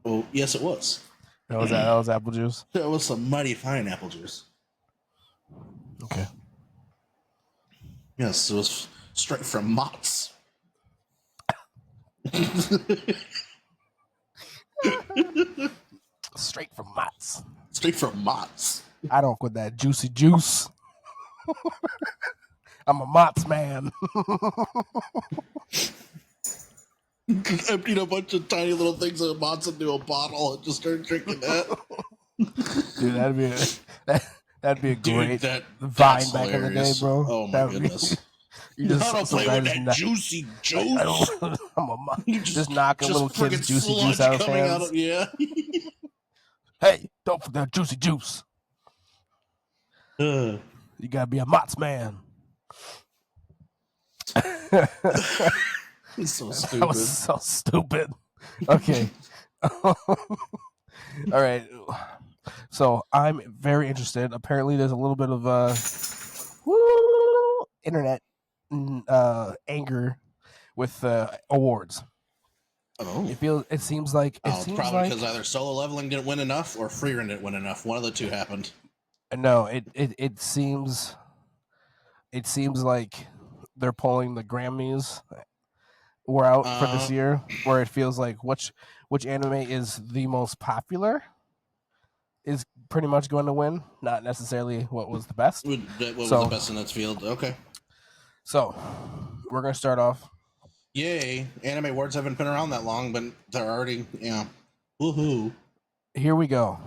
Oh, yes, it was. That was apple juice. That was some mighty fine apple juice. Okay. Yes, it was straight from Mott's. Straight from Mott's. Straight from Mott's. I don't with that juicy juice. I'm a Mott's man. Just emptied a bunch of tiny little things of Mott's into a bottle and just started drinking that. Dude, that'd be a great Dude, Vine back hilarious. In the day, bro. Oh my goodness. You just don't play with that juicy juice. Just knocking little kids' juicy juice out of hands. Yeah. Hey, don't forget juicy juice. You gotta be a Mott's man. He's so stupid. That was so stupid. Okay. All right. So I'm very interested. Apparently, there's a little bit of internet anger with awards. Oh, it seems like probably because either Solo Leveling didn't win enough or Freerun didn't win enough. One of the two happened. No, it seems like they're pulling the Grammys were out for this year, where it feels like which anime is the most popular is pretty much going to win, not necessarily what was the best. What was the best in its field? Okay. So, we're going to start off. Yay. Anime awards haven't been around that long, but they're already, woohoo. Here we go.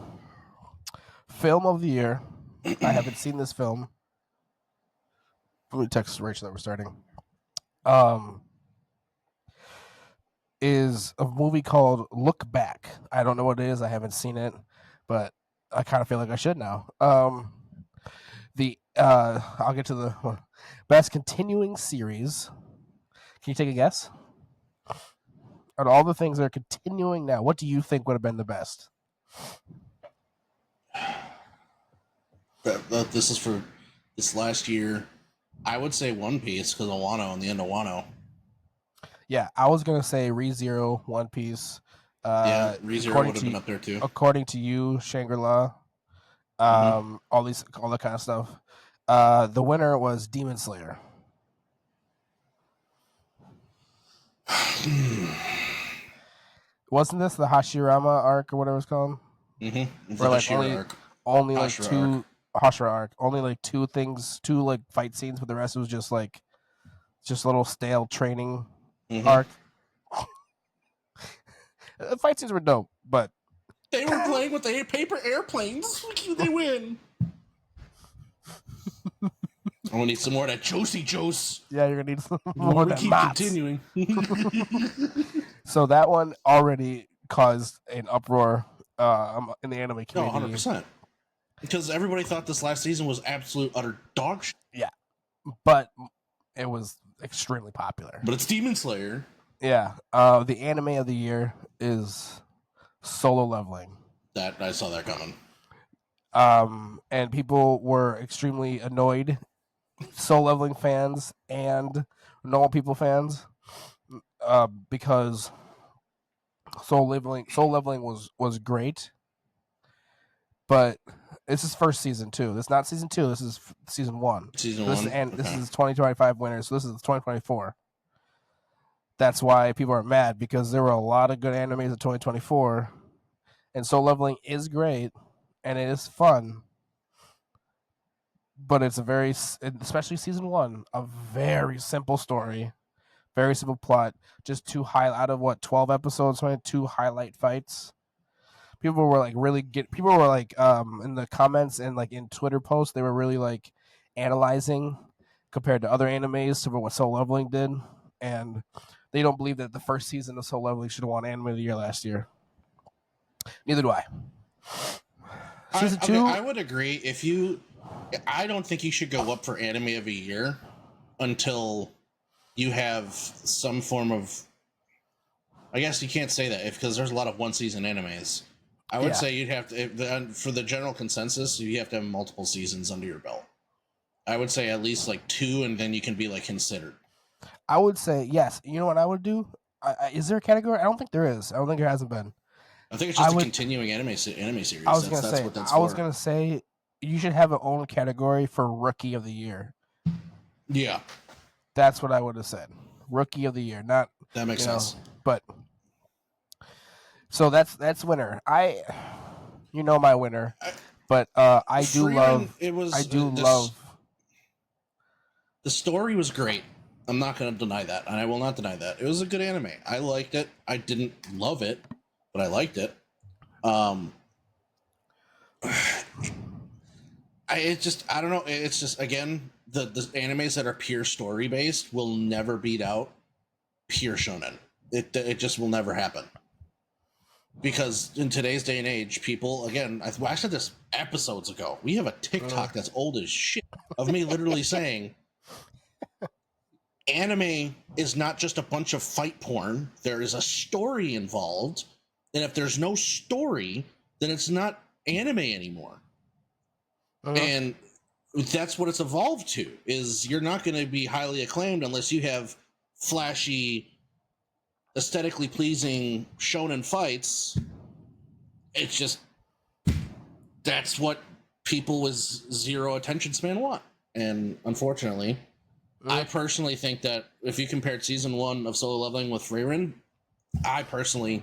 Film of the year. I haven't seen this film. Let me text Rachel that we're starting. Is a movie called Look Back. I don't know what it is. I haven't seen it, but I kind of feel like I should now. I'll get to the best continuing series. Can you take a guess? Out of all the things that are continuing now, what do you think would have been the best? This is for this last year. I would say One Piece because of Wano and the end of Wano. Yeah, I was gonna say ReZero, One Piece. Yeah, ReZero would have been up there too. According to you, Shangri-La, all that kind of stuff. The winner was Demon Slayer. Wasn't this the Hashirama arc or whatever it's called? Mm-hmm. Where like only like two Hashira arc, only like two like fight scenes, but the rest was just little stale training arc. The fight scenes were dope, but they were playing with the paper airplanes. They win. I'm gonna need some more of that juicy juice. Yeah, you're gonna need some more of that. Keep continuing. So that one already caused an uproar in the anime community. No, 100%. Because everybody thought this last season was absolute utter dog shit. Yeah, but it was extremely popular. But it's Demon Slayer. Yeah, the anime of the year is Solo Leveling. That I saw that coming. And people were extremely annoyed, Solo Leveling fans and normal people fans, because Solo Leveling was great, but this is first season 2. This is not season 2. This is season 1. Season 1. And this is 2025 winners. So this is 2024. That's why people are mad, because there were a lot of good animes in 2024, and Solo Leveling is great and it is fun, but it's especially season 1, a very simple story, very simple plot, just out of 12 episodes, 2 highlight fights. People were like in the comments and like in Twitter posts, they were really like analyzing compared to other animes to what Solo Leveling did, and they don't believe that the first season of Solo Leveling should have won Anime of the Year last year. Neither do I. Season 2, I would agree. I don't think you should go up for Anime of the Year until you have some form of. I guess you can't say that because there's a lot of one-season animes. I would say you'd have to, for the general consensus, you have to have multiple seasons under your belt. I would say at least like 2, and then you can be like considered. I would say yes. You know what I would do? Is there a category? I don't think there is. I don't think there hasn't been. I think it's just I a would- continuing anime series. I was gonna That's say. what that's I was for. gonna say you should have an own category for Rookie of the Year. Yeah, That's what I would have said. Rookie of the Year, not that makes you know, sense. but so that's winner. My winner, I- but I do Frieren, love. it was I do this, love. the story was great. I'm not going to deny that, and I will not deny that. It was a good anime. I liked it. I didn't love it, but I liked it. I don't know. It's just, again, the animes that are pure story based will never beat out pure shonen. It just will never happen. Because in today's day and age, people, again, I said this episodes ago. We have a TikTok that's old as shit of me literally saying, anime is not just a bunch of fight porn. There is a story involved, and if there's no story, then it's not anime anymore. And that's what it's evolved to. Is you're not going to be highly acclaimed unless you have flashy, aesthetically pleasing shonen fights. It's just that's what people with zero attention span want, and unfortunately, I personally think that if you compared season 1 of Solo Leveling with Frieren, I personally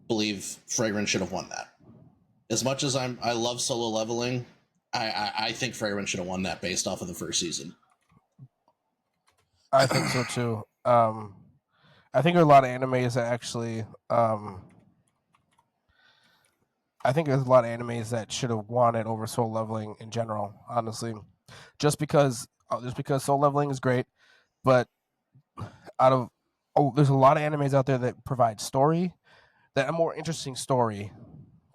believe Frieren should have won that. As much as I love Solo Leveling, I think Frieren should have won that based off of the first season. I think so too. I think there are a lot of animes that actually. I think there's a lot of animes that should have won it over Soul Leveling in general. Honestly, just because Soul Leveling is great, but there's a lot of animes out there that provide story, that a more interesting story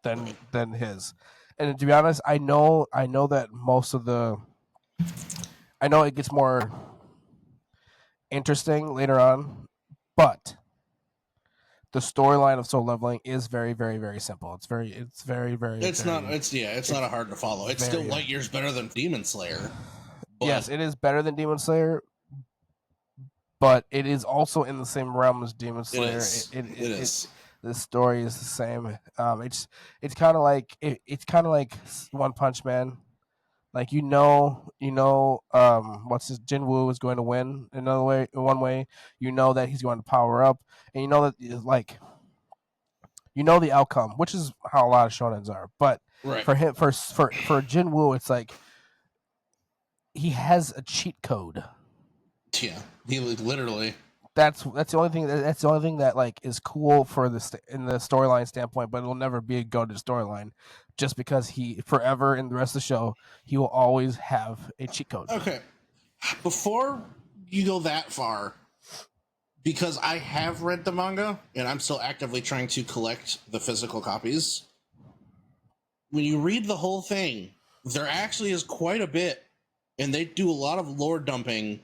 than his. And to be honest, I know that I know it gets more interesting later on, but the storyline of Soul Leveling is very, very, very simple. It's very, It's very, not. It's not hard to follow. It's still light years better than Demon Slayer. But yes, it is better than Demon Slayer, but it is also in the same realm as Demon Slayer. It is. The story is the same. It's kind of like One Punch Man. Like what's his Jinwoo is going to win in one way. You know that he's going to power up, and you know that the outcome, which is how a lot of shonens are. But right. for him, for Jinwoo, it's like he has a cheat code. Yeah, he literally. That's the only thing. That's the only thing that like is cool for in the storyline standpoint, but it'll never be a go-to storyline, just because he forever in the rest of the show he will always have a cheat code. Okay, before you go that far, because I have read the manga and I'm still actively trying to collect the physical copies. When you read the whole thing, there actually is quite a bit, and they do a lot of lore dumping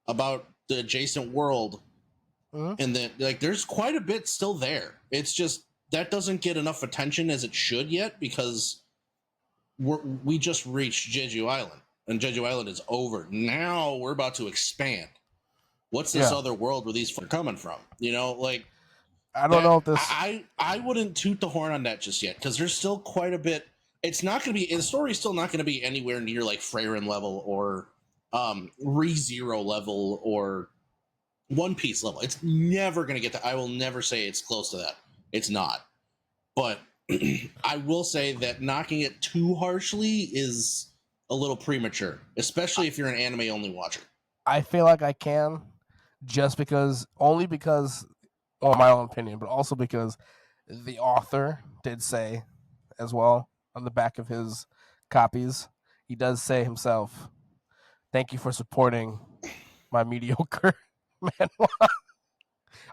about the adjacent world. And then, like, there's quite a bit still there. It's just that doesn't get enough attention as it should yet, because we just reached Jeju Island, and Jeju Island is over. Now we're about to expand. What's this other world where these are coming from? Like, I don't know if this. I wouldn't toot the horn on that just yet, because there's still quite a bit. It's not going to be, the story's still not going to be anywhere near like Frieren level or ReZero level or One Piece level. It's never going to get that. I will never say it's close to that. It's not. But I will say that knocking it too harshly is a little premature, especially if you're an anime only watcher. I feel like I can, only because, well, my own opinion, but also because the author did say as well on the back of his copies, he does say himself, "Thank you for supporting my mediocre manhwa."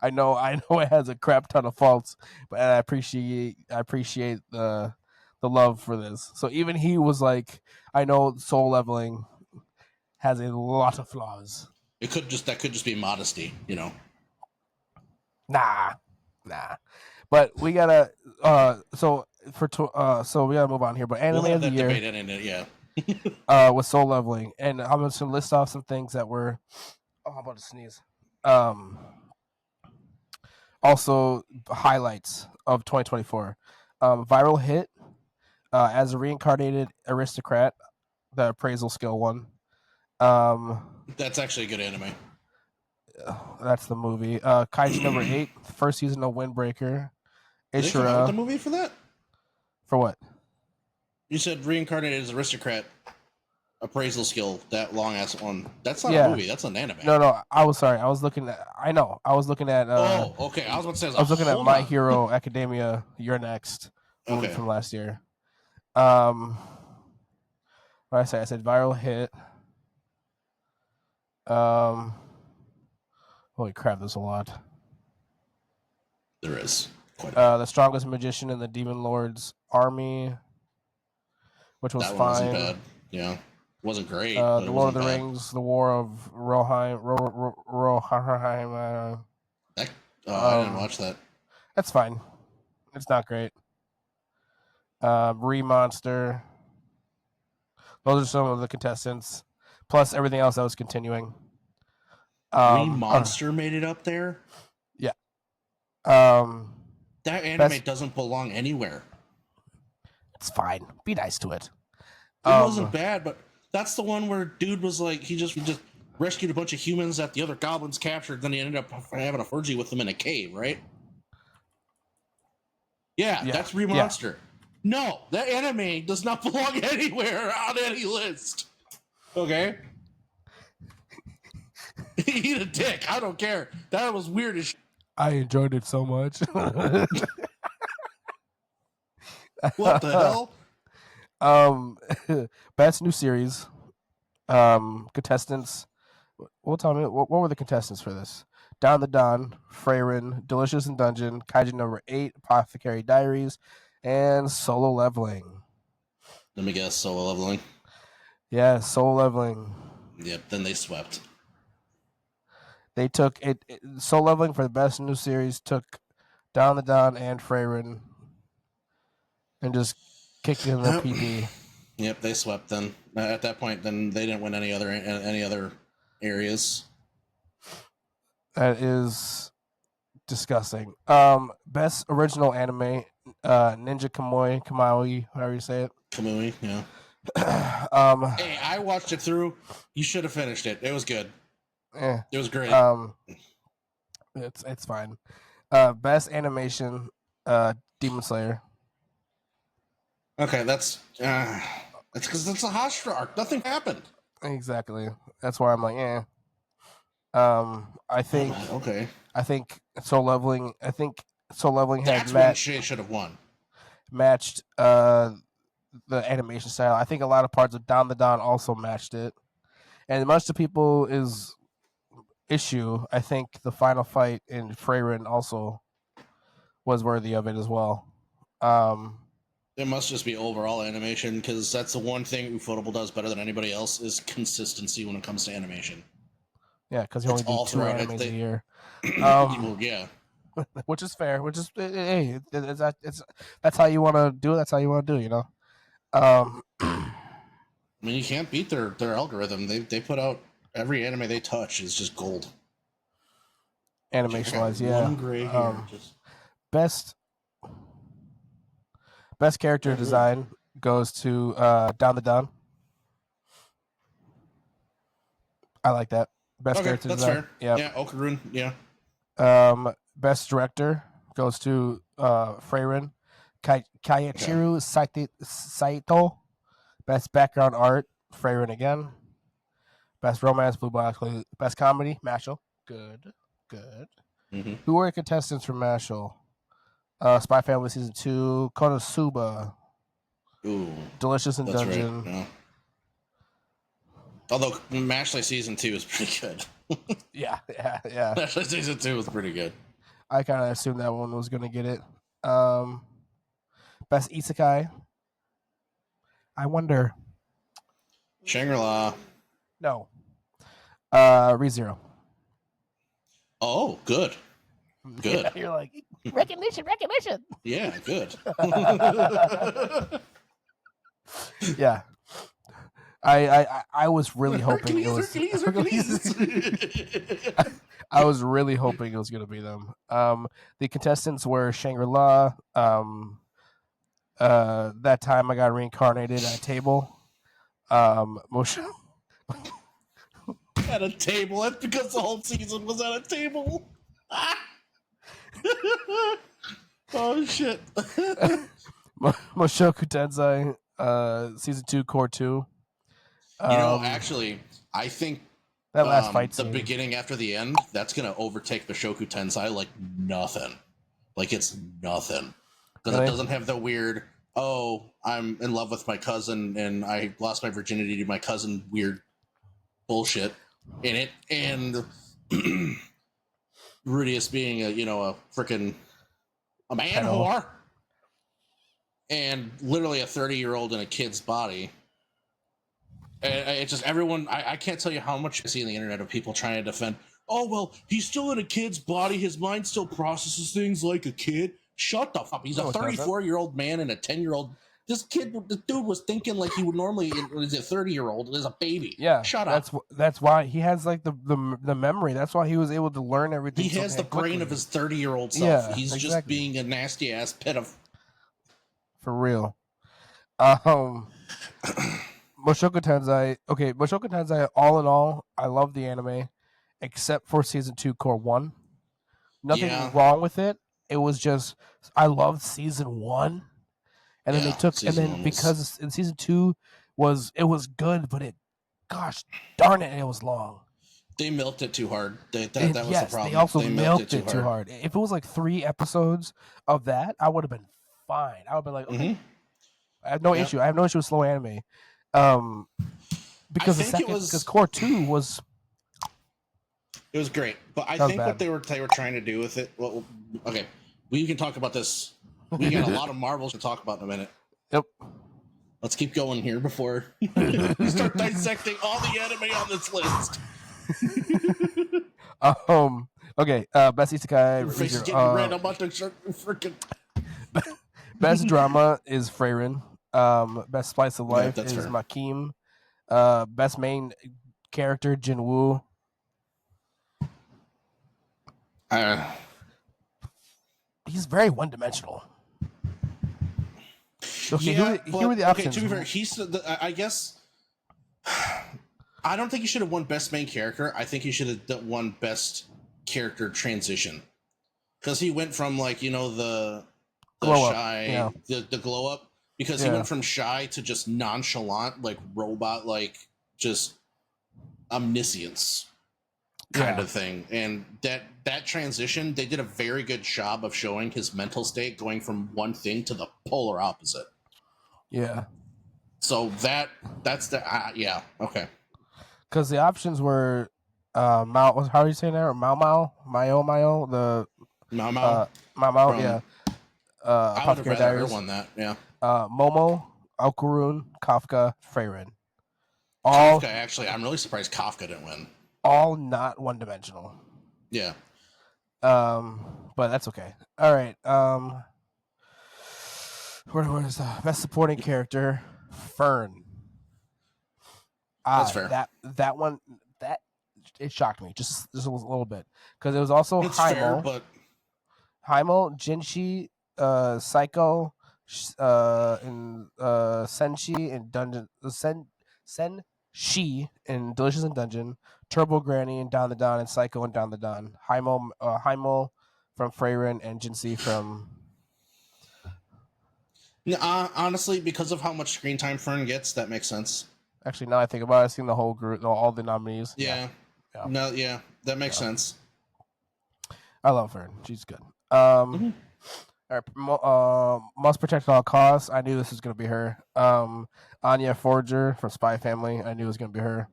I know it has a crap ton of faults, but I appreciate the love for this. So even he was like, I know Soul Leveling has a lot of flaws. That could just be modesty, Nah. But we gotta so we gotta move on here. But anime we'll have of the that year, debate in it, yeah. with Soul Leveling, and I'm just gonna list off some things that were. Oh, I'm about to sneeze. Also highlights of 2024. Viral hit as a reincarnated aristocrat, the appraisal skill one. That's actually a good anime. That's the movie. Kaiju number 8, first season of Windbreaker. Did they come out with a Ishura movie for that? for what? You said reincarnated as aristocrat appraisal skill, that long ass one. That's not Yeah. a movie, that's an anime. No, I was sorry. I was looking at. I know. I was looking at. Oh, okay. I was about to say, I was looking at hold My on. Hero Academia. You're Next movie Okay. from last year. What did I say? I said viral hit. Holy crap! There's a lot. There is. The strongest magician in the Demon Lord's army, which was That one fine. wasn't bad. Yeah. Wasn't great. The But it Lord of the wasn't bad. Rings, the War of Rohirrim. Rohirrim. I didn't watch that. That's fine. It's not great. Monster. Those are some of the contestants, plus everything else that was continuing. Monster made it up there? Yeah. That anime doesn't belong anywhere. It's fine. Be nice to it. It wasn't bad, but that's the one where dude was like, he just rescued a bunch of humans that the other goblins captured, then he ended up having a orgy with them in a cave, right? Yeah. That's Monster. Yeah. No, that anime does not belong anywhere on any list. Okay? Eat a dick. I don't care. That was weird as shit. I enjoyed it so much. What the hell? Best new series. Contestants. Well, tell me, what were the contestants for this? Down the Dawn, Freyrin, Delicious in Dungeon, Kaiju number 8, Apothecary Diaries, and Solo Leveling. Let me guess, Solo Leveling. Yeah, Solo Leveling. Yep, then they swept. They took it. Solo Leveling for the best new series took Down the Dawn and Freyrin, and just kicked in their PP. Yep, they swept. Then at that point, then they didn't win any other areas. That is disgusting. Best original anime, Ninja Kamui, however you say it. Kamui, yeah. Hey, I watched it through. You should have finished it. It was good. It was great. It's fine. Best animation, Demon Slayer. Okay, that's because it's a Hashira arc. Nothing happened. Exactly. That's why I'm like, yeah. I think. Okay. I think Solo Leveling. That's when Shay should have won. Matched the animation style. I think a lot of parts of Down the Dawn also matched it, and much to people's issue, I think the final fight in Freyrin also was worthy of it as well. It must just be overall animation, because that's the one thing Ufotable does better than anybody else is consistency when it comes to animation. Yeah, because you only do 2 animes a year. Well, yeah. Which is fair. Which is, hey, that's how you want to do it. That's how you want to do it, you know? I mean, you can't beat their algorithm. They put out every anime they touch is just gold. Animation wise, yeah. One gray hair, Best character design goes to Down the Dawn. I like that. Best character that's design. Fair. Yep. Yeah, Okarun, yeah. Best director goes to Freyrin. Kayachiru Saito. Best background art, Freyrin again. Best romance, Blue Box. Best comedy, Mashal. Good. Mm-hmm. Who were contestants from Mashal? Spy Family Season 2, Konosuba. Ooh. Delicious in Dungeon. Right. Yeah. Although Mashley Season 2 is pretty good. yeah. Mashley Season 2 was pretty good. I kind of assumed that one was going to get it. Best Isekai. I wonder. Shangri-La. No. ReZero. Oh, good. Good. Yeah, you're like, recognition. Yeah, good. Yeah. I was really hoping it was I was really hoping it was going to be them. The contestants were Shangri-La, That time I got reincarnated at a table. Moshe, At a table. That's because the whole season was at a table. Oh shit. Moshoku Tensei, season 2, core 2. Actually, I think That last fight the scene. beginning after the end, that's gonna overtake Bishoku Tensei like nothing. Like it's nothing. Because Really? it doesn't have the weird, oh, I'm in love with my cousin and I lost my virginity to my cousin weird bullshit in it. And Rudius being a freaking a man Pedo. whore. And literally a 30-year-old in a kid's body. And it's just everyone. I can't tell you how much I see on the internet of people trying to defend. Oh well, he's still in a kid's body. His mind still processes things like a kid. Shut the fuck up. He's No, a it doesn't. 34-year-old man and a 10-year-old. This dude was thinking like he would normally. Is a 30-year-old as a baby. Yeah, Shut up. That's why he has like the memory. That's why he was able to learn everything. He so has the damn brain quickly. of his 30-year-old self. Yeah, He's just exactly. being a nasty ass pit of. For real. Mushoku Tensei. Okay, Mushoku Tensei. All in all, I love the anime, except for season 2, core 1. Nothing Yeah. wrong with it. It was just I loved season 1, and then Yeah, they took and season then one was- because in season 2 it was good, but gosh darn it, it was long. They milked it too hard. That And was yes, the problem. they also milked it too hard. If it was like 3 episodes of that, I would have been fine. I would have been like, okay, I have no Yep. issue. I have no issue with slow anime. Because because core 2 was. It was great, but I That was think bad. what they were trying to do with it. Well, okay, we can talk about this. We got a lot of Marvels to talk about in a minute. Yep. Let's keep going here before we start dissecting all the anime on this list. Okay. Best isekai. Your face is getting red. I'm about to start freaking. Best drama is Freyrin. Best slice of life that's is fair. Makim. Best main character Jinwoo. He's very one-dimensional. Okay, Yeah, here were the options. Okay, to be fair, I guess I don't think he should have won best main character. I think he should have won best character transition because he went from like the Glow up, shy, yeah. the glow up, because he Yeah. went from shy to just nonchalant, like robot, like just omniscience kind Yeah. of thing. And that transition, they did a very good job of showing his mental state going from one thing to the polar opposite. Yeah. So that's the yeah, okay. Because the options were Mao. How are you saying that? Mao, the Mao. Mao, From- yeah. I would have Apothecary rather her Diaries. won that. Yeah. Momo, Alkurun, Kafka, Freyrin. All Kafka, actually, I'm really surprised Kafka didn't win. all not one-dimensional. Yeah. But that's okay. All right. Where is the best supporting character? Fern. That's fair. That one it shocked me just a little bit because it was also It's fair, Heimel, but Jinshi, Psycho, and Senshi and Dungeon Senshi in Delicious in Dungeon, Turbo Granny and Down the Dawn, and Psycho and Down the Dawn. Heimel from Freyrin and Jinshi from. honestly, because of how much screen time Fern gets, that makes sense. Actually, now I think about it, I've seen the whole group, all the nominees. Yeah. Yeah. No, yeah, that makes sense. I love her. She's good. Mhm. All right, must protect at all costs. I knew this was gonna be her. Anya Forger from Spy Family. I knew it was gonna be her.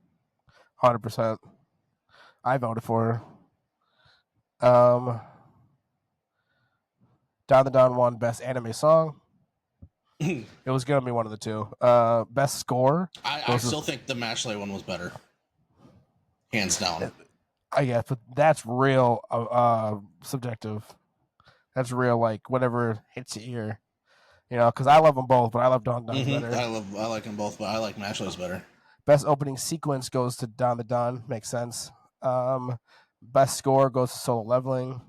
100%. I voted for her. Down the Dawn won best anime song. It was gonna be one of the two. Best score. I still think the Mashley one was better, hands down. I guess, but that's real subjective. That's real, like whatever hits your ear, because I love them both, but I love Dawn the Dawn better. I like them both, but I like Mashley's better. Best opening sequence goes to Down the Dawn. Makes sense. Best score goes to Solo Leveling.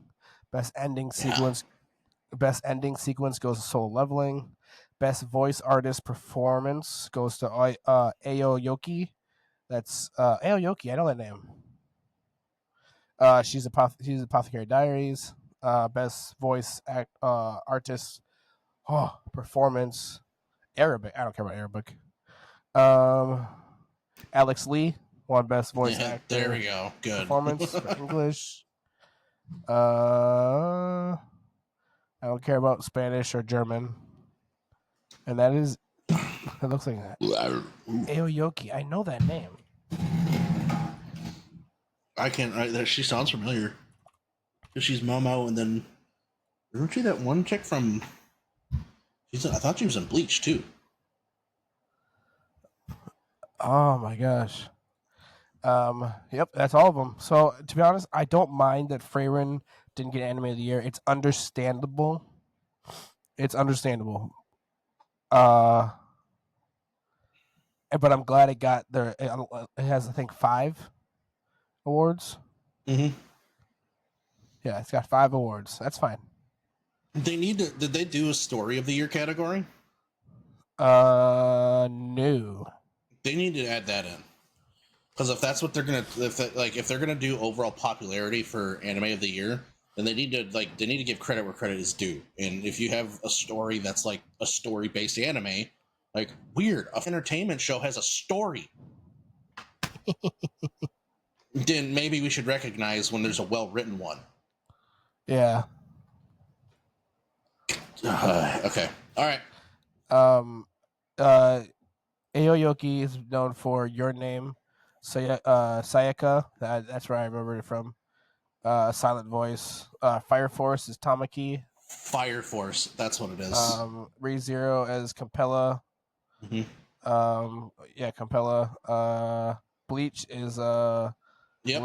Best ending sequence goes to Solo Leveling. Best voice artist performance goes to Aoyoki. That's Aoyoki. I know that name. She's Apothecary Diaries. Best voice artist performance Arabic. I don't care about Arabic. Um, Alex Lee won best voice Yeah, there actor we go. Good. performance for English. I don't care about Spanish or German. And that is, it looks like that. Aoyoki. I know that name. I can't. She sounds familiar. Because she's Momo, and then isn't she that one chick from? I thought she was in Bleach too. Oh my gosh. Yep, that's all of them. So to be honest, I don't mind that Freyrin didn't get Anime of the Year. It's understandable. It's understandable. Uh, but I'm glad it got there. It has, I think, 5 awards. Mm-hmm. Yeah, it's got 5 awards. That's fine. They need to. Did they do a Story of the Year category? No. They need to add that in. Because if that's what they're gonna, if they're gonna do overall popularity for Anime of the Year, then they need to give credit where credit is due. And if you have a story that's like a story based anime, like weird, a entertainment show has a story, then maybe we should recognize when there's a well written one. Yeah. Okay. All right. Aoyoki is known for Your Name, Sayaka. That's where I remember it from. Silent Voice. Fire Force is Tamaki. Fire Force. That's what it is. ReZero as Campella. Mm-hmm. Campella. Bleach is Yep.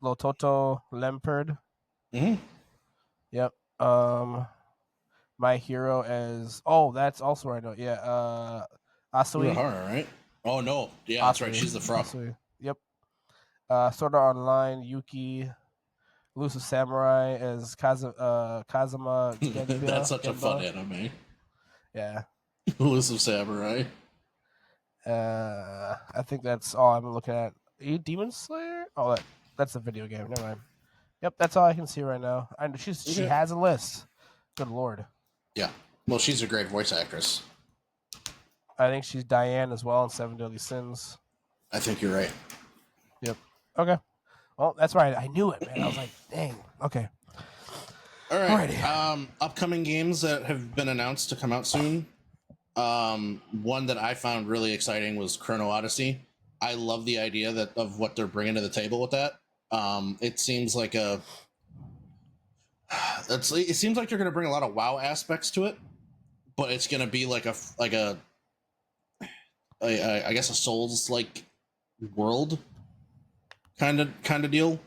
Lototo Lemperd. Mm-hmm. Yep. My Hero as that's also where I know. Yeah. Asui. Urahara, right? Oh no. Yeah, that's right. She's the frog. Asui. Yep. Sword Art Online, Yuki. Elusive Samurai as Kazuma Genba. That's such a fun anime. Yeah. Elusive Samurai. I think that's all I'm looking at. Demon Slayer? Oh, that's a video game. Never mind. Yep, that's all I can see right now. I know she has a list. Good lord. Yeah. Well, she's a great voice actress. I think she's Diane as well in Seven Deadly Sins. I think you're right. Yep. Okay. Well, that's right. I knew it, man. I was like, dang. Okay. All right. Upcoming games that have been announced to come out soon. One that I found really exciting was Chrono Odyssey. I love the idea of what they're bringing to the table with that. It seems like it seems like they're going to bring a lot of WoW aspects to it, but it's going to be like a I guess a Souls like world kind of deal.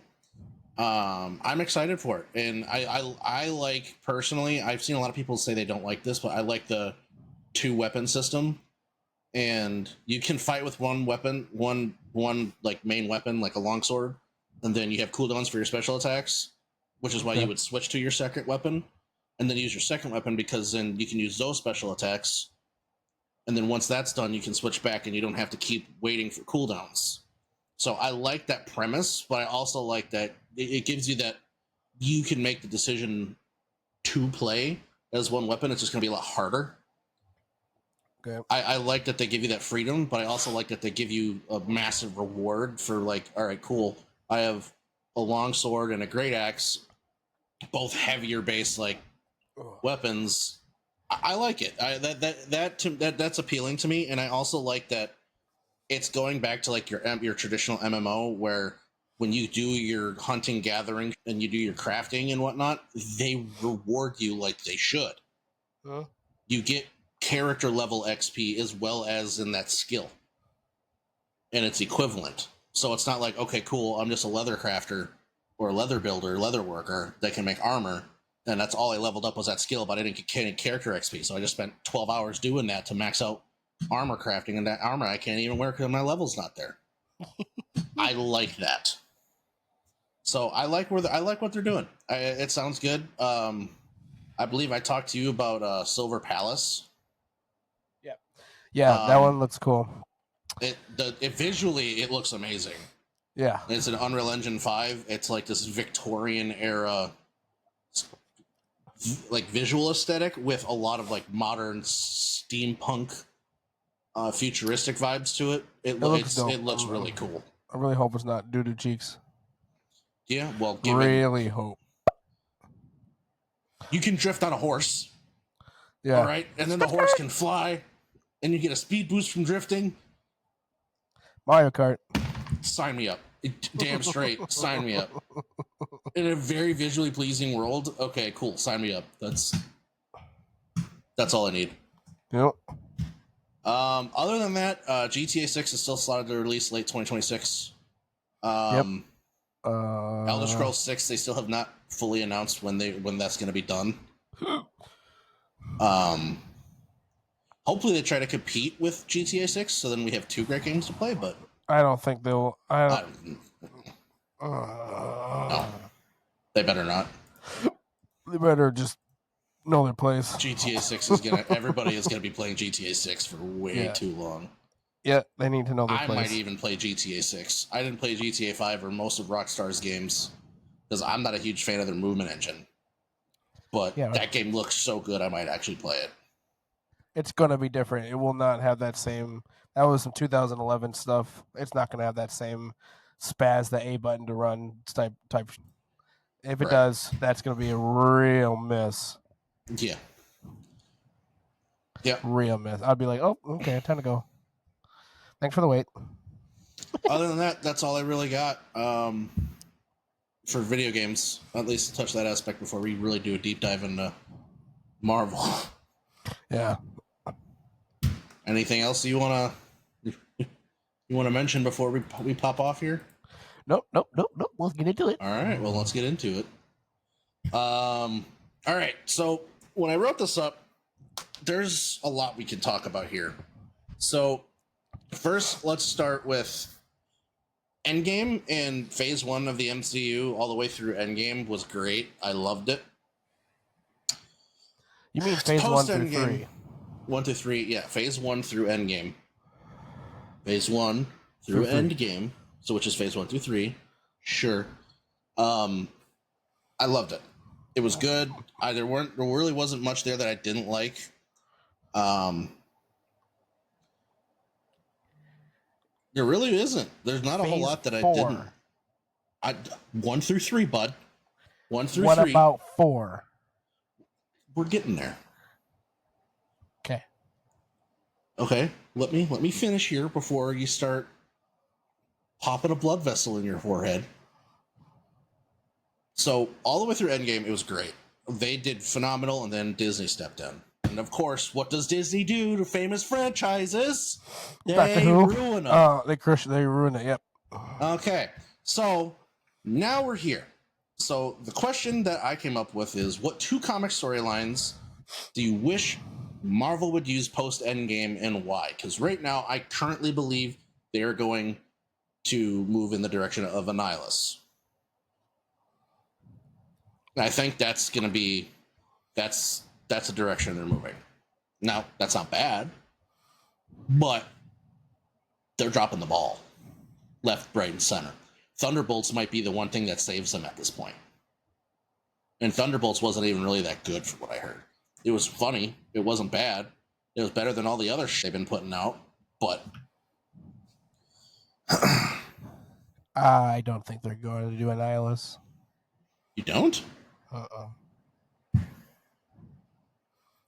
I'm excited for it, and I like personally. I've seen a lot of people say they don't like this, but I like the 2 weapon system, and you can fight with one weapon, one like main weapon, like a longsword, and then you have cooldowns for your special attacks, which is why you would switch to your second weapon, and then use your second weapon because then you can use those special attacks, and then once that's done, you can switch back, and you don't have to keep waiting for cooldowns. So I like that premise, but I also like that it gives you that you can make the decision to play as one weapon. It's just going to be a lot harder. Okay. I like that they give you that freedom, but I also like that they give you a massive reward for like, all right, cool. I have a long sword and a great axe, both heavier based like weapons. I like it. That's appealing to me, and I also like that it's going back to like your traditional MMO where when you do your hunting gathering and you do your crafting and whatnot, they reward you like they should. Huh? You get character level XP as well as in that skill, and it's equivalent. So it's not like, okay, cool, I'm just a leather crafter or a leather builder, leather worker that can make armor, and that's all I leveled up was that skill, but I didn't get any character XP. So I just spent 12 hours doing that to max out armor crafting, and that armor I can't even wear because my level's not there. I like that. So I like what they're doing. It sounds good. I believe I talked to you about Silver Palace. Yeah, that one looks cool. It visually it looks amazing. Yeah, It's an Unreal Engine 5. It's like this Victorian era like visual aesthetic with a lot of like modern steampunk futuristic vibes to it. looks dope. It looks really cool. I really hope it's not Doo Doo Cheeks. Yeah, well, Really hope. You can drift on a horse. Yeah. All right, and then the horse can fly, and you get a speed boost from drifting. Mario Kart. Sign me up. Damn straight. Sign me up. In a very visually pleasing world. Okay, cool. Sign me up. That's all I need. Yep. Other than that, GTA 6 is still slotted to release late 2026. Elder Scrolls 6, they still have not fully announced when that's going to be done. Hopefully they try to compete with GTA 6, so then we have 2 great games to play. But I don't think they'll. no, they better not. They better just know their place. GTA 6 is gonna. Everybody is gonna be playing GTA 6 for way too long. Yeah, they need to know their place. I might even play GTA 6. I didn't play GTA 5 or most of Rockstar's games because I'm not a huge fan of their movement engine. But that game looks so good, I might actually play it. It's gonna be different. It will not have that same. That was some 2011 stuff. It's not gonna have that same spaz the A button to run type. If it does, that's gonna be a real miss. Yeah. Yeah. Real miss. I'd be like, oh, okay, time to go. Thanks for the wait. Other than that, that's all I really got for video games. At least to touch that aspect before we really do a deep dive into Marvel. Yeah. Anything else you wanna mention before we pop off here? Nope. We'll get into it. All right. Well, let's get into it. All right. So when I wrote this up, there's a lot we can talk about here. So first, let's start with Endgame. And Phase 1 of the MCU all the way through Endgame was great. I loved it. You mean Phase 1 through 3? 1 to 3, yeah. Phase 1 through Endgame. Phase 1 through Endgame. So which is Phase 1 through 3. Sure. I loved it. It was good. There really wasn't much there that I didn't like. There really isn't. There's not a whole lot that I didn't. 1 through 3, bud. 1 through 3. What about 4? We're getting there. Okay. Let me finish here before you start popping a blood vessel in your forehead. So all the way through Endgame, it was great. They did phenomenal, and then Disney stepped in. And of course, what does Disney do to famous franchises? They ruin them. Oh, they ruin it. Yep. Okay, so now we're here. So the question that I came up with is, what 2 comic storylines do you wish Marvel would use post Endgame, and why? Because right now, I currently believe they are going to move in the direction of Annihilus. And I think that's going to be that's the direction they're moving. Now, that's not bad, but they're dropping the ball left, right, and center. Thunderbolts might be the one thing that saves them at this point. And Thunderbolts wasn't even really that good from what I heard. It was funny. It wasn't bad. It was better than all the other shit they've been putting out, but I don't think they're going to do Annihilus. You don't?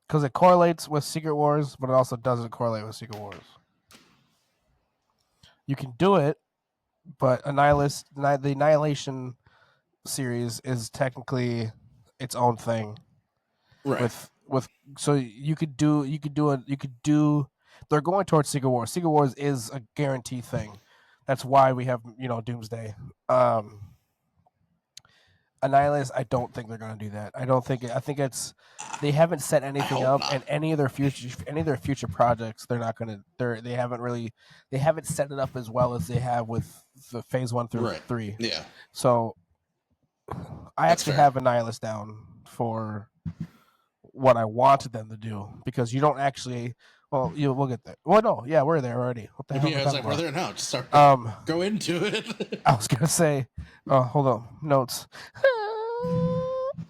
Because it correlates with Secret Wars, but it also doesn't correlate with Secret Wars. You can do it, but the Annihilation series is technically its own thing. Right. So you could do. They're going towards Secret Wars. Secret Wars is a guaranteed thing. That's why we have Doomsday. Annihilus, I don't think they're going to do that. I think it's they haven't set anything up, and any of their future projects, they're not going to. They haven't set it up as well as they have with the Phase 1 through 3. Yeah. So I actually have Annihilus down for what I wanted them to do, because you don't actually, Well, we'll get there. Well, no, yeah, we're there already. What the hell Yeah, am I I was talking like, we're about? there now. Just start Um, go into it. I was gonna say, oh, hold on, notes.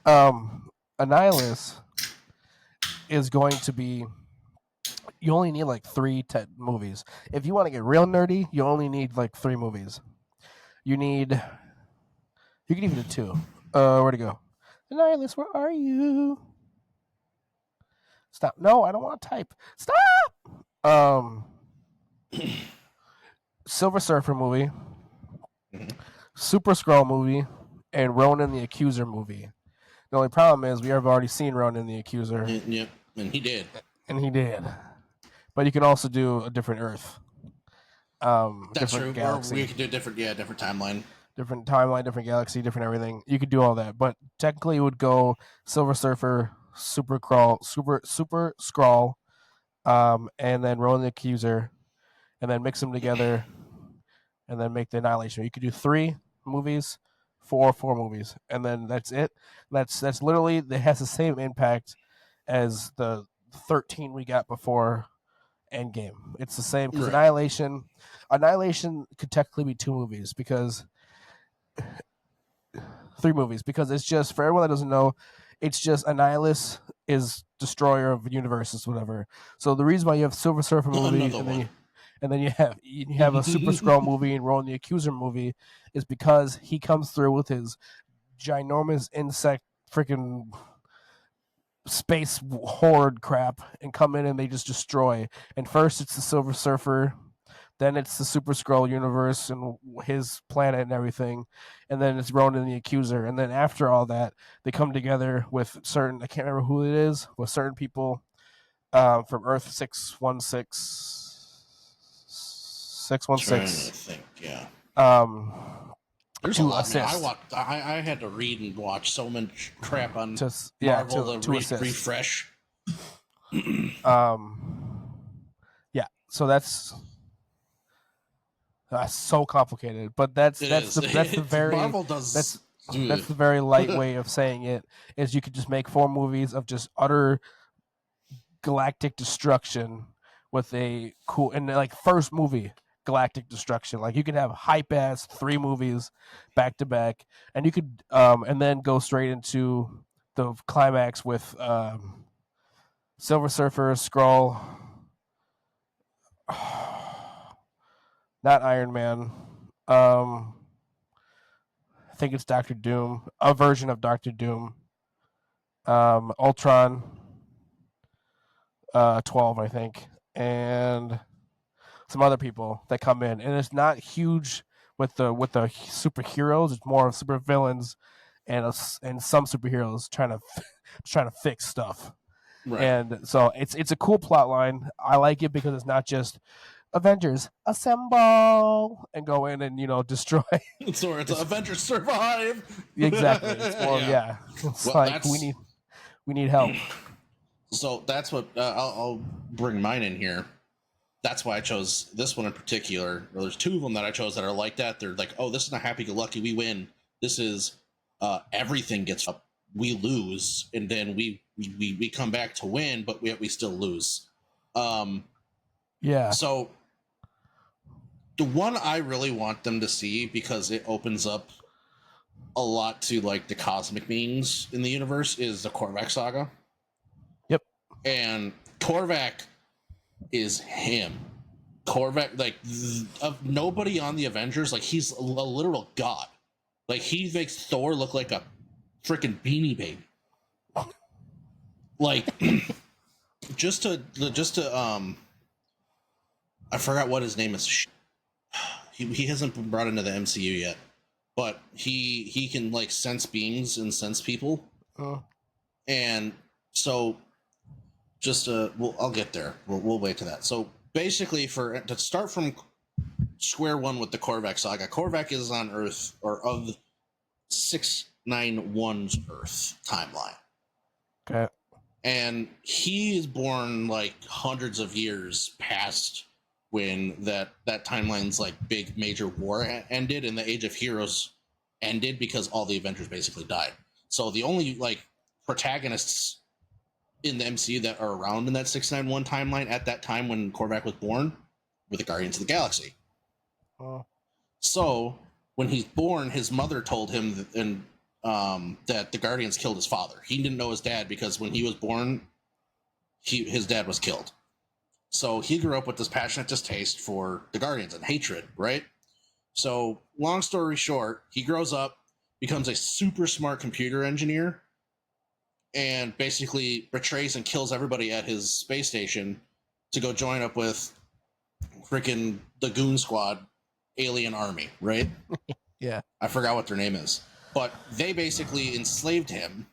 um, Annihilus is going to be. You only need like 3 movies. If you want to get real nerdy, you only need like 3 movies. You need. You can even do 2. Where to go? Annihilus, where are you? Stop! No, I don't want to type. Stop. Silver Surfer movie, Super Skrull movie, and Ronan the Accuser movie. The only problem is we have already seen Ronan the Accuser, Yep, and he did. and he did. But you can also do a different Earth, That's different true. Or we galaxy, could do different timeline. different timeline, different galaxy, different everything. You could do all that, but technically it would go Silver Surfer, Super Skrull, and then Ronan the Accuser, and then mix them together, and then make the Annihilation. You could do 3 movies, 4 movies, and then that's it. That's literally it has the same impact as the 13 we got before Endgame. It's the same because Right. Annihilation could technically be 2 movies because 3 movies because it's just for everyone that doesn't know, it's just Annihilus is destroyer of universes, whatever. So the reason why you have Silver Surfer movie Another one. and then you have a Super Skrull movie and Ronan the Accuser movie is because he comes through with his ginormous insect freaking space horde crap and come in and they just destroy. And first it's the Silver Surfer, then it's the Super Skrull universe and his planet and everything, and then it's Ronan the Accuser. And then after all that, they come together with certain, I can't remember who it is, with certain people from Earth 616. Trying to think, yeah. Um, There's a to lot, man. assist. I had to read and watch so much crap on To Marvel to assist. refresh. Yeah. So that's so complicated, but that's the very Marvel does. that's the very light way of saying it. Is you could just make 4 movies of just utter galactic destruction with a cool and like first movie galactic destruction. Like you could have hype ass 3 movies back to back, and you could and then go straight into the climax with Silver Surfer, Skrull, not Iron Man. I think it's Doctor Doom, a version of Doctor Doom. Ultron, 12, I think, and some other people that come in, and it's not huge with the superheroes. It's more of super villains and some superheroes trying to fix stuff. Right. And so it's a cool plot line. I like it because it's not just Avengers assemble and go in and destroy. So it's Avengers survive. Exactly. It's more Yeah. It's Well, like we need help. So that's what I'll bring mine in here. That's why I chose this one in particular. Well, there's 2 of them that I chose that are like that. They're like, oh, this is not happy-go-lucky. We win. This is everything gets up. We lose, and then we come back to win, but we still lose. Yeah. So the one I really want them to see, because it opens up a lot to like the cosmic beings in the universe, is the Korvac saga. Yep. And Korvac is him. Korvac, like, of nobody on the Avengers, like, he's a literal god. Like, he makes Thor look like a freaking Beanie Baby. Like, just to I forgot what his name is. He hasn't been brought into the MCU yet, but he can like sense beings and sense people. And so just I'll get there. We'll wait to that. So basically, to start from square one with the Korvac saga, Korvac is on Earth, or of 691's Earth timeline. Okay. And he is born like hundreds of years past when that timeline's like big major war ended, and the Age of Heroes ended because all the Avengers basically died. So the only like protagonists in the MCU that are around in that 691 timeline at that time when Korvac was born were the Guardians of the Galaxy. Oh. So when he's born, his mother told him that the Guardians killed his father. He didn't know his dad because when he was born, his dad was killed. So he grew up with this passionate distaste for the Guardians and hatred, right? So long story short, he grows up, becomes a super smart computer engineer, and basically betrays and kills everybody at his space station to go join up with freaking the Goon Squad alien army, right? Yeah. I forgot what their name is. But they basically enslaved him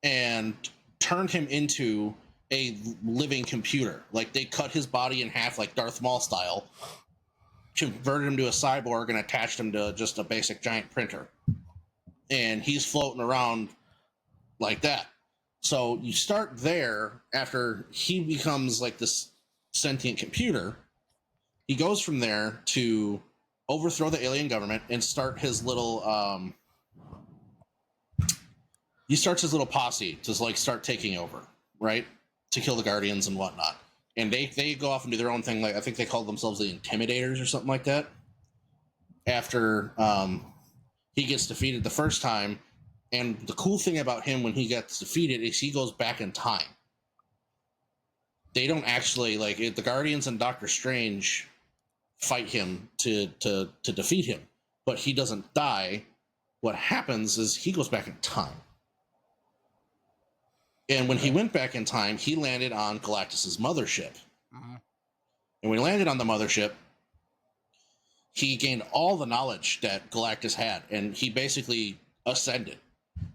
and turned him into a living computer. Like, they cut his body in half like Darth Maul style, converted him to a cyborg, and attached him to just a basic giant printer. And he's floating around like that. So you start there. After he becomes like this sentient computer, he goes from there to overthrow the alien government and start his little he starts his little posse to like start taking over, right, to kill the Guardians and whatnot. And they go off and do their own thing. Like, I think they call themselves the Intimidators or something like that. After he gets defeated the first time. And the cool thing about him when he gets defeated is he goes back in time. They don't actually, like, the Guardians and Doctor Strange fight him to defeat him, but he doesn't die. What happens is he goes back in time. And when he went back in time, he landed on Galactus's mothership. Uh-huh. And when he landed on the mothership, he gained all the knowledge that Galactus had, and he basically ascended.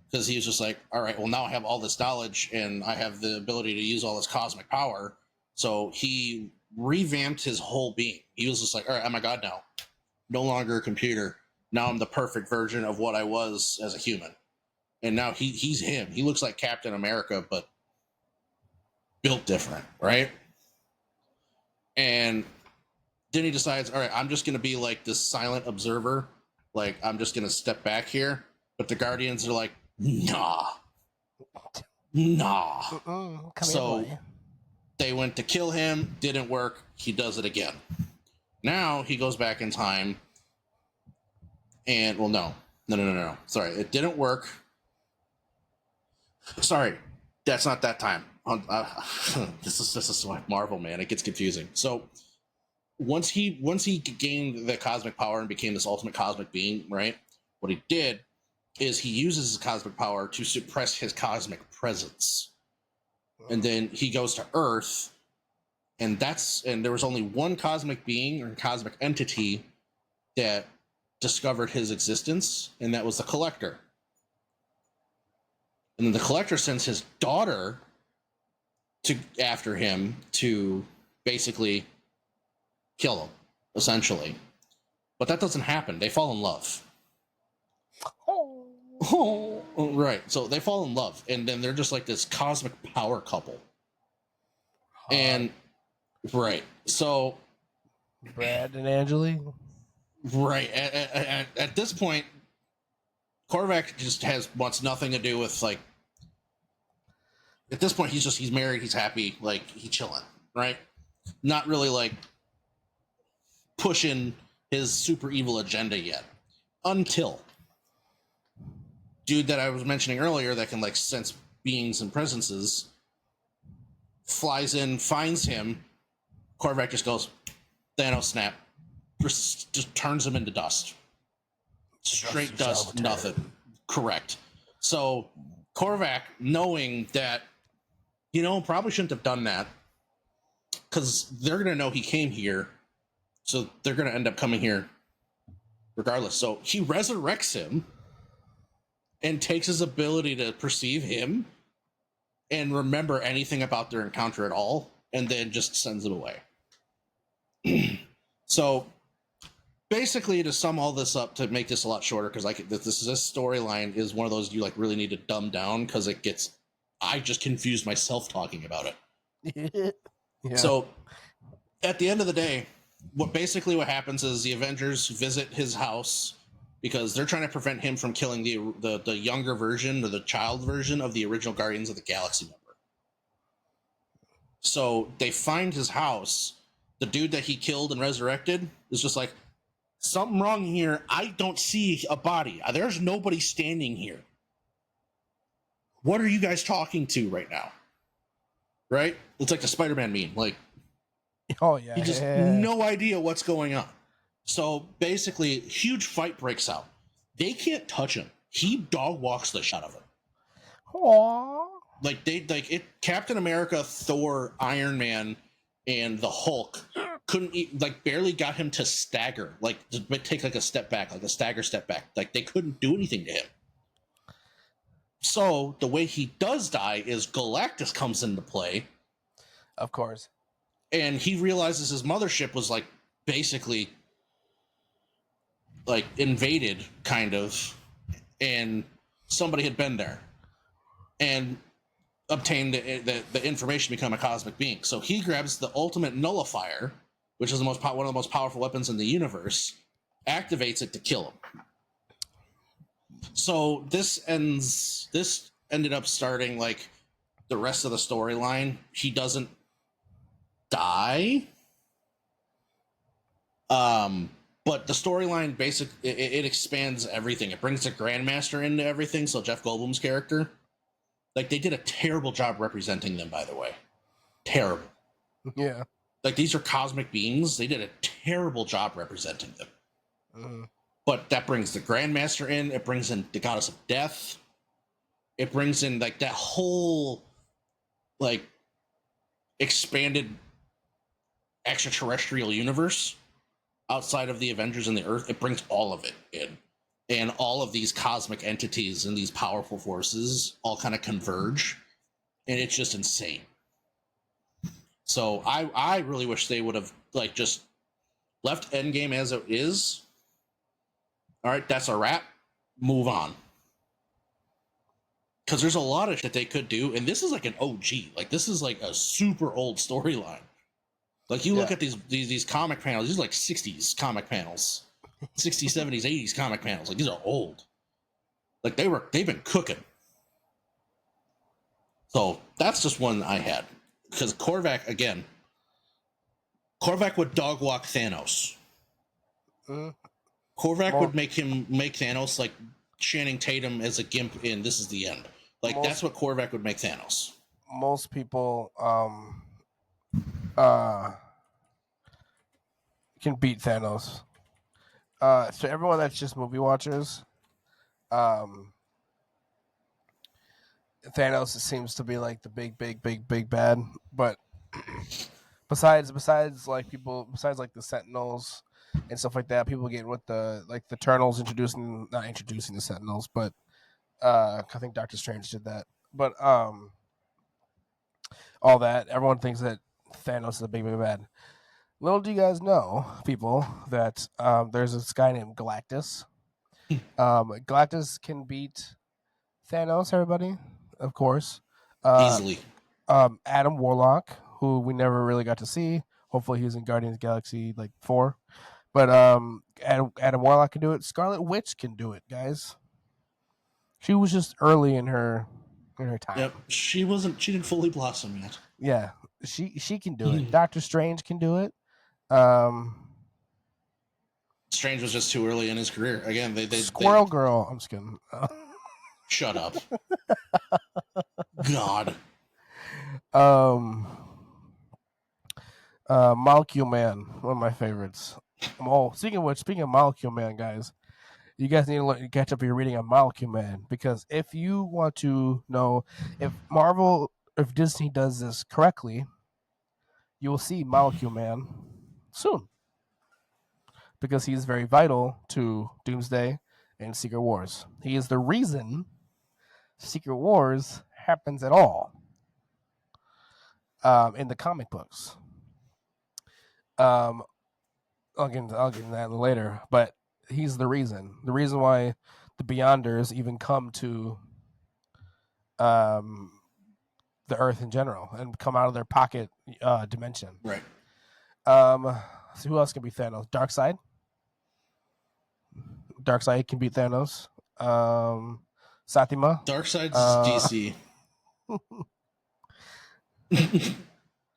Because he was just like, all right, well, now I have all this knowledge and I have the ability to use all this cosmic power. So he revamped his whole being. He was just like, all right, I'm a god now. No longer a computer. Now I'm the perfect version of what I was as a human. And now he's him. He looks like Captain America, but built different, right? And then he decides, all right, I'm just going to be like this silent observer. Like, I'm just going to step back here. But the Guardians are like, nah. So they went to kill him, didn't work. He does it again. Now he goes back in time. And, well, no. Sorry, it didn't work. Sorry, that's not that time. This is like Marvel, man. It gets confusing. So once he gained the cosmic power and became this ultimate cosmic being, right? What he did is he uses his cosmic power to suppress his cosmic presence. And then he goes to Earth, and there was only one cosmic being or cosmic entity that discovered his existence, and that was the Collector. And then the Collector sends his daughter after him to basically kill him, essentially. But that doesn't happen. They fall in love. Oh, right. So they fall in love, and then they're just like this cosmic power couple. And right. So Brad and Angeli. Right. At this point, Korvac just wants nothing to do with, like, at this point he's married, he's happy, like, he's chilling, right? Not really like pushing his super evil agenda yet. Until dude that I was mentioning earlier that can like sense beings and presences flies in, finds him. Korvac just goes, Thanos snap, just turns him into dust. Straight dust, nothing. Correct. So Korvac, knowing that, probably shouldn't have done that, because they're going to know he came here, so they're going to end up coming here regardless. So he resurrects him and takes his ability to perceive him and remember anything about their encounter at all, and then just sends him away. So basically, to sum all this up, to make this a lot shorter, because this storyline is one of those you like really need to dumb down, because I just confused myself talking about it. Yeah. So at the end of the day, what happens is the Avengers visit his house because they're trying to prevent him from killing the younger version, or the child version of the original Guardians of the Galaxy member. So they find his house. The dude that he killed and resurrected is just like, something wrong here. I don't see a body. There's nobody standing here. What are you guys talking to right now? Right? It's like the Spider-Man meme. Like, Oh yeah, he just no idea what's going on. So basically, huge fight breaks out. They can't touch him. He dog walks the shit out of him. Aww. Like Captain America, Thor, Iron Man, and the Hulk couldn't barely got him to stagger, like to take like a step back, like a step back. Like they couldn't do anything to him. So the way he does die is Galactus comes into play. Of course. And he realizes his mothership was like basically like invaded, kind of, and somebody had been there and obtained the information to become a cosmic being. So he grabs the ultimate nullifier, which is one of the most powerful weapons in the universe, activates it to kill him. So this ended up starting like the rest of the storyline. He doesn't die. But the storyline it expands everything. It brings the Grandmaster into everything. So Jeff Goldblum's character, like they did a terrible job representing them, by the way. Terrible. Yeah. Like these are cosmic beings. They did a terrible job representing them. Mm-hmm. But that brings the Grandmaster in. It brings in the Goddess of Death. It brings in like that whole like expanded extraterrestrial universe outside of the Avengers and the Earth. It brings all of it in. And all of these cosmic entities and these powerful forces all kind of converge. And it's just insane. So I really wish they would have like just left Endgame as it is. All right, that's a wrap. Move on. Because there's a lot of shit they could do. And this is like an OG. Like this is like a super old storyline. Like you look at these comic panels, these are like 60s comic panels. 60s, 70s, 80s comic panels. Like these are old. Like they've been cooking. So that's just one I had. Because Korvac would dog walk Thanos. Korvac would make Thanos like Channing Tatum as a gimp in This Is the End. Like that's what Korvac would make Thanos. Most people can beat Thanos. So everyone that's just movie watchers, Thanos seems to be like the big bad. But besides like people, besides like the Sentinels and stuff like that, people get with the Eternals not introducing the Sentinels, but I think Doctor Strange did that. But all that, everyone thinks that Thanos is a big bad. Little do you guys know, people, that there's this guy named Galactus. Galactus can beat Thanos, everybody, of course. Easily. Adam Warlock, who we never really got to see. Hopefully he's in Guardians of the Galaxy 4. But Adam Warlock can do it. Scarlet Witch can do it, guys. She was just early in her time. Yep. She didn't fully blossom yet. Yeah. She can do it. Doctor Strange can do it. Strange was just too early in his career. Again, Squirrel Girl. I'm just kidding. Shut up. God. Molecule Man, one of my favorites. Speaking of Molecule Man, guys, you guys need to catch up your reading on Molecule Man, because if you want to know if Disney does this correctly, you will see Molecule Man soon, because he's very vital to Doomsday and Secret Wars. He is the reason Secret Wars happens at all in the comic books. I'll get into that later, but he's the reason why the Beyonders even come to the Earth in general and come out of their pocket dimension. Right. So who else can beat Thanos? Darkseid. Darkseid can beat Thanos. Satima. Darkseid's DC.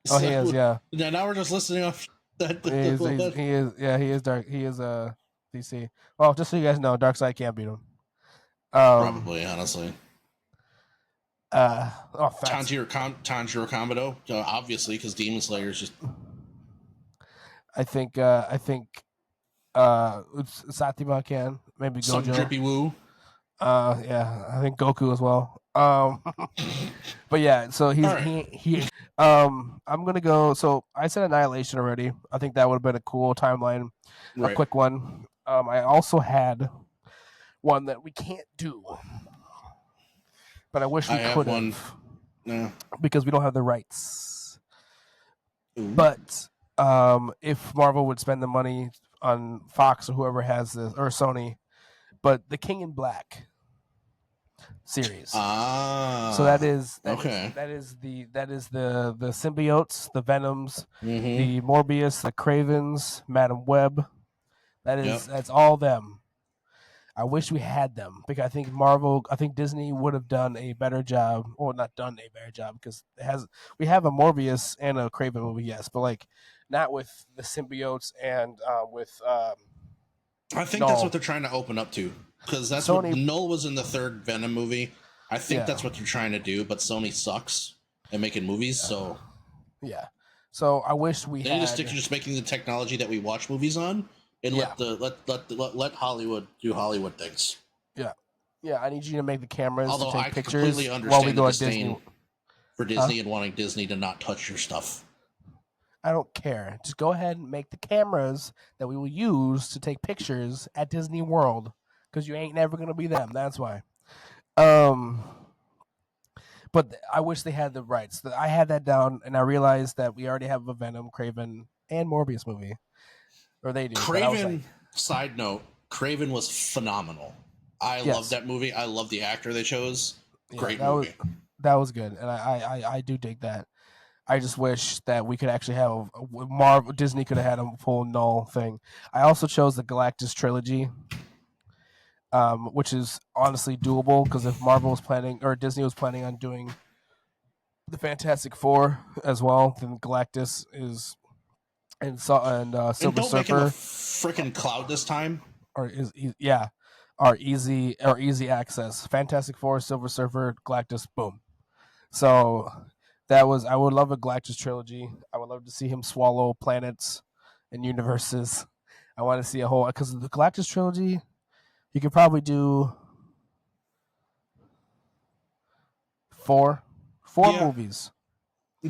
Oh, he is. Yeah, Now we're just listening off that. he is. Yeah, he is dark. He is DC. Well, just so you guys know, Darkseid can't beat him. Probably, honestly. Facts. Tanjiro Kamado, obviously, because Demon Slayer is just. I think Satima can, maybe Some Gojo. drippy woo. Yeah, I think Goku as well. But yeah, so he's Right. he. I'm gonna go. So I said Annihilation already. I think that would have been a cool timeline, a Right. quick one. I also had one that we can't do, but I wish we have could one. have No. because we don't have the rights. Ooh. But if Marvel would spend the money on Fox or whoever has this, or Sony, but the King in Black series. So that is okay. the symbiotes, the Venoms, Mm-hmm. the Morbius, the Cravens, Madam Web. Yep. That's all them. I wish we had them because I think Disney would have done a better job, or not done a better job because we have a Morbius and a Craven movie, yes, but like not with the symbiotes and with I think no. that's what they're trying to open up to, because that's Sony, what Null was in the third Venom movie. I think Yeah. that's what they're trying to do, but Sony sucks at making movies, so yeah. So I wish we they had need to stick to just making the technology that we watch movies on, and Yeah. let Hollywood do Hollywood things. Yeah, I need you to make the cameras Although to take I pictures completely while understand we the go to disdain Disney. for Disney and wanting Disney to not touch your stuff. I don't care. Just go ahead and make the cameras that we will use to take pictures at Disney World, because you ain't never gonna be them. That's why. But I wish they had the rights. I had that down, and I realized that we already have a Venom, Craven, and Morbius movie, or they do. But I was Craven, like, side note, Craven was phenomenal. I Yes. love that movie. I love the actor they chose. yeah, Great that movie. that was good, and I do dig that. I just wish that we could actually have Marvel. Disney could have had a full Null thing. I also chose the Galactus trilogy, which is honestly doable because if Marvel was planning or Disney was planning on doing the Fantastic Four as well, then Galactus is and Silver And don't make him a Surfer freaking cloud this time. are easy access. Fantastic Four, Silver Surfer, Galactus, boom. So I would love a Galactus trilogy. I would love to see him swallow planets and universes. I want to see a whole because the Galactus trilogy, you could probably do four Yeah. movies.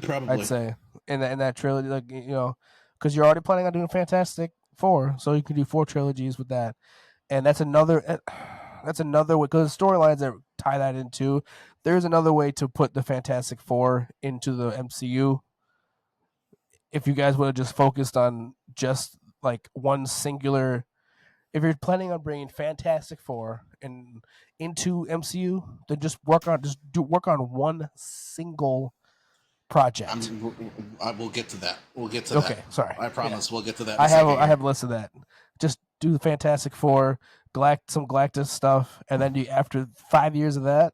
Probably. I'd say in that trilogy, like because you're already planning on doing Fantastic Four, so you can do 4 trilogies with that, and that's another way because storylines that tie that into. There's another way to put the Fantastic Four into the MCU. If you guys would have just focused on just like one singular, if you're planning on bringing Fantastic Four into MCU, then just work on one single project. I will get to that. We'll get to that. Okay, sorry. I promise we'll get to that. I have a list of that. Just do the Fantastic Four, some Galactus stuff, and then after 5 years of that,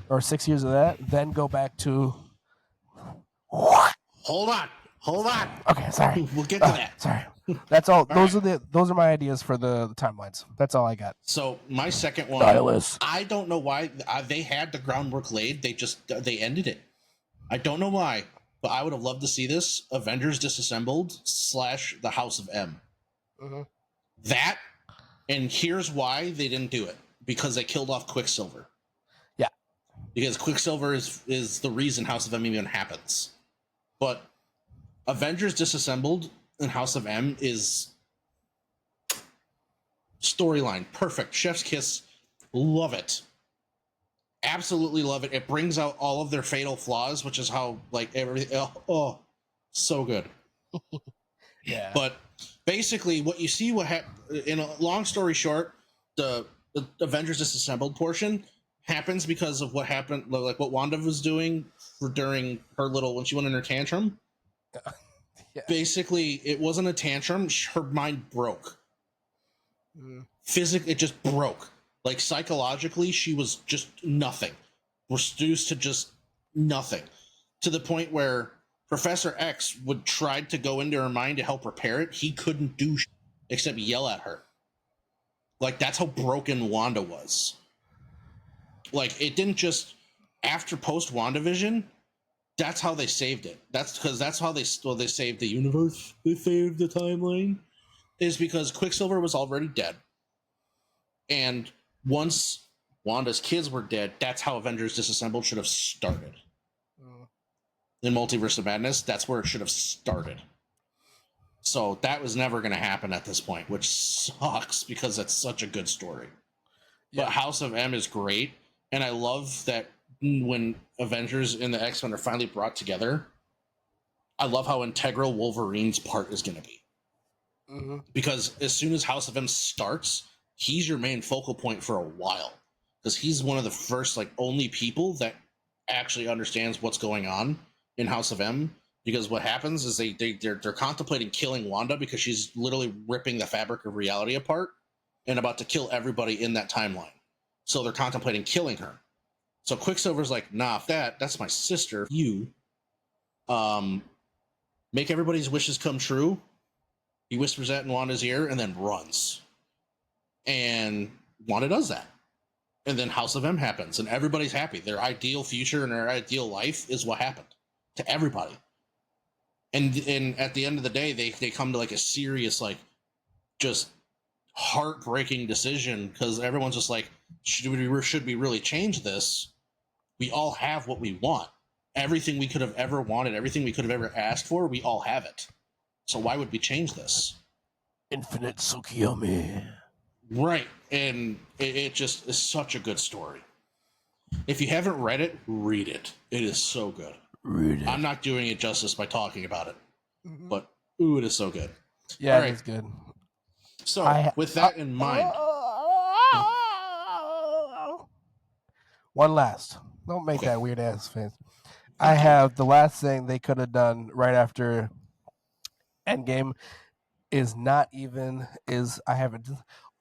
or 6 years of that, then go back to. Hold on. Okay, sorry. We'll get to that. Sorry. That's all. Those right. are my ideas for the timelines. That's all I got. So my second one, Nihilus. I don't know why they had the groundwork laid. They ended it. I don't know why, but I would have loved to see this Avengers Disassembled / the House of M. Mm-hmm. That, and here's why they didn't do it, because they killed off Quicksilver. Yeah, because Quicksilver is the reason House of M even happens. But Avengers Disassembled and House of M is storyline perfect. Chef's kiss. Love it. Absolutely love it. It brings out all of their fatal flaws, which is how like everything. Oh, so good. yeah. But basically, what you see, in a long story short, the Avengers Disassembled portion happens because of what happened, like what Wanda was doing during her when she went in her tantrum. Yeah. Basically, it wasn't a tantrum. Her mind broke. Physically, it just broke. Like psychologically, she was just nothing. Reduced to just nothing. To the point where Professor X would try to go into her mind to help repair it. He couldn't do except yell at her. Like, that's how broken Wanda was. Like, it didn't just after post WandaVision. That's how they saved it. That's because that's how they saved the universe. They saved the timeline. Is because Quicksilver was already dead, and once Wanda's kids were dead, that's how Avengers Disassembled should have started. In Multiverse of Madness, that's where it should have started. So that was never going to happen at this point, which sucks because that's such a good story. Yeah. But House of M is great, and I love that when Avengers and the X-Men are finally brought together, I love how integral Wolverine's part is going to be. Mm-hmm. Because as soon as House of M starts, he's your main focal point for a while. Because he's one of the first, like, only people that actually understands what's going on in House of M. Because what happens is they're contemplating killing Wanda because she's literally ripping the fabric of reality apart and about to kill everybody in that timeline. So they're contemplating killing her. So Quicksilver's like, nah, that's my sister. You make everybody's wishes come true. He whispers that in Wanda's ear and then runs. And Wanda does that. And then House of M happens and everybody's happy. Their ideal future and their ideal life is what happened to everybody. And at the end of the day, they come to like a serious, like, just heartbreaking decision because everyone's just like, should we really change this? We all have what we want. Everything we could have ever wanted, everything we could have ever asked for, we all have it. So why would we change this? Infinite Tsukiyomi. Right. And it just is such a good story. If you haven't read it, read it. It is so good. Read it. I'm not doing it justice by talking about it. Mm-hmm. But, ooh, it is so good. Yeah, right. It's good. So, with that in mind. One last. Don't make that weird ass face. I have the last thing they could have done right after Endgame I have it.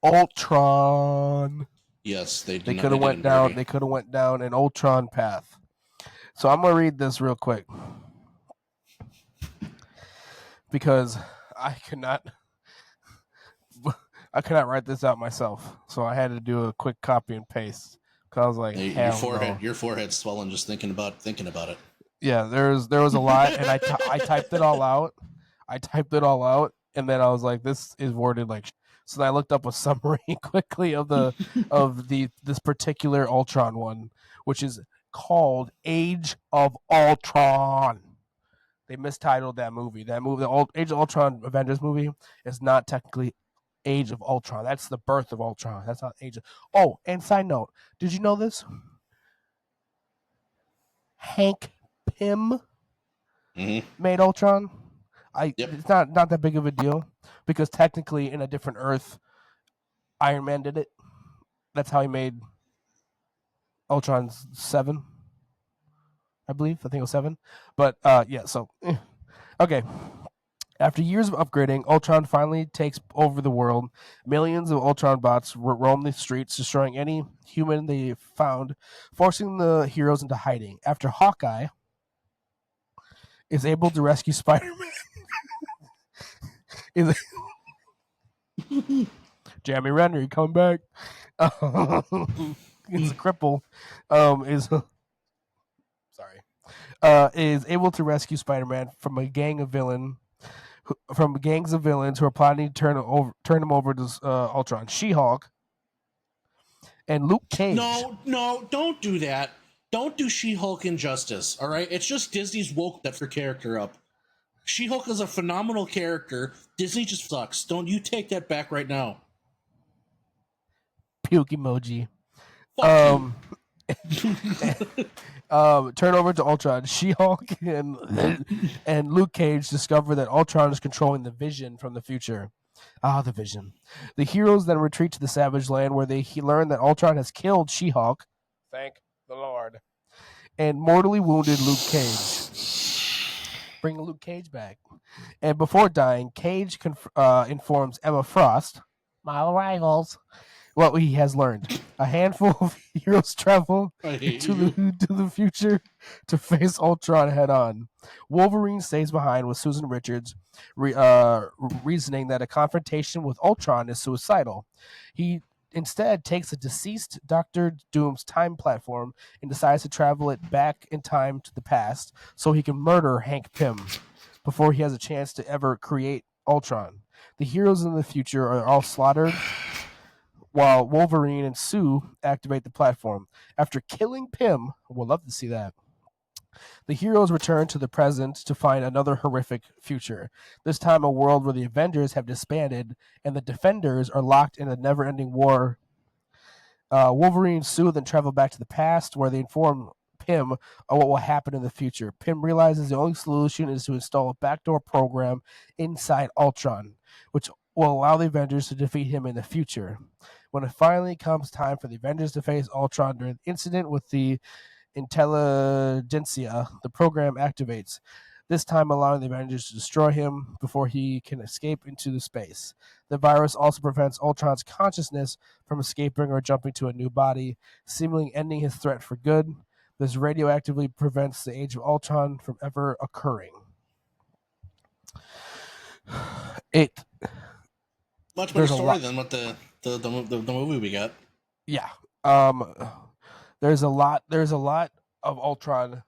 Ultron. Yes, they could have went down. They could have went down an Ultron path. So I'm gonna read this real quick because I cannot write this out myself. So I had to do a quick copy and paste. Cause I was like, your forehead's swelling just thinking about it. Yeah, there was a lot, and I typed it all out. And then I was like, this is worded like. So then I looked up a summary quickly of this particular Ultron one, which is called Age of Ultron. They mistitled that movie. The Age of Ultron Avengers movie is not technically Age of Ultron. That's the birth of Ultron. That's not Age of... Oh, and side note, did you know this? Hank Pym made Ultron. It's not that big of a deal because technically in a different Earth, Iron Man did it. That's how he made Ultron 7, I believe. I think it was 7. But okay. After years of upgrading, Ultron finally takes over the world. Millions of Ultron bots roam the streets, destroying any human they found, forcing the heroes into hiding. After Hawkeye is able to rescue Spider-Man, Jeremy Renner, you coming back? It's a cripple. Is able to rescue Spider-Man from a gang of villains who are plotting to turn him over to Ultron. She-Hulk and Luke Cage. No, don't do that. Don't do She-Hulk injustice, all right? It's just Disney's woke that for character up. She-Hulk is a phenomenal character. Disney just sucks. Don't you take that back right now. Puke emoji. Turn over to Ultron. She-Hulk and Luke Cage discover that Ultron is controlling the Vision from the future. The Vision. The heroes then retreat to the Savage Land where they learn that Ultron has killed She-Hulk. Thank the Lord. And mortally wounded Luke Cage. Bring Luke Cage back. And before dying, Cage informs Emma Frost, my rivals, what he has learned. A handful of heroes travel I hate into you. the future to face Ultron head on. Wolverine stays behind with Susan Richards, reasoning that a confrontation with Ultron is suicidal. He instead takes a deceased Doctor Doom's time platform and decides to travel it back in time to the past so he can murder Hank Pym before he has a chance to ever create Ultron. The heroes in the future are all slaughtered while Wolverine and Sue activate the platform. After killing Pym, we'll love to see that. The heroes return to the present to find another horrific future. This time, a world where the Avengers have disbanded and the Defenders are locked in a never ending war. Wolverine and Sue then travel back to the past where they inform Pym of what will happen in the future. Pym realizes the only solution is to install a backdoor program inside Ultron, which will allow the Avengers to defeat him in the future. When it finally comes time for the Avengers to face Ultron during the incident with the Intelligentsia, the program activates, this time allowing the Avengers to destroy him before he can escape into the space. The virus also prevents Ultron's consciousness from escaping or jumping to a new body, seemingly ending his threat for good. This radioactively prevents the Age of Ultron from ever occurring. It Much better there's a story lot. than what the movie we got. Yeah. Um there's a lot of Ultron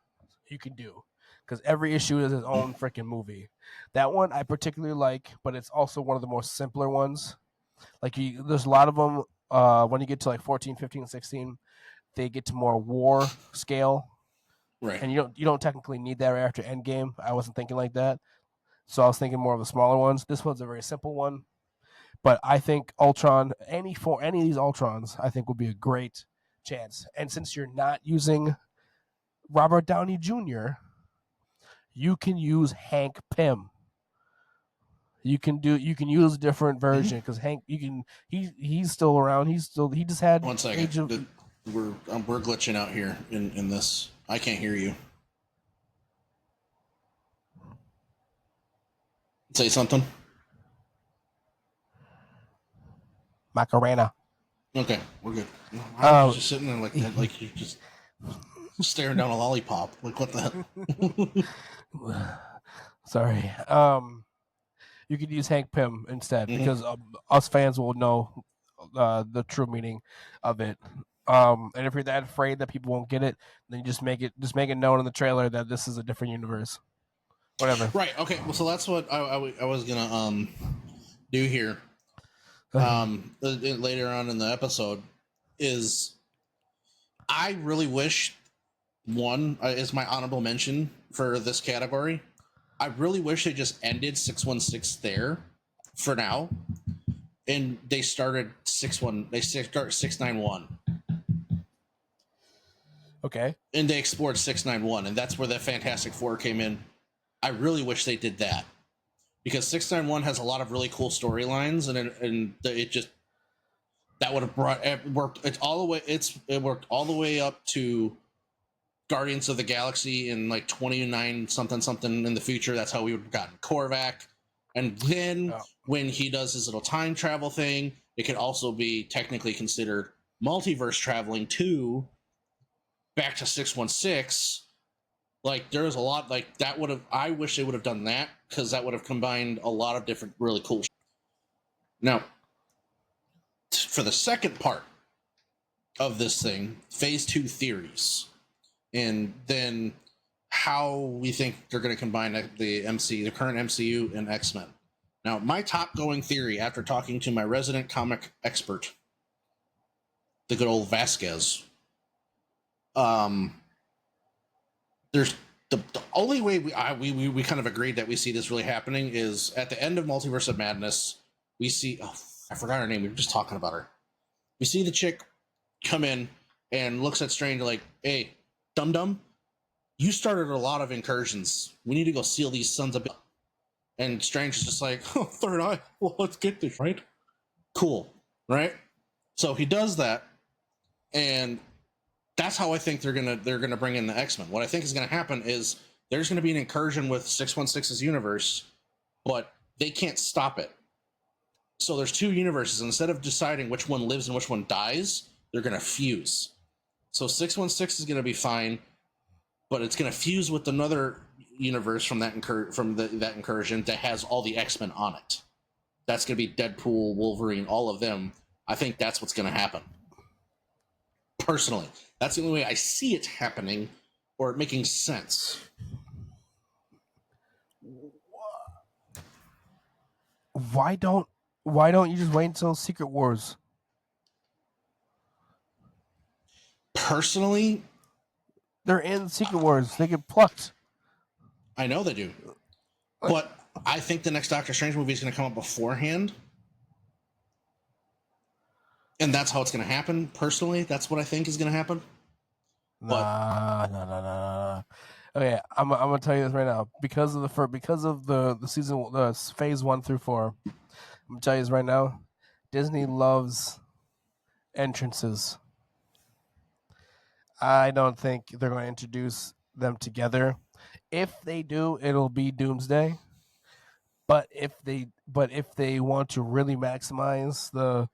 you can do because every issue is its own freaking movie. That one I particularly like, but it's also one of the more simpler ones. Like there's a lot of them when you get to like 14, 15, 16, they get to more war scale, Right. and you don't technically need that right after Endgame. I wasn't thinking like that. So I was thinking more of the smaller ones. This one's a very simple one, but I think Ultron, any of these Ultrons, I think would be a great chance. And since you're not using Robert Downey Jr., you can use Hank Pym. You can use a different version because Hank, he's still around. He just had One second. Age of. We're glitching out here in this. I can't hear you. Say something. Macarena. Okay, we're good. I was just sitting there like that, like you just staring down a lollipop. Like what the hell? Sorry. You could use Hank Pym instead Mhm. because us fans will know the true meaning of it. And if you're that afraid that people won't get it, then you just make it known in the trailer that this is a different universe. Whatever. Right. Okay. Well, so that's what I was gonna do here. Later on in the episode is I really wish one is my honorable mention for this category. I really wish they just ended 616 there for now, and they started 61. They start 691. Okay. And they explored 691, and that's where the Fantastic Four came in. I really wish they did that because 691 has a lot of really cool storylines, and it just that would have worked. It's all the way. It worked all the way up to Guardians of the Galaxy in like 29 something in the future. That's how we would have gotten Korvac, and then when he does his little time travel thing, it could also be technically considered multiverse traveling too. Back to 616. Like there's a lot like that would have. I wish they would have done that because that would have combined a lot of different really cool. Now, for the second part of this thing, Phase 2 theories, and then how we think they're going to combine the current MCU, and X-Men. Now, my top going theory after talking to my resident comic expert, the good old Vasquez, there's the only way we kind of agreed that we see this really happening is at the end of Multiverse of Madness. We see, I forgot her name. We were just talking about her. We see the chick come in and looks at Strange like, "Hey, dum dum, you started a lot of incursions. We need to go seal these sons of." And Strange is just like, "Oh, third eye. Well, let's get this right. Cool, right?" So he does that, and that's how I think they're gonna bring in the X-Men. What I think is gonna happen is there's gonna be an incursion with 616's universe, but they can't stop it. So there's two universes. Instead of deciding which one lives and which one dies, they're going to fuse. So 616 is going to be fine, but it's going to fuse with another universe from that incursion that has all the X-Men on it. That's going to be Deadpool, Wolverine, all of them. I think that's what's going to happen. Personally, that's the only way I see it happening or it making sense. Why don't you just wait until Secret Wars? Personally, they're in Secret Wars. They get plucked. I know they do. But I think the next Doctor Strange movie is going to come up beforehand. And that's how it's going to happen. Personally, that's what I think is going to happen. Nah. Okay, I'm gonna tell you this right now. Because of the season, the phase 1 through 4, I'm gonna tell you this right now. Disney loves entrances. I don't think they're going to introduce them together. If they do, it'll be Doomsday. But if they want to really maximize the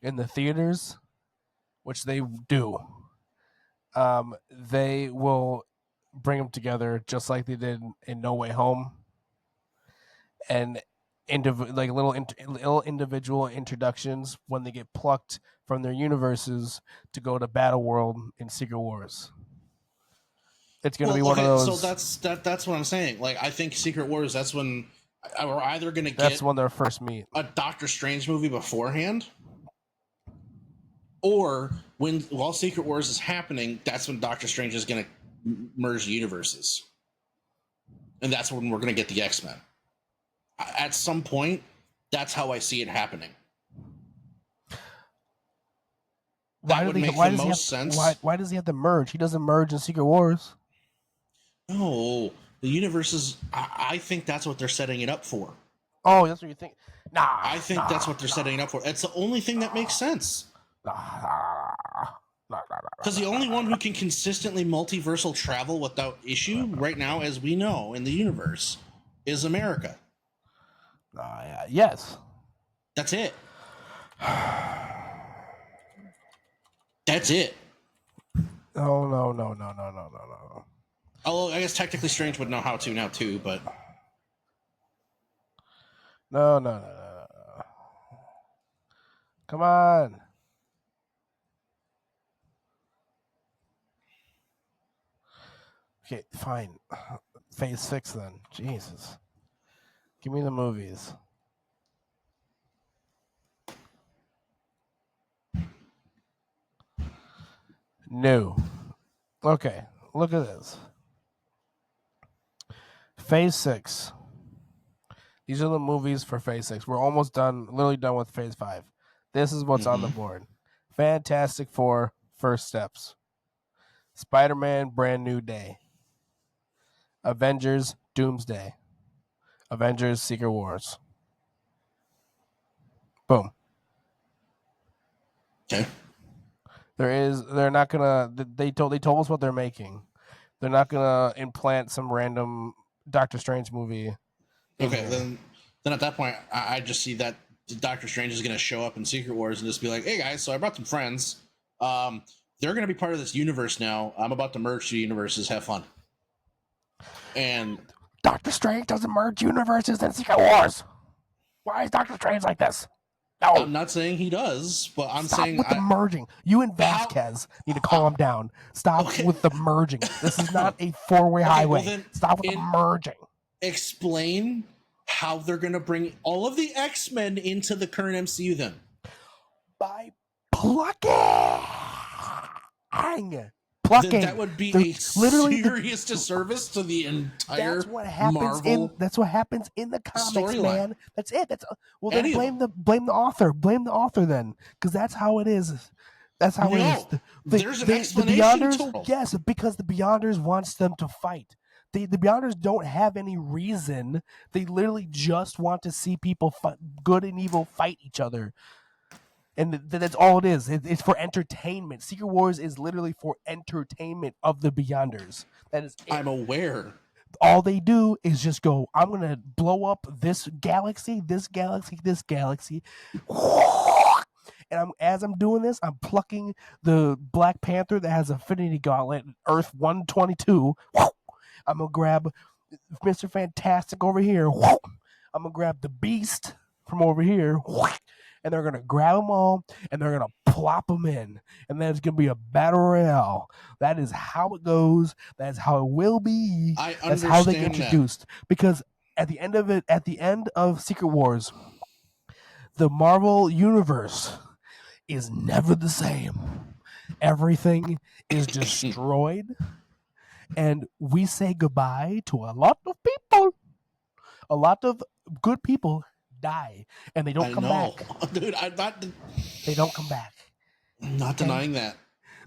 in the theaters, which they do, they will bring them together just like they did in No Way Home, and little individual introductions when they get plucked from their universes to go to Battle World in Secret Wars. It's going to be one of those. So that's what I'm saying. Like, I think Secret Wars. That's when we're either going to get. That's when their first meet. A Doctor Strange movie beforehand, or while Secret Wars is happening, that's when Doctor Strange is going to merge the universes, and that's when we're going to get the X-Men. At some point, that's how I see it happening. Why does he have to merge? He doesn't merge in Secret Wars. No, the universes. I think that's what they're setting it up for. Oh, that's what you think? Nah. I think that's what they're setting it up for. It's the only thing that makes sense. Because the only one who can consistently multiversal travel without issue right now, as we know in the universe, is America. Yes. That's it. That's it. No. Although I guess technically Strange would know how to now too, but no. Come on. Okay, fine. Phase 6 then. Jesus. Give me the movies. No. Okay, look at this. Phase 6. These are the movies for Phase 6. We're almost done, literally done with Phase 5. This is what's on the board. Fantastic Four, First Steps. Spider-Man, Brand New Day. Avengers, Doomsday. Avengers, Secret Wars. Boom. Okay. They're not gonna. They told us what they're making. They're not gonna implant some random Doctor Strange movie. Okay, then at that point, I just see that Doctor Strange is gonna show up in Secret Wars and just be like, "Hey guys, so I brought some friends. They're gonna be part of this universe now. I'm about to merge two universes. Have fun." And Doctor Strange doesn't merge universes in Secret Wars. Why is Doctor Strange like this? No. I'm not saying he does, but I'm saying with the merging. You and Vasquez need to calm down. Stop with the merging. This is not a four-way highway. Well, stop with the merging. Explain how they're going to bring all of the X-Men into the current MCU then. By plucking. That would be a serious disservice to the entire Marvel. That's what happens in the comics, man. That's it. Then blame the author. Blame the author then, because that's how it is. That's how it is. There's an explanation. Yes, because the Beyonders wants them to fight. The Beyonders don't have any reason. They literally just want to see people good and evil fight each other. And that's all it is. It's for entertainment. Secret Wars is literally for entertainment of the Beyonders. That is it. I'm aware. all they do is just go, I'm going to blow up this galaxy, this galaxy, this galaxy. And as I'm doing this, I'm plucking the Black Panther that has Infinity Gauntlet, Earth 122. I'm going to grab Mr. Fantastic over here. I'm going to grab the Beast from over here. And they're going to grab them all, and they're going to plop them in. And then it's going to be a battle royale. That is how it goes. That's how it will be. That's how they get introduced. Because at the end of Secret Wars, the Marvel Universe is never the same. Everything is destroyed. And we say goodbye to a lot of people. A lot of good people die, and they don't come back. Dude, they don't come back. I'm not denying that.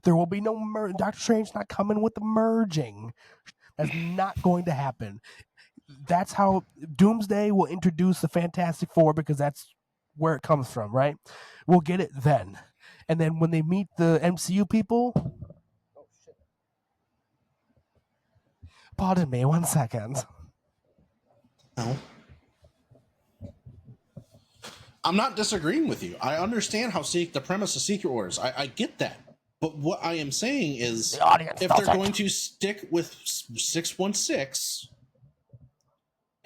There will be no Doctor Strange not coming with the merging. That's not going to happen. That's how Doomsday will introduce the Fantastic Four, because that's where it comes from, right? We'll get it then. And then when they meet the MCU people... Oh, shit. Pardon me, 1 second. No. I'm not disagreeing with you. I understand the premise of Secret Wars. I get that. But what I am saying is, if they're going to stick with 616,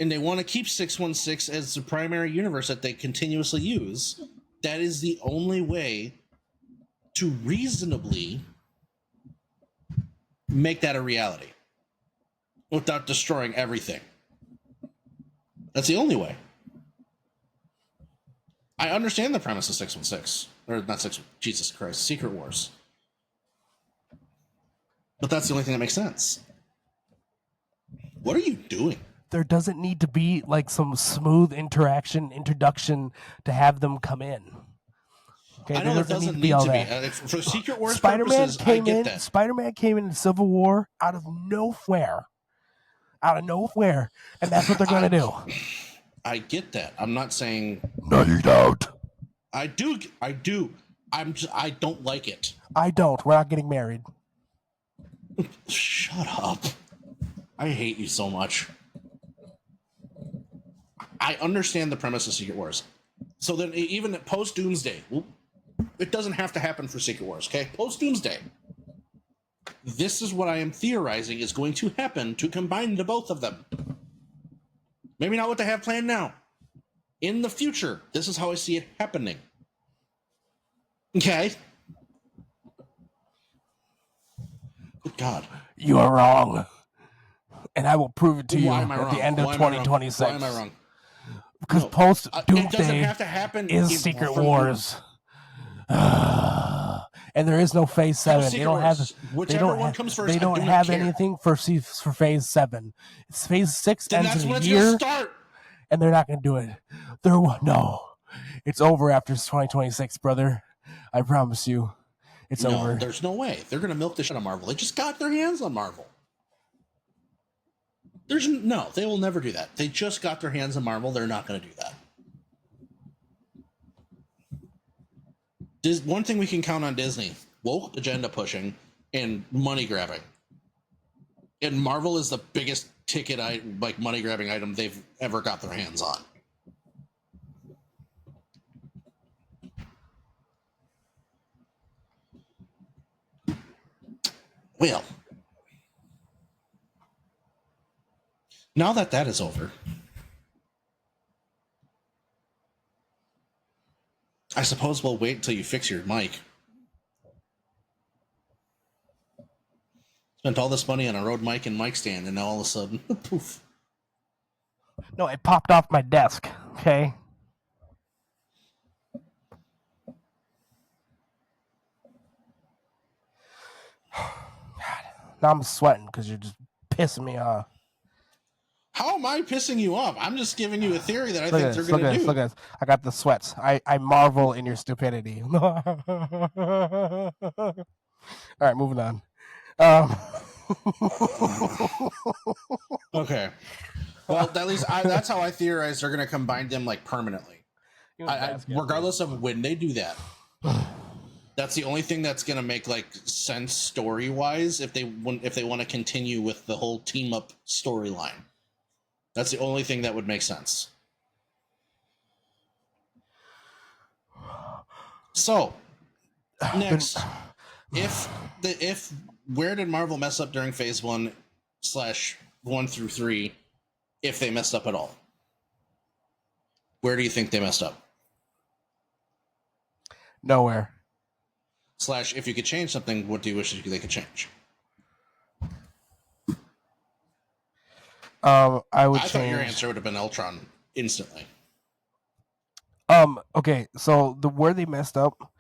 and they want to keep 616 as the primary universe that they continuously use, that is the only way to reasonably make that a reality without destroying everything. That's the only way. I understand the premise of 616. Or not 6... Jesus Christ. Secret Wars. But that's the only thing that makes sense. What are you doing? There doesn't need to be like some smooth introduction to have them come in. Okay, I know there doesn't need to be. For Secret Wars purposes, I get that. Spider-Man came in Civil War out of nowhere. And that's what they're going to do. I get that. I'm not saying... No, you don't. I do. I don't like it. I don't. We're not getting married. Shut up. I hate you so much. I understand the premise of Secret Wars. So then even post-Doomsday, it doesn't have to happen for Secret Wars, okay? Post-Doomsday, this is what I am theorizing is going to happen to combine the both of them. Maybe not what they have planned now. In the future, this is how I see it happening. Okay? Good God. You are wrong. And I will prove it to you at the end of 2026. Why am I wrong? Because post-Doomsday have to happen is Secret Wars. And there is no Phase 7. They don't have anything for Phase 7. It's Phase 6 ends in a year, and they're not going to do it. No. It's over after 2026, brother. I promise you. It's over. There's no way. They're going to milk the shit out of Marvel. They just got their hands on Marvel. They will never do that. They just got their hands on Marvel. They're not going to do that. One thing we can count on Disney: woke agenda pushing and money grabbing. And Marvel is the biggest ticket, money grabbing item they've ever got their hands on. Well, now that is over, I suppose we'll wait until you fix your mic. Spent all this money on a Rode mic and mic stand, and now all of a sudden, poof. No, it popped off my desk, okay? God, now I'm sweating because you're just pissing me off. How am I pissing you off? I'm just giving you a theory that I think they're going to do. Look at this. I got the sweats. I marvel in your stupidity. All right, moving on. Okay. Well, at least that's how I theorize they're going to combine them permanently. Regardless of when they do that. That's the only thing that's gonna make like sense story wise if they want to continue with the whole team up storyline. That's the only thing that would make sense. So next, if where did Marvel mess up during Phase 1/1 through 3? If they messed up at all, where do you think they messed up? Nowhere. / if you could change something, what do you wish they could change? I would I change. thought your answer would have been Ultron instantly. Okay, so where they messed up,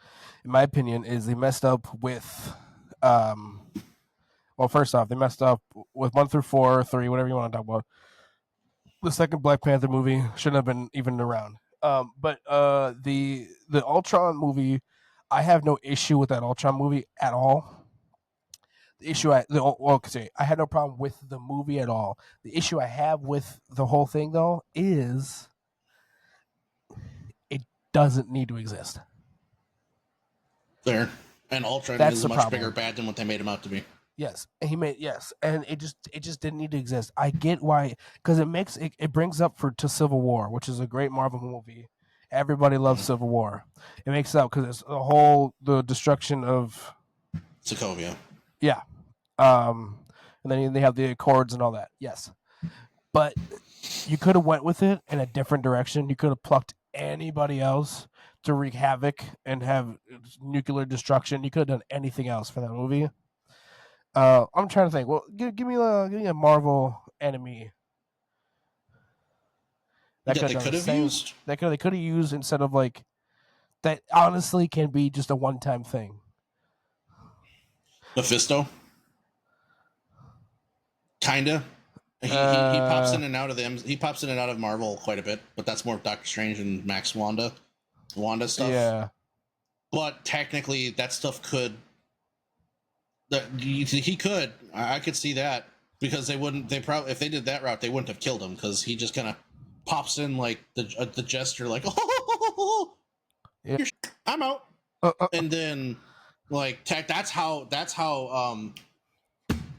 in my opinion, is they messed up with well, first off, they messed up with 1 through 4, 3, whatever you want to talk about. The second Black Panther movie shouldn't have been even around. But the Ultron movie, I have no issue with that Ultron movie at all. The issue I had no problem with the movie at all. The issue I have with the whole thing though is it doesn't need to exist. There. And Ultron That's is the a much problem. bigger bad than what they made him out to be. Yes, and it just didn't need to exist. I get why, because it brings up to Civil War, which is a great Marvel movie. Everybody loves Civil War. It makes it up because it's the destruction of Sokovia. Yeah, and then they have the Accords and all that. Yes, but you could have went with it in a different direction. You could have plucked anybody else to wreak havoc and have nuclear destruction. You could have done anything else for that movie. I'm trying to think. Well, give me a Marvel enemy that they could have used. They could have used instead of like that. Honestly, can be just a one-time thing. Mephisto. Kinda. He pops in and out of them. He pops in and out of Marvel quite a bit, but that's more Doctor Strange and Max Wanda stuff. Yeah. But technically, that stuff could. He could. I could see that because they wouldn't. They probably if they did that route, they wouldn't have killed him because he just kind of pops in like the gesture, like Yeah. I'm out, and then like that's how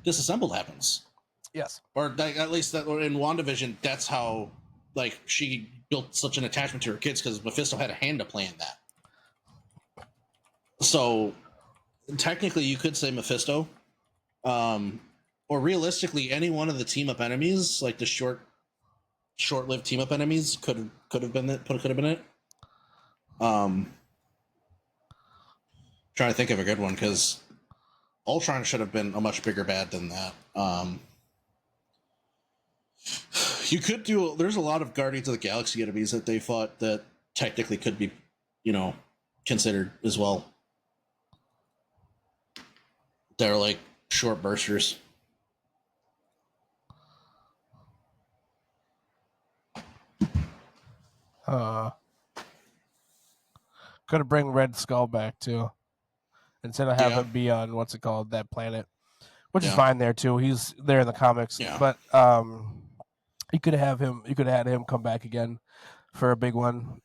Disassembled happens. Yes. Or at least that in WandaVision, that's how like she built such an attachment to her kids because Mephisto had a hand to play in that. So technically, you could say Mephisto, or realistically, any one of the team up enemies, like the short-lived team up enemies, could have been it. Could have been it. Trying to think of a good one because Ultron should have been a much bigger bad than that. You could do. There's a lot of Guardians of the Galaxy enemies that they fought that technically could be, considered as well. They're like short bursters. Could have bring Red Skull back too, instead of having him be on that planet, which is fine there too. He's there in the comics, but you could have him. You could have had him come back again for a big one.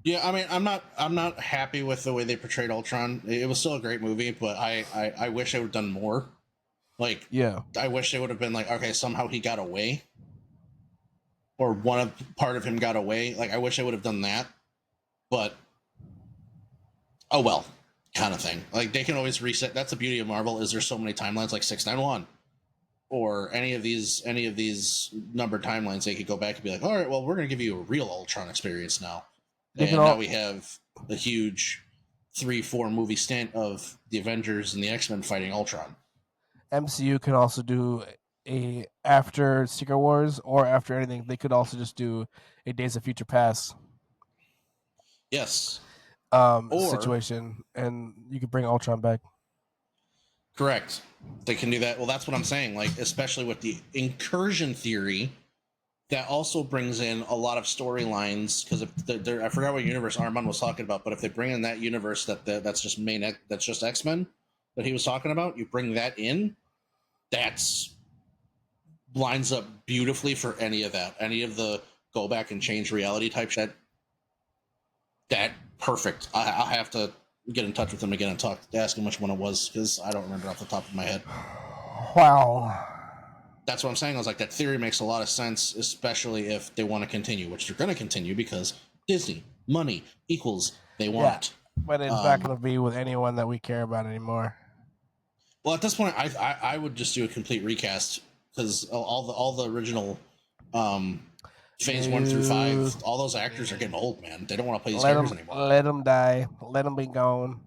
Yeah, I mean, I'm not happy with the way they portrayed Ultron. It was still a great movie, but I wish they would have done more. Like, yeah, I wish they would have been like, okay, somehow he got away, or part of him got away. Like, I wish I would have done that, but oh well, kind of thing. Like, they can always reset. That's the beauty of Marvel is there's so many timelines, like 691, or any of these numbered timelines. They could go back and be like, all right, well, we're gonna give you a real Ultron experience now. Now we have a huge 3-4 movie stint of the Avengers and the X-Men fighting Ultron. MCU can also do after Secret Wars or after anything. They could also just do a Days of Future Past. Yes. Situation, and you could bring Ultron back. Correct. They can do that. Well, that's what I'm saying. Like, especially with the incursion theory. That also brings in a lot of storylines because I forgot what universe Armand was talking about, but if they bring in that universe that's just X-Men that he was talking about, you bring that in, that's lines up beautifully for any of the go back and change reality type shit. That perfect. I have to get in touch with him again and ask him which one it was, because I don't remember off the top of my head. Wow. That's what I'm saying. I was like, that theory makes a lot of sense, especially if they want to continue, which they're going to continue because Disney, money equals they want it. But it's not going to be with anyone that we care about anymore. Well, at this point, I would just do a complete recast, because all the original Phase 1 through 5, all those actors are getting old, man. They don't want to play these characters anymore. Let them die. Let them be gone.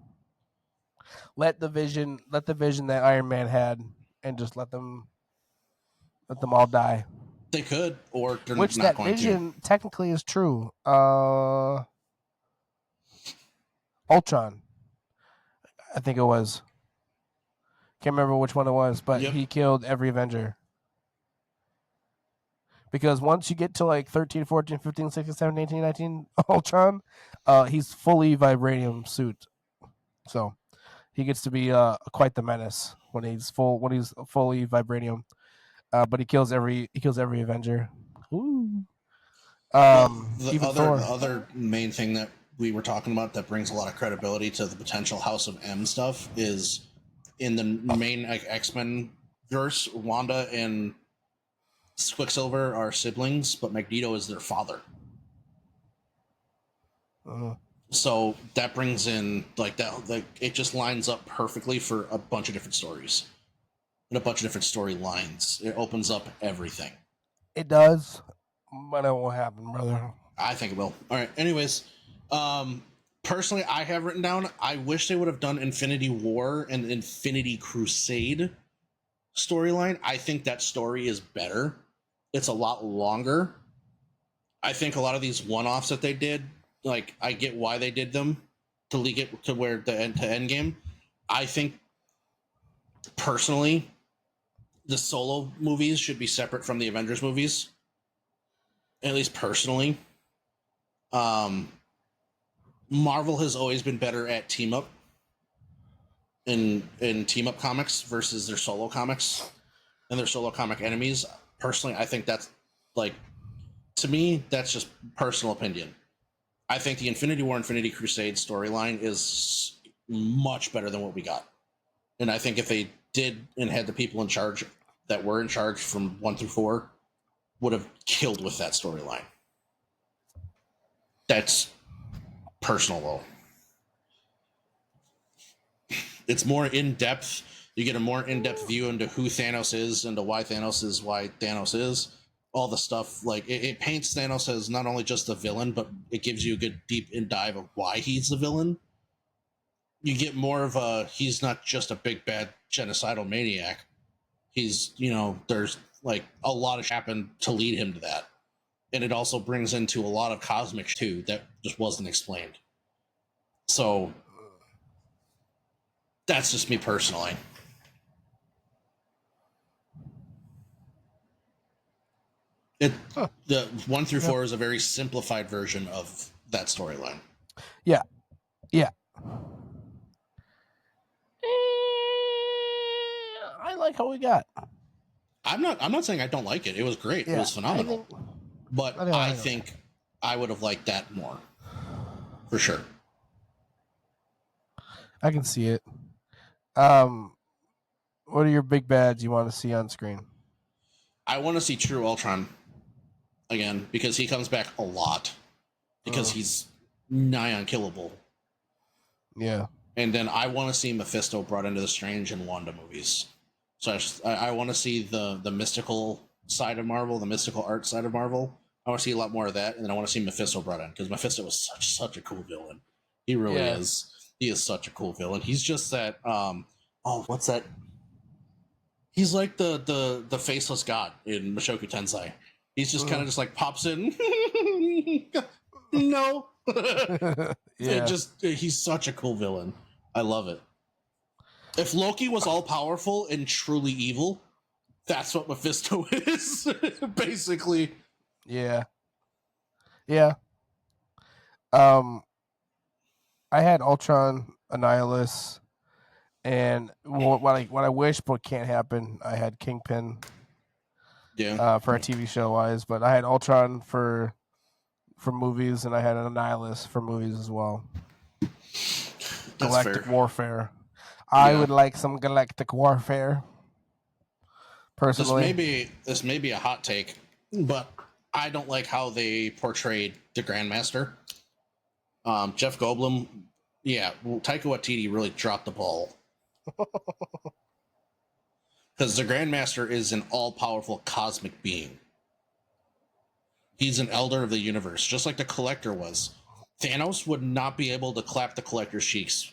Let the vision that Iron Man had, and just let them all die. They could, or they're Which not that going vision technically is true. Ultron, I think it was. Can't remember which one it was, but he killed every Avenger. Because once you get to like 13, 14, 15, 16, 17, 18, 19, Ultron, he's fully vibranium suit. So he gets to be quite the menace when he's fully vibranium. But he kills every Avenger. Ooh. The other main thing that we were talking about that brings a lot of credibility to the potential House of M stuff is in the main X-Men verse, Wanda and Quicksilver are siblings, but Magneto is their father. So that brings in like that, like it just lines up perfectly for a bunch of different stories and a bunch of different storylines. It opens up everything. It does, but it won't happen, brother. I think it will. All right. Anyways, personally, I have written down, I wish they would have done Infinity War and Infinity Crusade storyline. I think that story is better. It's a lot longer. I think a lot of these one-offs that they did, like, I get why they did them to leak it to where the end to end game. I think personally, the solo movies should be separate from the Avengers movies. At least personally. Marvel has always been better at team up in team up comics versus their solo comics and their solo comic enemies. Personally, I think that's like, to me, that's just personal opinion. I think the Infinity War, Infinity Crusade storyline is much better than what we got. And I think if they did and had the people in charge that were in charge from 1 through 4 would have killed with that storyline. That's personal, though. It's more in-depth. You get a more in-depth view into who Thanos is, into why Thanos is why Thanos is. All the stuff, like, it paints Thanos as not only just the villain, but it gives you a good deep in dive of why he's the villain. You get more of a, he's not just a big bad genocidal maniac. He's, there's like a lot of happened to lead him to that. And it also brings into a lot of cosmic too that just wasn't explained. So that's just me personally. The 1 through 4 is a very simplified version of that storyline. Yeah. I like how we got. I'm not saying I don't like it. It was great. It was phenomenal. But I think I would have liked that more. For sure. I can see it. What are your big bads you want to see on screen? I want to see True Ultron again, because he comes back a lot. Because he's nigh unkillable. Yeah. And then I want to see Mephisto brought into the Strange and Wanda movies. So I want to see the mystical side of Marvel, the mystical art side of Marvel. I want to see a lot more of that, and then I want to see Mephisto brought in, because Mephisto was such a cool villain. He really is. He is such a cool villain. He's just that. What's that? He's like the faceless god in Mushoku Tensei. He's just kind of just like pops in. No. He's such a cool villain. I love it. If Loki was all powerful and truly evil, that's what Mephisto is, basically. Yeah. I had Ultron, Annihilus, and what I wish but can't happen, I had Kingpin. Yeah. For a TV show wise, but I had Ultron for movies, and I had an Annihilus for movies as well. That's galactic fair. warfare. I Yeah. would like some galactic warfare. Personally, This may be a hot take, but I don't like how they portrayed the Grandmaster. Jeff Goldblum, yeah, Taika Waititi really dropped the ball because the Grandmaster is an all-powerful cosmic being. He's an elder of the universe, just like the Collector was. Thanos would not be able to clap the Collector's cheeks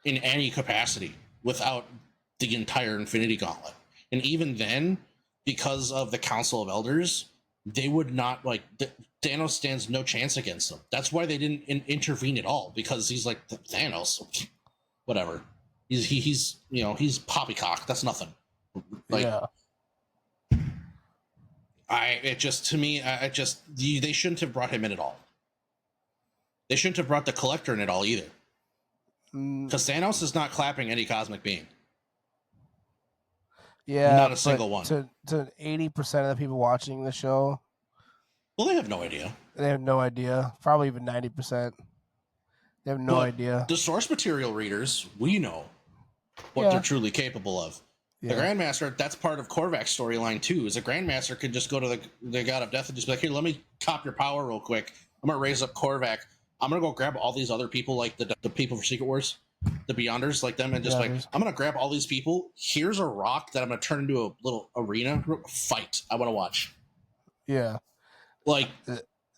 in any capacity without the entire Infinity Gauntlet. And even then, because of the Council of Elders, they would not like Thanos stands no chance against them. That's why they didn't intervene at all, because he's like Thanos, whatever. He's he's poppycock. That's nothing. Like yeah. they shouldn't have brought him in at all. They shouldn't have brought the Collector in at all either. Because Thanos is not clapping any cosmic being. Yeah, not a single one. To 80% of the people watching the show, Well, they have no idea. they have no idea. Probably even 90%. They have no idea. The source material readers, we know what they're truly capable of. Yeah. The Grandmaster, that's part of Korvac's storyline too. Is a Grandmaster could just go to the God of Death and just be like, "Here, let me cop your power real quick. I'm gonna raise up Korvac. I'm gonna go grab all these other people, like the people for Secret Wars, the Beyonders, like them, and just like I'm gonna grab all these people. Here's a rock that I'm gonna turn into a little arena fight. I want to watch." Yeah, like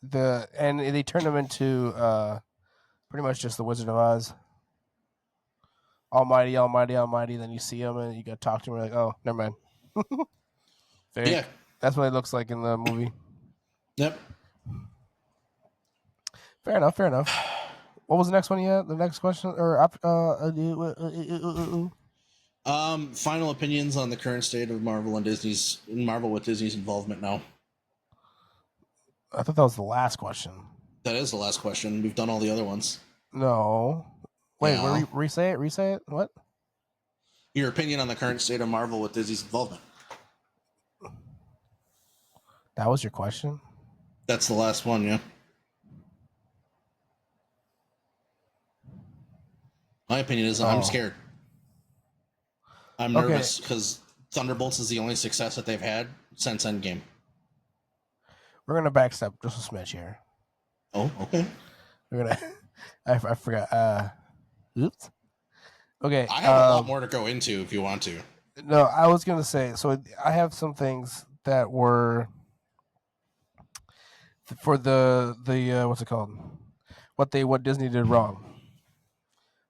and they turn them into pretty much just the Wizard of Oz. Almighty, almighty, almighty. Then you see him and you got to talk to him. You're like, oh, never mind. Yeah, that's what it looks like in the movie. Yep. Fair enough. Fair enough. What was the next one you had? The next question final opinions on the current state of Marvel with Disney's involvement now. I thought that was the last question. That is the last question. We've done all the other ones. No. Wait, re-say it? Re-say it? What? Your opinion on the current state of Marvel with Disney's involvement. That was your question? That's the last one, yeah. My opinion is I'm scared. I'm nervous because Thunderbolts is the only success that they've had since Endgame. We're going to backstep just a smidge here. Oh, okay. We're going to... I forgot. Oops. Okay. I have a lot more to go into if you want to. No, I was going to say, so I have some things that were for the what's it called? What Disney did wrong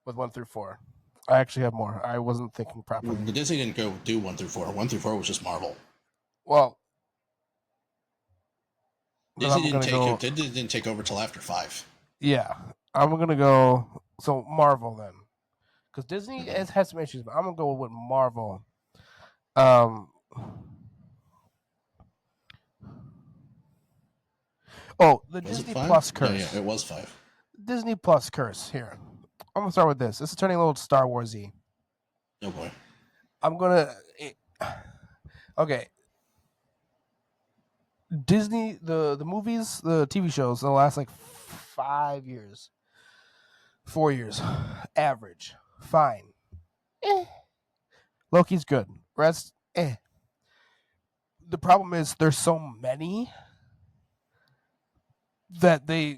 with 1 through 4. I actually have more. I wasn't thinking properly. The Disney didn't go do 1 through 4. 1 through 4 was just Marvel. Well, Disney didn't take over till after 5. Yeah, I'm gonna go. So Marvel then, because Disney has some issues, but I'm gonna go with Marvel. The Disney Plus curse. Yeah, it was 5. Disney Plus curse. Here, I'm gonna start with this. This is turning a little Star Wars-y. Oh boy. I'm gonna. Okay. Disney, the movies, the TV shows in the last 5 years, 4 years, average, fine. Loki's good. Rest, The problem is there's so many that they're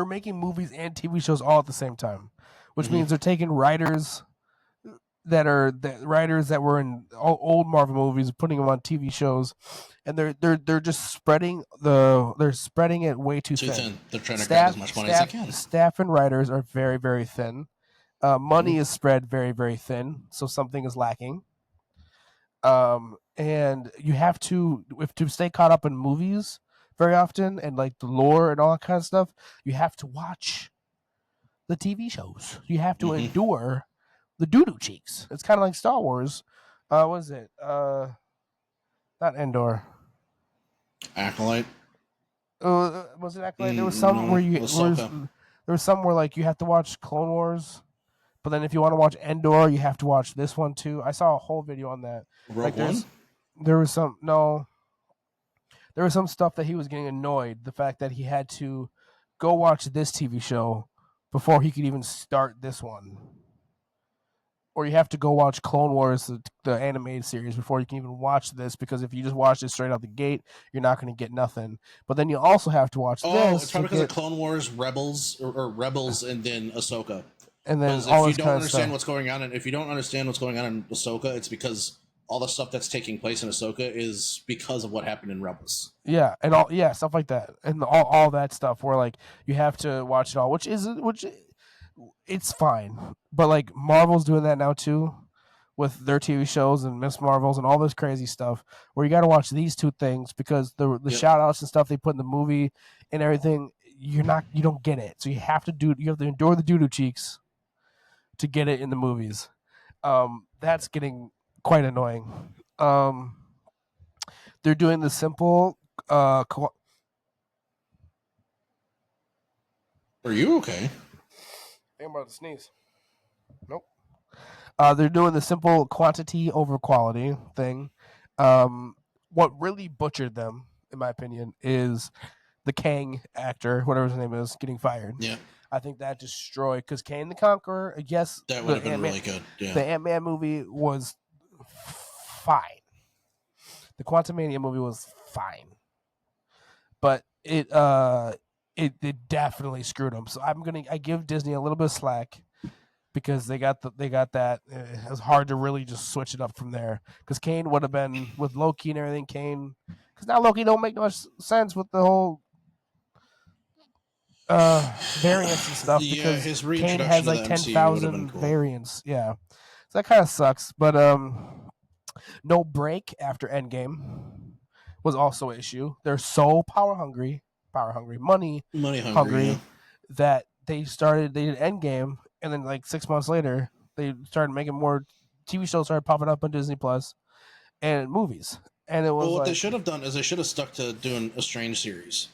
making movies and TV shows all at the same time, which means they're taking writers that were in old Marvel movies, putting them on TV shows, and they're just spreading it way too thin. They're trying to grab as much money as they can. Staff and writers are very, very thin. Money is spread very, very thin, so something is lacking. And you have to stay caught up in movies very often and the lore and all that kind of stuff. You have to watch the TV shows. You have to endure the doo-doo cheeks. It's kind of like Star Wars. What is it? Not Endor. Acolyte. Was it Acolyte? There was some where you there was some where you have to watch Clone Wars, but then if you want to watch Endor, you have to watch this one too. I saw a whole video on that. Rogue One? There was some stuff that he was getting annoyed the fact that he had to go watch this TV show before he could even start this one. Or you have to go watch Clone Wars, the animated series, before you can even watch this, because if you just watch it straight out the gate, you're not going to get nothing. But then you also have to watch this. It's probably because of Clone Wars, Rebels, or Rebels, and then Ahsoka. And then Because all if you this don't kind of understand stuff. what's going on, and if you don't understand what's going on in Ahsoka, it's because all the stuff that's taking place in Ahsoka is because of what happened in Rebels. Yeah, and all stuff like that, and all that stuff where like you have to watch it all, which it's fine, but like Marvel's doing that now too, with their TV shows and Miss Marvels and all this crazy stuff, where you got to watch these two things because the Yep. shout outs and stuff they put in the movie and everything, you don't get it, so you have to endure the doo-doo cheeks to get it in the movies. That's getting quite annoying. They're doing the simple. Are you okay? I'm about to sneeze. Nope. They're doing the simple quantity over quality thing. What really butchered them, in my opinion, is the Kang actor, whatever his name is, getting fired. Yeah. I think that destroyed, because Kang the Conqueror, yes, that would have been really good. Yeah. The Ant-Man movie was fine. The Quantumania movie was fine, but it definitely screwed them. So I give Disney a little bit of slack, because they got that. It was hard to really just switch it up from there, because Kane would have been with Loki and everything. Kane, because now Loki don't make much sense with the whole variants and stuff, because his Kane has like 10,000 cool. variants. Yeah, so that kind of sucks. But no break after Endgame was also an issue. They're so power hungry, money hungry, yeah. that they did Endgame, and then like 6 months later they started making more TV shows, started popping up on Disney Plus and movies. And it was what they should have done is they should have stuck to doing a Strange series.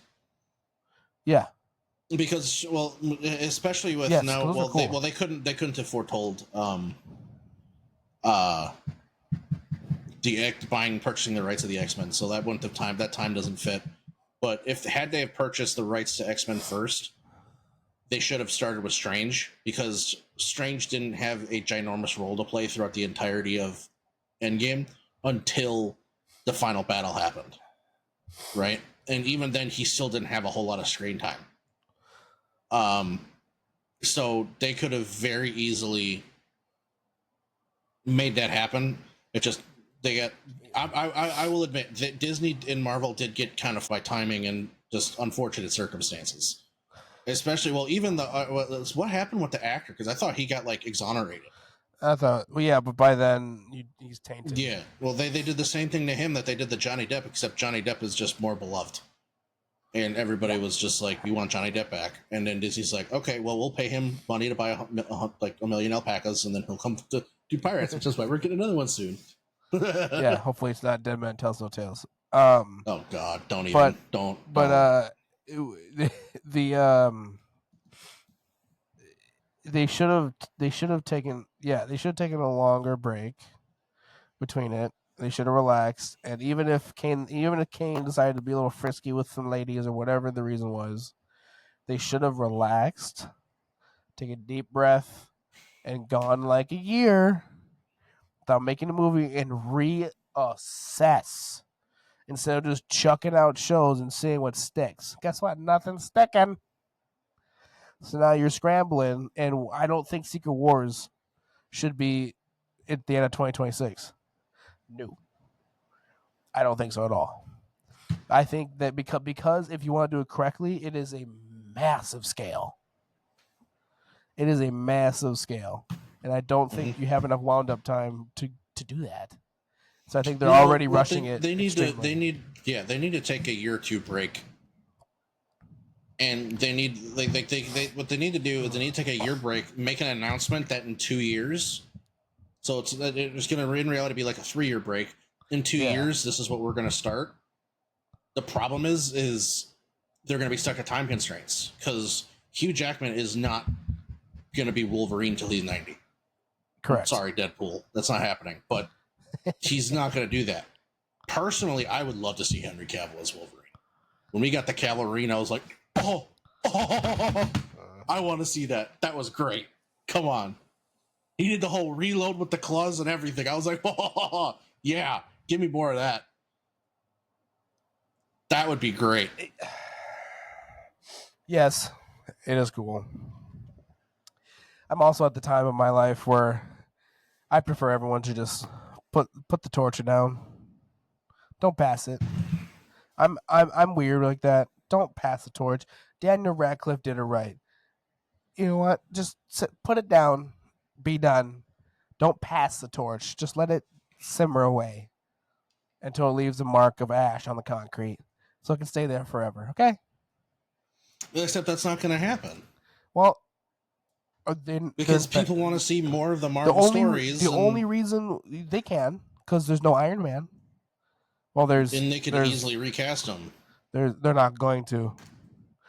Yeah. Because especially with cool. they couldn't have foretold purchasing the rights of the X-Men, so that wouldn't have time. That time doesn't fit. But had they have purchased the rights to X-Men first, they should have started with Strange, because Strange didn't have a ginormous role to play throughout the entirety of Endgame until the final battle happened, right? And even then, he still didn't have a whole lot of screen time. So they could have very easily made that happen. It just I will admit that Disney and Marvel did get kind of by timing and just unfortunate circumstances. Especially, even what happened with the actor, because I thought he got like exonerated. I thought, but by then he's tainted. Yeah, they did the same thing to him that they did to Johnny Depp, except Johnny Depp is just more beloved, and everybody was just like, "We want Johnny Depp back." And then Disney's like, "Okay, well, we'll pay him money to buy like a million alpacas, and then he'll come to do Pirates," which is why we're getting another one soon. Yeah, hopefully it's not Dead Man Tells No Tales. Oh God, don't even. Don't. They should have taken a longer break between it. They should have relaxed, and even if Kane decided to be a little frisky with some ladies or whatever the reason was, they should have relaxed, take a deep breath, and gone like a year without making a movie and reassess, instead of just chucking out shows and seeing what sticks. Guess what? Nothing's sticking. So now you're scrambling, and I don't think Secret Wars should be at the end of 2026. No. I don't think so at all. I think that because if you want to do it correctly, it is a massive scale. It is a massive scale. And I don't think you have enough wound up time to do that. So I think they're already rushing it. They need to take a year or two break. And they need what they need to do is they need to take a year break, make an announcement that in 2 years, so it's going to in reality be like a 3-year break. In 2 years, this is what we're going to start. The problem is they're going to be stuck at time constraints, because Hugh Jackman is not going to be Wolverine till he's 90. Correct. Sorry, Deadpool, that's not happening. But he's not going to do that. Personally, I would love to see Henry Cavill as Wolverine. When we got the Cavalry, I was like, oh. I want to see that. That was great. Come on. He did the whole reload with the claws and everything. I was like, oh, yeah, give me more of that. That would be great. Yes, it is cool. I'm also at the time of my life where I prefer everyone to just put the torch down. Don't pass it. I'm weird like that. Don't pass the torch. Daniel Radcliffe did it right. You know what? Just put it down. Be done. Don't pass the torch. Just let it simmer away until it leaves a mark of ash on the concrete, so it can stay there forever. Okay. Except that's not going to happen. Well, because people want to see more of the Marvel stories. The only reason they can, because there's no Iron Man. Well, and they could easily recast him. They're not going to.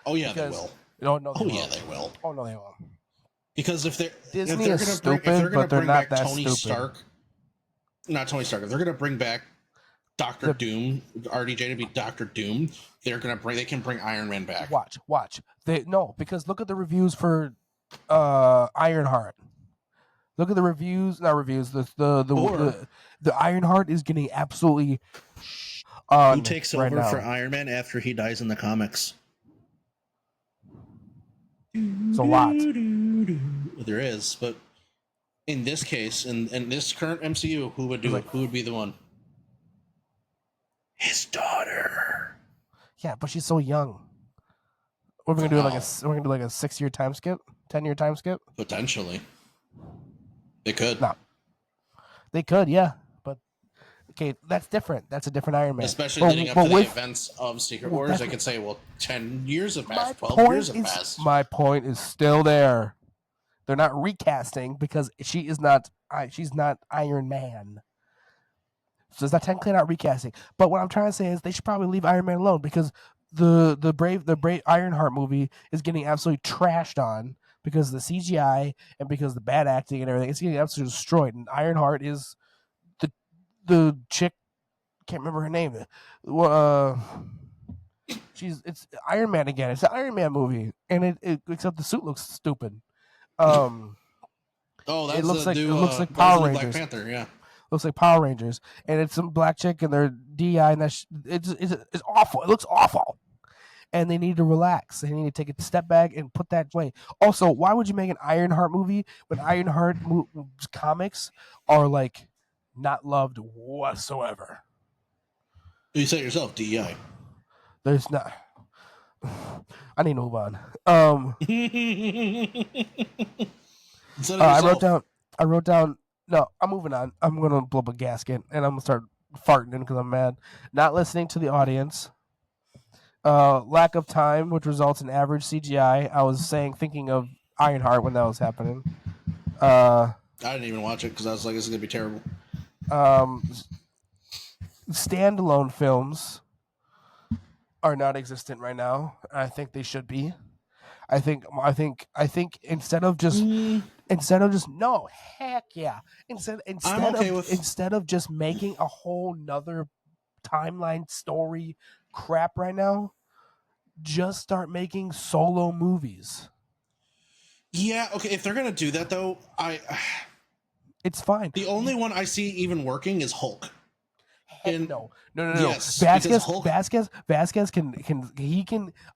Oh yeah, they will. No, yeah, they will. Oh no, they will. Because if they're Disney if is stupid, if they're going to bring back Tony stupid. Stark, not Tony Stark. If they're going to bring back Doctor Doom, RDJ to be Doctor Doom, they can bring Iron Man back. Watch. Because look at the reviews for Ironheart. Look at the reviews, not reviews. The Ironheart is getting absolutely. Who takes over right for Iron Man after he dies in the comics? It's a lot. There is, but in this case, in this current MCU, who would do it? Who would be the one? His daughter. Yeah, but she's so young. We're gonna do we're gonna do like a 6-year time skip, 10-year time skip. Potentially, they could. No, they could, yeah. But okay, that's different. That's a different Iron Man. Especially leading up to the events of Secret Wars, they could say, "Well, 10 years have passed, 12 years have passed." My point is still there. They're not recasting because she's not Iron Man. So it's not technically not recasting. But what I'm trying to say is they should probably leave Iron Man alone because the Brave Ironheart movie is getting absolutely trashed on because of the CGI and because of the bad acting and everything. It's getting absolutely destroyed. And Ironheart is the chick, can't remember her name. It's Iron Man again. It's an Iron Man movie, and it except the suit looks stupid. It looks like Power Rangers. Black Panther, yeah. Looks like Power Rangers, and it's some black chick and their DI, and it's awful. It looks awful, and they need to relax. They need to take a step back and put that away. Also, why would you make an Ironheart movie when Ironheart comics are like not loved whatsoever? You said it yourself, DEI. There's not. I need to move on. I wrote down. No, I'm moving on. I'm going to blow up a gasket, and I'm going to start farting in because I'm mad. Not listening to the audience. Lack of time, which results in average CGI. I was thinking of Ironheart when that was happening. I didn't even watch it because I was like, this is going to be terrible. Standalone films are not existent right now. I think they should be. I think instead of just no, heck yeah. Instead of just making a whole nother timeline story crap right now, just start making solo movies. Yeah, okay, if they're gonna do that though, it's fine. The only one I see even working is Hulk. No. Yes, Vasquez can.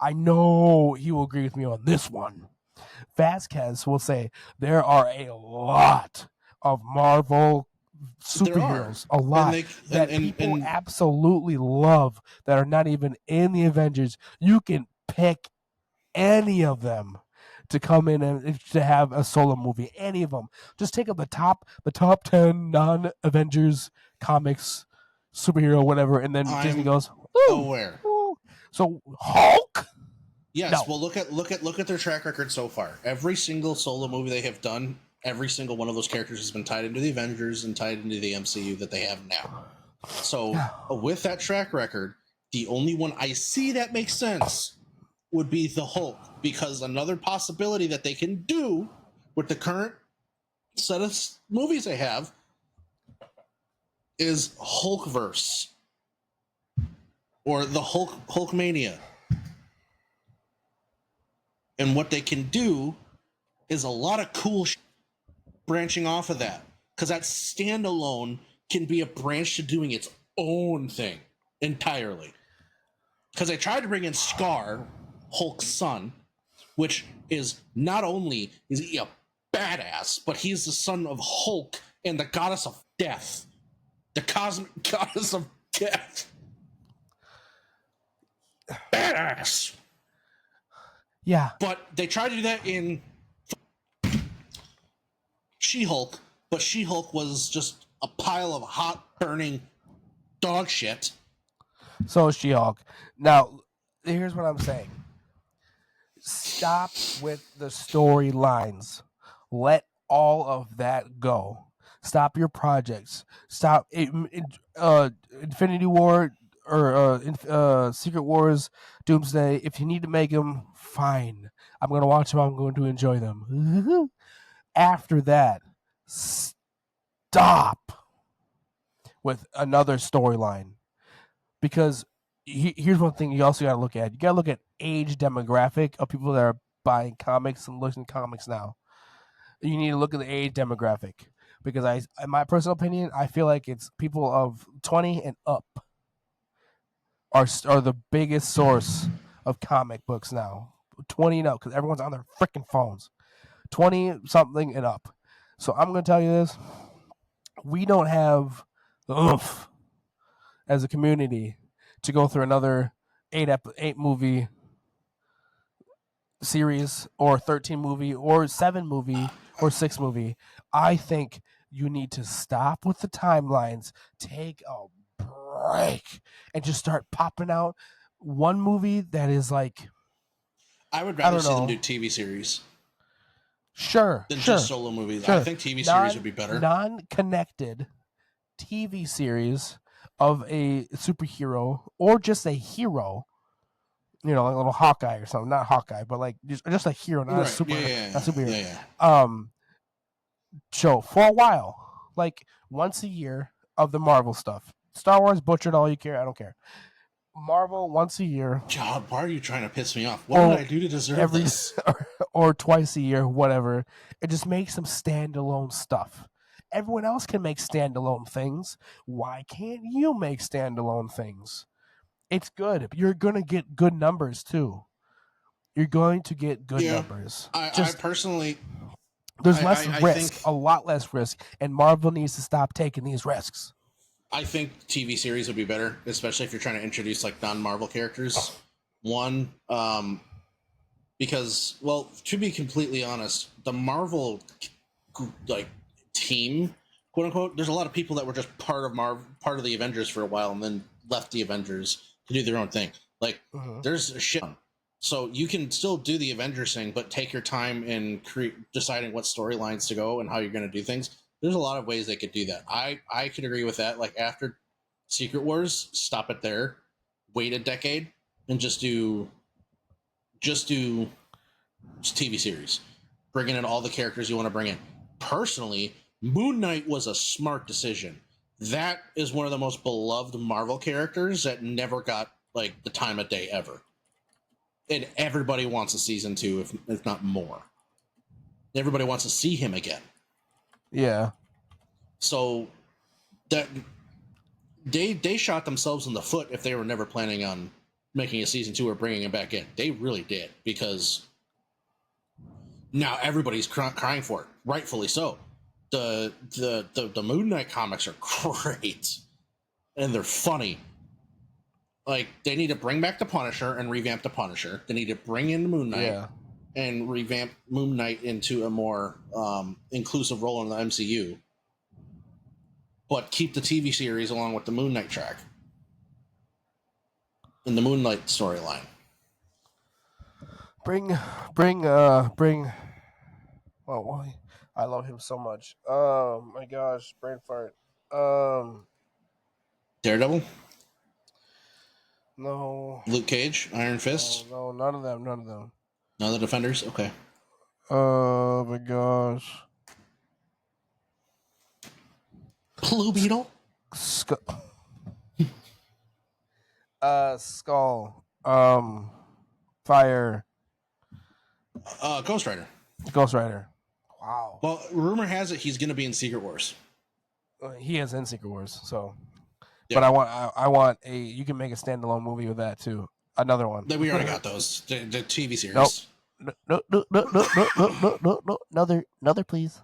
I know he will agree with me on this one. Vasquez will say there are a lot of Marvel superheroes, a lot that people absolutely love that are not even in the Avengers. You can pick any of them to come in and to have a solo movie. Any of them. Just take up the top 10 non-Avengers comics. Superhero, whatever, and then Disney goes, aware. So Hulk? Yes. No. Well, look at their track record so far. Every single solo movie they have done, every single one of those characters has been tied into the Avengers and tied into the MCU that they have now. So with that track record, the only one I see that makes sense would be the Hulk, because another possibility that they can do with the current set of movies they have is Hulkverse or the Hulkmania. And what they can do is a lot of cool branching off of that. Because that standalone can be a branch to doing its own thing entirely. Because they tried to bring in Scar, Hulk's son, which is not only is he a badass, but he's the son of Hulk and the goddess of death. The cosmic goddess of death. Badass. Yeah. But they tried to do that in She-Hulk, but She-Hulk was just a pile of hot, burning dog shit. So is She-Hulk. Now, here's what I'm saying. Stop with the storylines. Let all of that go. Stop your projects. Stop Infinity War or Secret Wars, Doomsday. If you need to make them, fine. I'm going to watch them. I'm going to enjoy them. After that, stop with another storyline. Because here's one thing you also got to look at. You got to look at age demographic of people that are buying comics and looking at comics now. You need to look at the age demographic. Because in my personal opinion, I feel like it's people of 20 and up are the biggest source of comic books now. 20 and up, because everyone's on their freaking phones. 20 something and up. So I'm going to tell you this. We don't have oomph as a community to go through another 8 movie series or 13 movie or 7 movie or 6 movie. I think you need to stop with the timelines, take a break, and just start popping out one movie that is like, I would rather see them do TV series. Sure. Than just solo movies. Sure. I think TV series would be better. Non-connected TV series of a superhero or just a hero, like a little Hawkeye or something. Not Hawkeye, but like just a hero, not a superhero. Show for a while, like once a year of the Marvel stuff. Star Wars butchered all you care. I don't care. Marvel once a year. God, why are you trying to piss me off? What did I do to deserve this? Or twice a year, whatever. It just makes some standalone stuff. Everyone else can make standalone things. Why can't you make standalone things? It's good. You're going to get good numbers, too. You're going to get good numbers. I personally... There's less risk, a lot less risk, and Marvel needs to stop taking these risks. I think TV series would be better, especially if you're trying to introduce like non-Marvel characters. One, because, well, to be completely honest, the Marvel like team, quote unquote, there's a lot of people that were just part of the Avengers for a while and then left the Avengers to do their own thing. Like, there's a shit. So you can still do the Avengers thing, but take your time in deciding what storylines to go and how you're going to do things. There's a lot of ways they could do that. I could agree with that. Like after Secret Wars, stop it there, wait a decade, and just do TV series. Bringing in all the characters you want to bring in. Personally, Moon Knight was a smart decision. That is one of the most beloved Marvel characters that never got like the time of day ever. And everybody wants a season 2, if not more. Everybody wants to see him again. Yeah. So that they shot themselves in the foot if they were never planning on making a season 2 or bringing him back in. They really did, because now everybody's crying for it, rightfully so. The Moon Knight comics are great, and they're funny. Like, they need to bring back the Punisher and revamp the Punisher. They need to bring in the Moon Knight and revamp Moon Knight into a more inclusive role in the MCU. But keep the TV series along with the Moon Knight track. And the Moon Knight storyline. Bring. Oh, I love him so much. Oh my gosh, brain fart. Daredevil? No. Luke Cage? Iron Fist? No, none of them. None of the Defenders? Okay. Oh my gosh. Blue Beetle? Skull. Fire. Ghost Rider. Ghost Rider. Wow. Well, rumor has it he's going to be in Secret Wars. He is in Secret Wars, so. Yeah. But I want a. You can make a standalone movie with that too. Another one. We already got those. The TV series. No. Another, please.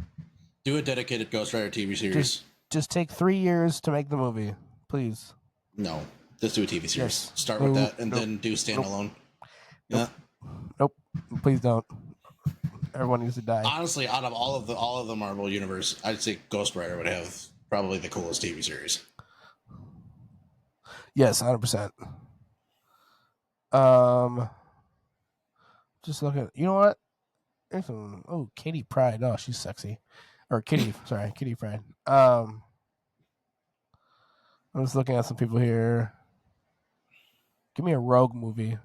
Do a dedicated Ghost Rider TV series. Just take 3 years to make the movie, please. No, just do a TV series. Yes. Start with that, and then do standalone. Nope. Please don't. Everyone needs to die. Honestly, out of all of the Marvel universe, I'd say Ghost Rider would have probably the coolest TV series. Yes, 100%. Just look at. You know what? There's some. Oh, Kitty Pryde. Oh, she's sexy. Or Kitty. Sorry, Kitty Pryde. I'm just looking at some people here. Give me a Rogue movie.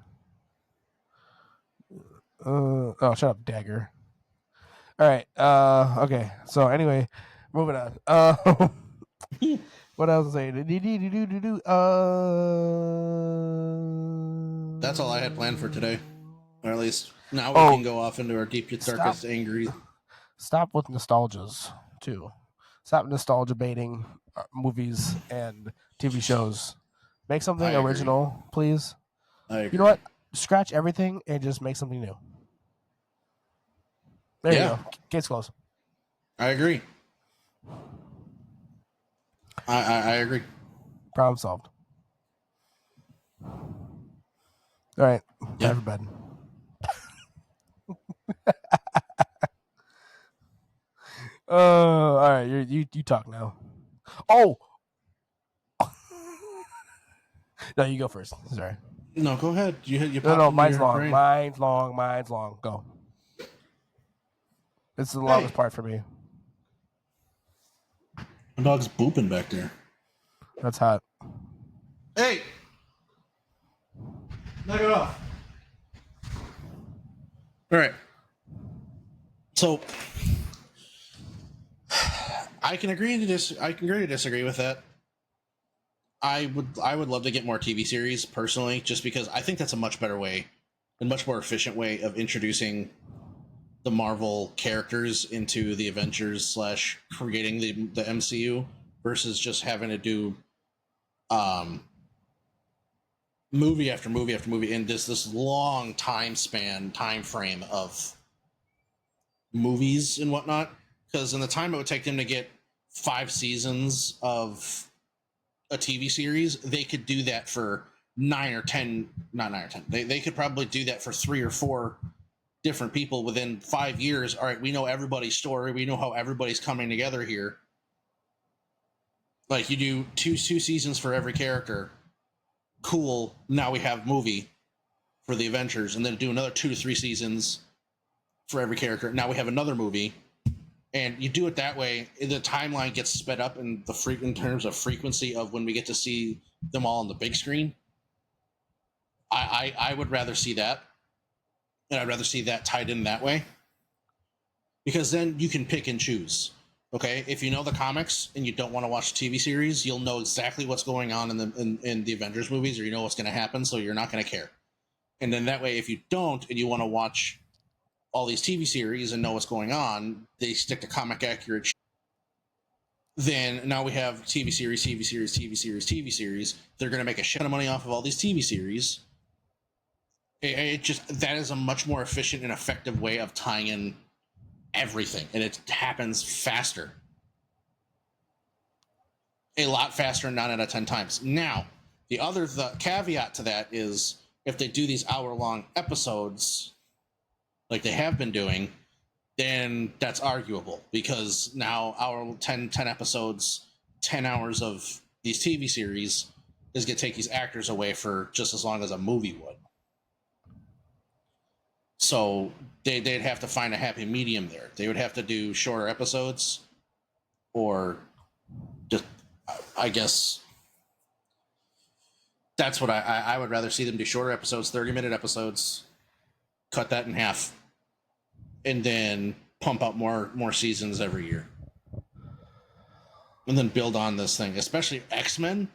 Oh, shut up, Dagger. All right. Okay. So anyway, moving on. What else was I saying? That's all I had planned for today, or at least now we can go off into our deepest, darkest, angry. Stop with nostalgias too. Stop nostalgia baiting movies and TV shows. Make something original, please. You know what? Scratch everything and just make something new. There you go. Case closed. I agree. I agree. Problem solved. All right. Time for bed. All right. You talk now. Oh. No, you go first. Sorry. No, go ahead. No, mine's long. Mine's long. Go. This is the longest part for me. My dog's booping back there. That's hot. Hey! Knock it off. All right. So, I can agree to disagree with that. I would love to get more TV series personally, just because I think that's a much better way and much more efficient way of introducing the Marvel characters into the Avengers / creating the MCU versus just having to do movie after movie after movie in this long time frame of movies and whatnot. Because in the time it would take them to get 5 seasons of a TV series, they could do that for 9 or 10. Not 9 or 10. They could probably do that for 3 or 4 different people within 5 years. All right, we know everybody's story. We know how everybody's coming together here. Like, you do two seasons for every character. Cool. Now we have movie for the Avengers, and then do another 2 to 3 seasons for every character. Now we have another movie, and you do it that way. The timeline gets sped up in terms of frequency of when we get to see them all on the big screen. I would rather see that. And I'd rather see that tied in that way, because then you can pick and choose. Okay, if you know the comics and you don't want to watch the TV series, you'll know exactly what's going on in the Avengers movies, or you know what's going to happen, so you're not going to care. And then that way, if you don't and you want to watch all these TV series and know what's going on, they stick to comic accurate. Then now we have TV series. They're going to make a shit of money off of all these TV series. That is a much more efficient and effective way of tying in everything, and it happens faster, a lot faster, 9 out of 10 times. Now, the caveat to that is if they do these hour-long episodes, like they have been doing, then that's arguable, because now 10 episodes, 10 hours of these TV series is going to take these actors away for just as long as a movie would. So they'd have to find a happy medium there. They would have to do shorter episodes, or just, I guess that's what I would rather see them do. Shorter episodes, 30-minute episodes, cut that in half, and then pump out more seasons every year, and then build on this thing. Especially X-Men.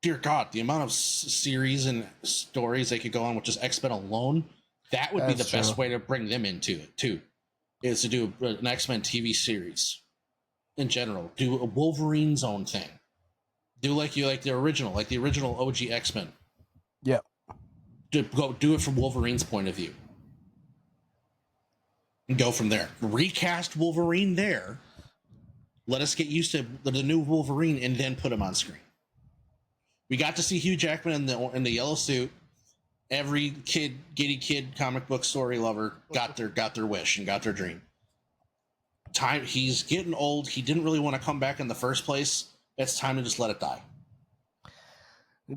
Dear God, the amount of series and stories they could go on with just X-Men alone. That would be That's the best true. way to bring them into it too, is to do an X-Men TV series in general. Do a Wolverine's own thing. Do like the original OG X-Men. Yep. Do it from Wolverine's point of view. And go from there. Recast Wolverine there. Let us get used to the new Wolverine and then put him on screen. We got to see Hugh Jackman in the yellow suit. Every giddy kid comic book story lover got their wish and got their dream. He's getting old. He didn't really want to come back in the first place. It's time to just let it die.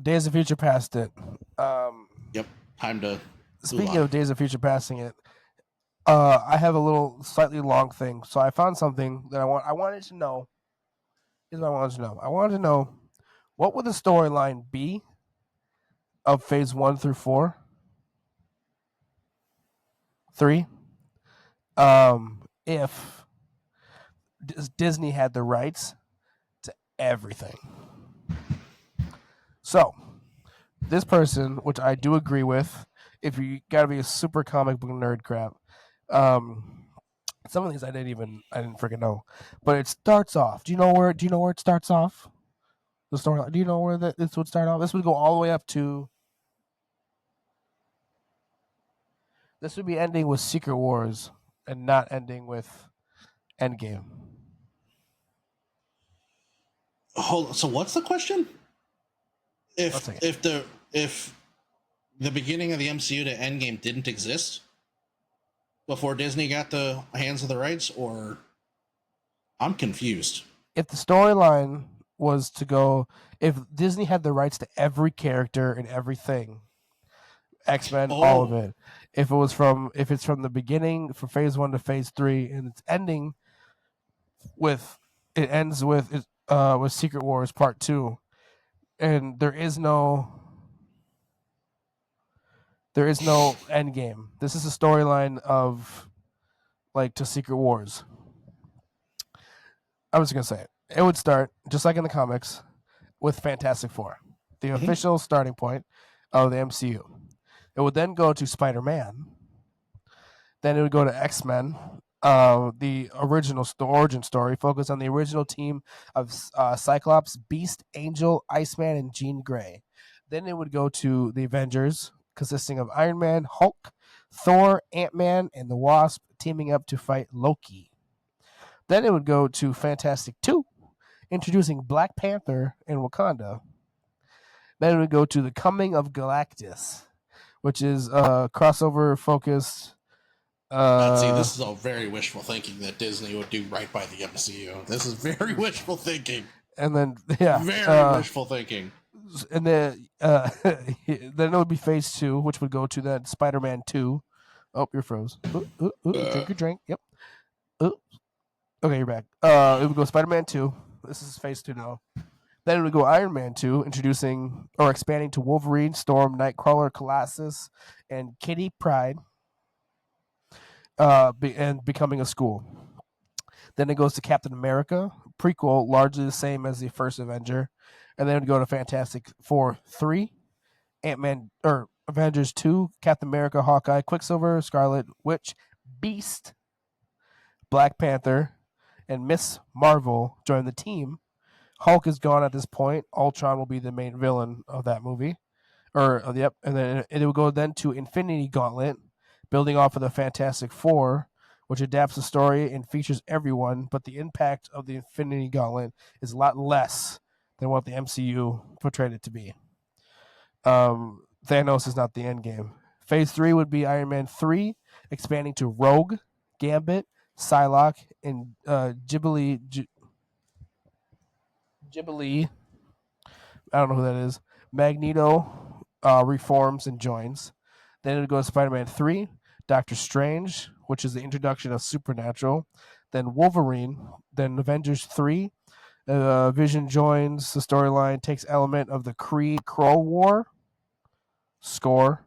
Days of Future Past it. Yep. Time to. Speaking of Days of Future Passing it, I have a little slightly long thing. So I found something that I wanted to know. Here's what I wanted to know. I wanted to know what would the storyline be of Phase 1 through 4? 3? If Disney had the rights to everything. So, this person, which I do agree with, if you gotta be a super comic book nerd crap, some of these I didn't freaking know. But it starts off. Do you know where it starts off? The story. Do you know where this would start off? This would go all the way up to. This would be ending with Secret Wars and not ending with Endgame. Hold on. So what's the question? If the beginning of the MCU to Endgame didn't exist before Disney got the hands of the rights, or I'm confused. If the storyline was to go, if Disney had the rights to every character and everything, X-Men, all of it. If it's from the beginning from Phase 1 to Phase 3, and it's ends with Secret Wars Part 2, and there is no end game. This is a storyline of to Secret Wars. I was just gonna say it. It would start just like in the comics with Fantastic Four, the official starting point of the MCU. It would then go to Spider-Man. Then it would go to X-Men, the original origin story, focused on the original team of Cyclops, Beast, Angel, Iceman, and Jean Grey. Then it would go to the Avengers, consisting of Iron Man, Hulk, Thor, Ant-Man, and the Wasp teaming up to fight Loki. Then it would go to Fantastic 2, introducing Black Panther and Wakanda. Then it would go to the Coming of Galactus, which is crossover focused. See, this is all very wishful thinking that Disney would do right by the MCU. This is very wishful thinking. And then, very wishful thinking. And then, then it would be Phase 2, which would go to that Spider-Man 2. Oh, you're froze. Drink your drink. Yep. Okay, you're back. It would go Spider-Man 2. This is Phase 2 now. Then it would go Iron Man 2, introducing or expanding to Wolverine, Storm, Nightcrawler, Colossus, and Kitty Pryde, and becoming a school. Then it goes to Captain America, prequel, largely the same as the first Avenger. And then it would go to Fantastic Four 3, Ant-Man, or Avengers 2, Captain America, Hawkeye, Quicksilver, Scarlet Witch, Beast, Black Panther, and Miss Marvel join the team. Hulk is gone at this point. Ultron will be the main villain of that movie. And then it will go then to Infinity Gauntlet, building off of the Fantastic Four, which adapts the story and features everyone, but the impact of the Infinity Gauntlet is a lot less than what the MCU portrayed it to be. Thanos is not the end game. Phase 3 would be Iron Man 3, expanding to Rogue, Gambit, Psylocke, and Ghibli. I don't know who that is. Magneto reforms and joins. Then it would go to Spider-Man 3, Doctor Strange, which is the introduction of Supernatural. Then Wolverine. Then Avengers 3. Vision joins the storyline, takes element of the Kree-Skrull War. Score.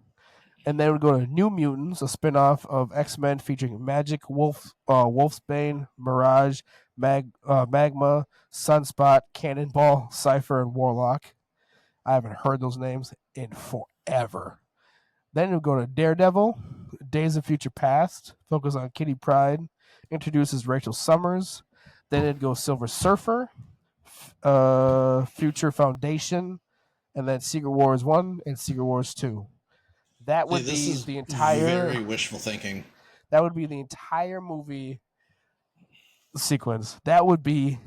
And then it would go to New Mutants, a spin-off of X-Men featuring Magic, Wolfsbane, Mirage, Magma, Sunspot, Cannonball, Cypher, and Warlock. I haven't heard those names in forever. Then it would go to Daredevil, Days of Future Past, focus on Kitty Pryde, introduces Rachel Summers. Then it'd go Silver Surfer, Future Foundation, and then Secret Wars 1 and Secret Wars 2. That would this be is the entire. very wishful thinking. That would be the entire movie sequence. That'd be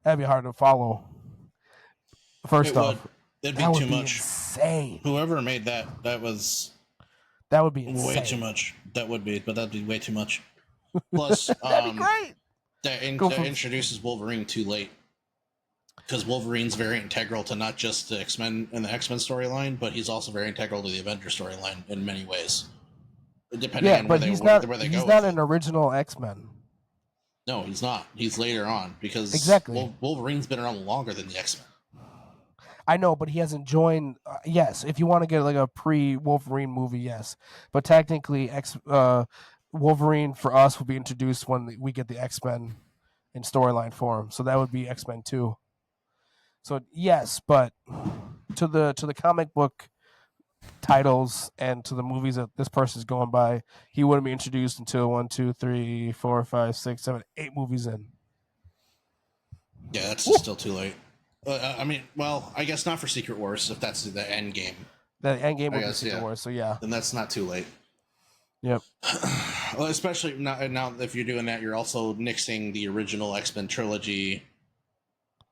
hard to follow. First off, it'd be too much. Insane. Whoever made that would be insane. way too much. That'd be way too much. Plus, that'd be great. That introduces Wolverine too late, because Wolverine's very integral to not just the X-Men and the X-Men storyline, but he's also very integral to the Avengers storyline in many ways. Depending on where they go. He's not an original X-Men. No, he's not. He's later on, because Wolverine's been around longer than the X-Men. I know, but he hasn't joined. Yes, if you want to get like a pre-Wolverine movie, yes, but technically, Wolverine for us will be introduced when we get the X-Men in storyline form. So that would be X-Men 2. So yes, but to the comic book titles and to the movies that this person's going by, he wouldn't be introduced until 1, 2, 3, 4, 5, 6, 7, 8 movies in. Yeah, that's still too late. I mean, well, I guess not for Secret Wars, if that's the end game. The end game would be Secret Wars, so yeah. Then that's not too late. Yep. Well, especially now if you're doing that, you're also nixing the original X-Men trilogy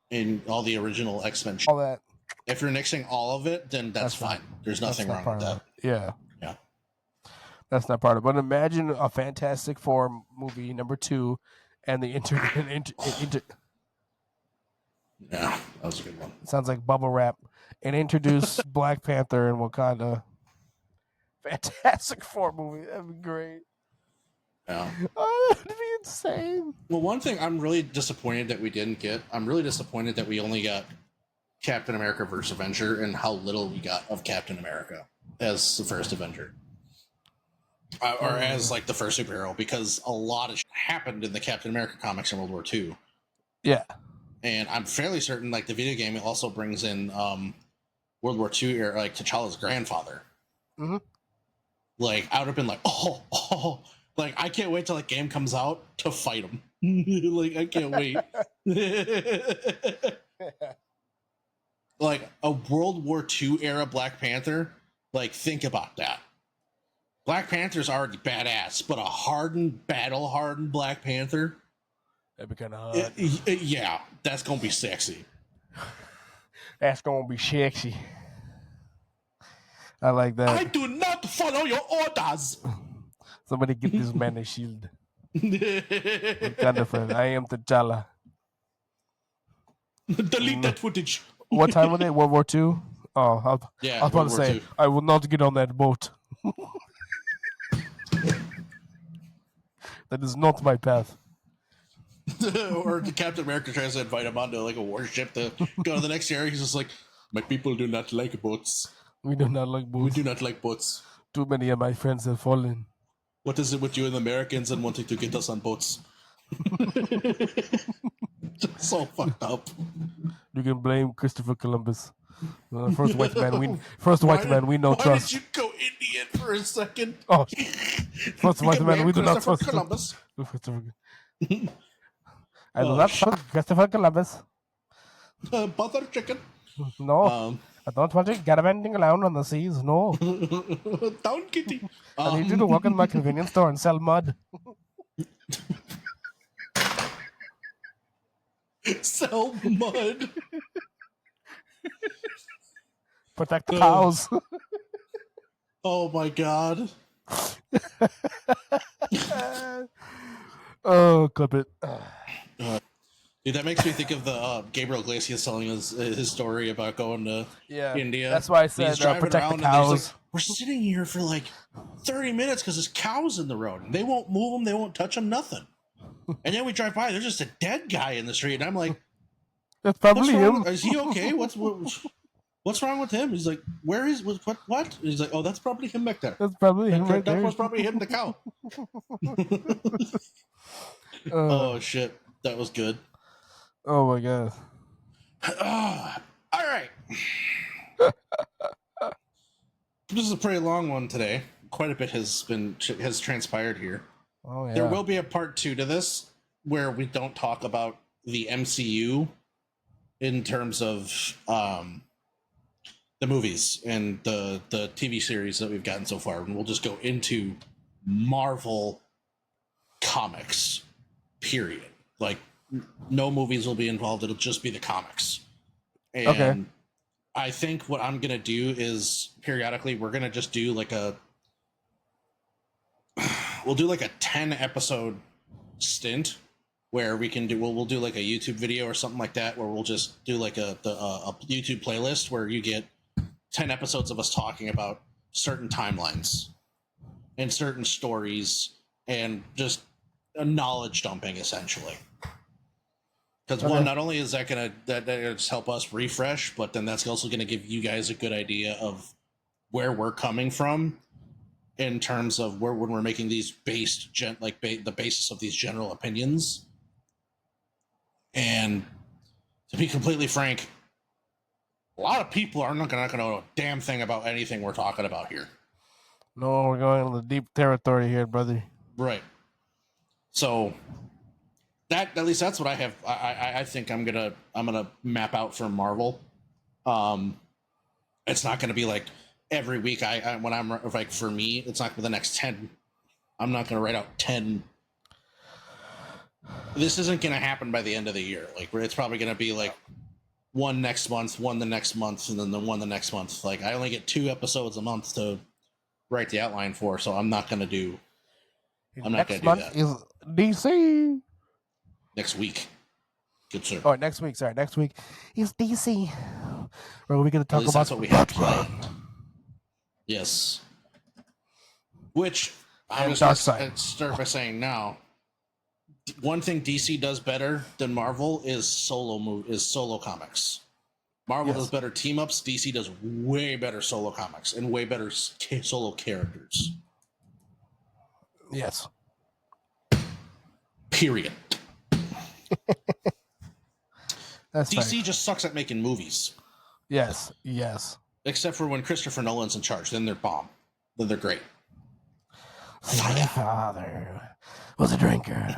in all the original X-Men. All that. If you're nixing all of it, then that's fine. There's nothing wrong with that. Yeah. Yeah. That's not part of it. But imagine a Fantastic Four movie number 2 and the Yeah, that was a good one. Sounds like bubble wrap. And introduce Black Panther and Wakanda. Fantastic Four movie. That'd be great. Yeah. Oh, that'd be insane. Well, one thing I'm really disappointed that we didn't get, I'm really disappointed that we only got Captain America vs. Avenger and how little we got of Captain America as the first Avenger. Or as like the first superhero, because a lot of shit happened in the Captain America comics in World War II. Yeah. And I'm fairly certain like the video game also brings in World War II era, like T'Challa's grandfather. Mm-hmm. Like I would have been like, oh, like I can't wait till that game comes out to fight him. Like I can't wait. Like a World War II era Black Panther. Like think about that. Black Panther's already badass, but a battle-hardened Black Panther. That'd be kind of hot. Yeah, that's gonna be sexy. That's gonna be sexy. I like that. I do not follow your orders. Somebody get this man a shield. Wonderful. I am T'Challa. Delete that footage. What time was it? World War II? Oh, I was about to say, I will not get on that boat. That is not my path. Or the Captain America tries to invite him onto like a warship to go to the next area. He's just like, my people do not like boats. We do not like boats. We do not like boats. Too many of my friends have fallen. What is it with you and the Americans and wanting to get us on boats? Just so fucked up. You can blame Christopher Columbus. First white man we know trust. Why did you go Indian for a second? Oh, first white man we do not trust. Columbus. I do not trust Christopher Columbus. Butter chicken. No, I don't want you gallivanting around on the seas. No. Down, kitty. I need you to work in my convenience store and sell mud. Sell mud. Protect the cows. Oh my god. Oh, clip it. Dude, that makes me think of the Gabriel Iglesias telling his story about going to India. That's why I said protect the cows. Like, we're sitting here for like 30 minutes because there's cows in the road. They won't move them. They won't touch them. Nothing. And then we drive by. There's just a dead guy in the street. And I'm like, that's probably him. Is he okay? What's wrong with him? He's like, where is what? He's like, oh, that's probably him back there. That's probably him right there. That was probably him, the cow. Oh shit, that was good. Oh my god. All right. This is a pretty long one today, quite a bit has transpired here. Oh yeah. There will be a part 2 to this where we don't talk about the MCU in terms of the movies and the TV series that we've gotten so far, and we'll just go into Marvel comics. Period. Like, no movies will be involved. It'll just be the comics. And Okay. I think what I'm gonna do is periodically we're gonna just do like we'll do like a 10 episode stint where we'll do like a YouTube video or something like that, where we'll just do like a YouTube playlist where you get 10 episodes of us talking about certain timelines and certain stories and just a knowledge dumping, essentially. Because one, not only is that gonna just help us refresh, but then that's also gonna give you guys a good idea of where we're coming from in terms of when we're making these the basis of these general opinions. And to be completely frank, a lot of people are not gonna know a damn thing about anything we're talking about here. No, we're going into deep territory here, brother. Right. So that, at least that's what I have. I think I'm gonna map out for Marvel. It's not gonna be like every week. When I'm like, for me, it's not for the next 10. I'm not gonna write out 10. This isn't gonna happen by the end of the year. Like, it's probably gonna be like one next month, one the next month, and then the one the next month. Like, I only get 2 episodes a month to write the outline for, so I'm not gonna do. I'm not gonna do that. Next month is DC. Next week. Good sir. Oh, next week. Sorry, next week is DC. Where are we going to talk about? That's what we have planned. Yes. Which I'm just going to start by saying now. One thing DC does better than Marvel is solo comics. Marvel does better team ups. DC does way better solo comics and way better solo characters. Yes. Period. That's DC fair. just sucks at making movies. Yes. Yes. Except for when Christopher Nolan's in charge, then they're bomb. Then they're great. My father was a drinker.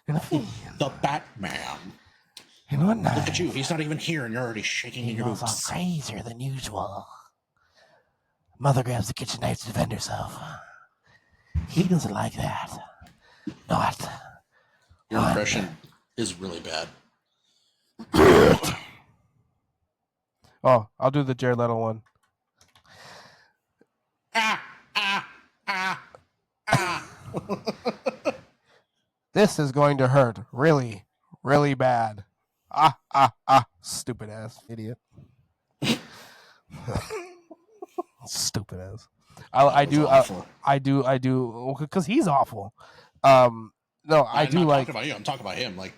And a fiend. The Batman. And one night, Look at you. He's not even here, and you're already shaking in your was boots. crazier than usual. Mother grabs the kitchen knife to defend herself. He doesn't like that. Not. Your impression is really bad. Oh, I'll do the Jared Leto one. This is going to hurt really, really bad. Stupid ass idiot. Stupid ass. I do because he's awful. No, I do like. Talking about you. I'm talking about him. Like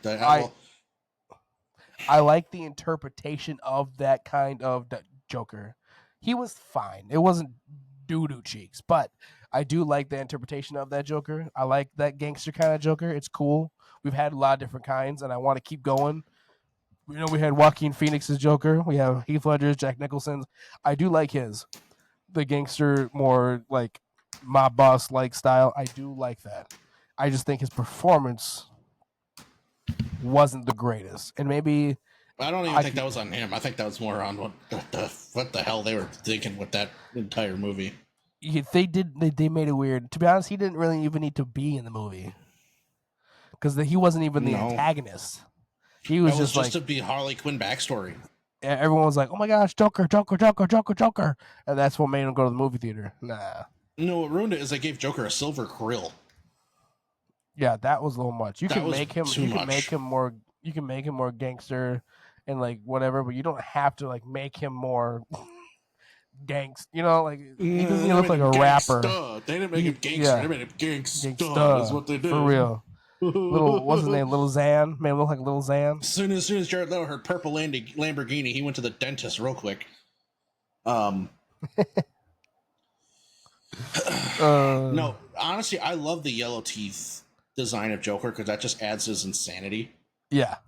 I like the interpretation of that kind of Joker. He was fine. It wasn't doo-doo cheeks, but I do like the interpretation of that Joker. I like that gangster kind of Joker. It's cool. We've had a lot of different kinds, and I want to keep going. You know, we had Joaquin Phoenix's Joker. We have Heath Ledger's, Jack Nicholson's. I do like his. The gangster, more like mob boss like style. I do like that. I just think his performance wasn't the greatest, and maybe I don't even think that was on him. I think that was more on what the hell they were thinking with that entire movie. They made it weird. To be honest, he didn't really even need to be in the movie because he wasn't even the antagonist. He was just like to be Harley Quinn backstory. Everyone was like, "Oh my gosh, Joker!" And that's what made him go to the movie theater. Nah. No, what ruined it is they gave Joker a silver grill. Yeah, that was a little much. You can make him. You can make him more. You can make him more gangster and like whatever, but you don't have to like make him more gangsta. You know, like he doesn't look like a rapper. They didn't make him gangster. Yeah. They made him gangsta. Is what they did. For real. What's his name? Little Xan. Man, look like Little Xan. As soon as Jared Leto heard purple Lamborghini, he went to the dentist real quick. No, honestly, I love the yellow teeth design of Joker because that just adds his insanity. Yeah,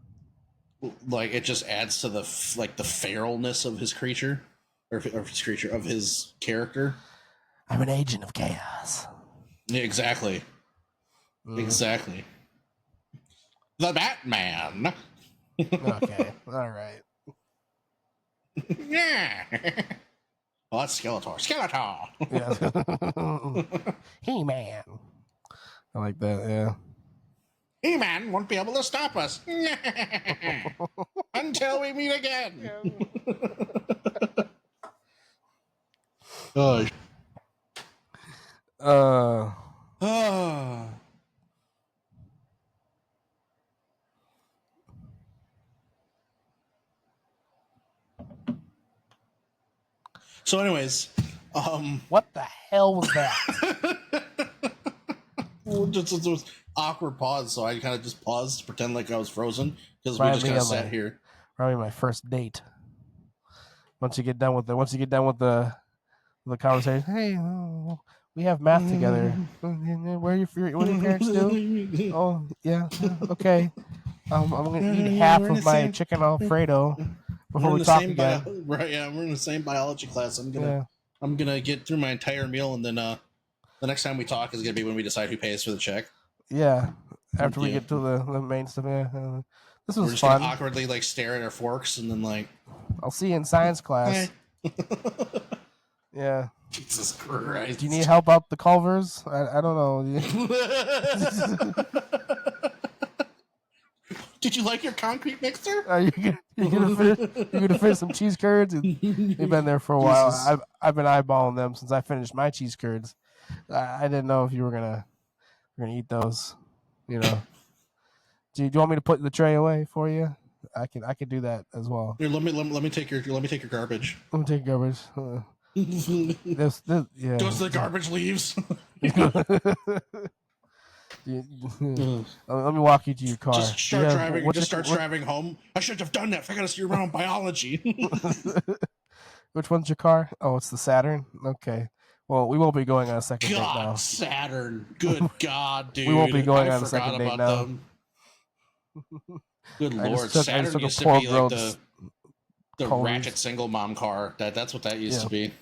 like it just adds to the feralness of his creature, of his character. I'm an agent of chaos. Yeah, exactly. Exactly. The Batman. Okay, all right. Yeah. Oh, that's Skeletor. Skeletor. Yeah. He-Man. I like that. Yeah. He-Man won't be able to stop us until we meet again. Gosh. Uh. So, anyways, What the hell was that? just was awkward pause, so I kind of just paused to pretend like I was frozen because we Remind just me kind of of sat my- here. Probably my first date. Once you get done with the conversation, hey, we have math together. Where are your parents do? Oh yeah, okay. I'm gonna eat half of my chicken Alfredo before we talk again. Right? Yeah, we're in the same biology class. I'm gonna get through my entire meal, and then the next time we talk is gonna be when we decide who pays for the check. Yeah, after we get to the main stuff. Yeah, this was We're just fun. gonna awkwardly like stare at our forks, and then like, I'll see you in science class. Yeah. Jesus Christ! Do you need help out the Culvers? I don't know. Did you like your concrete mixer? Are you gonna finish some cheese curds? They've been there for a while. I've been eyeballing them since I finished my cheese curds. I didn't know if you were gonna eat those. You know. Do you want me to put the tray away for you? I can do that as well. Here, let me take your garbage. Let me take garbage. This yeah. Goes to the garbage leaves. Let me walk you to your car. Just start driving. Just starts driving home. I shouldn't have done that. I got to see around biology. Which one's your car? Oh, it's the Saturn. Okay. Well, we won't be going on a second date now. Saturn. Good God, dude. We won't be going on a second date now. Them. Good Lord, I Saturn took used a to poor be like the Culvers. ratchet single mom car. That's what that used to be.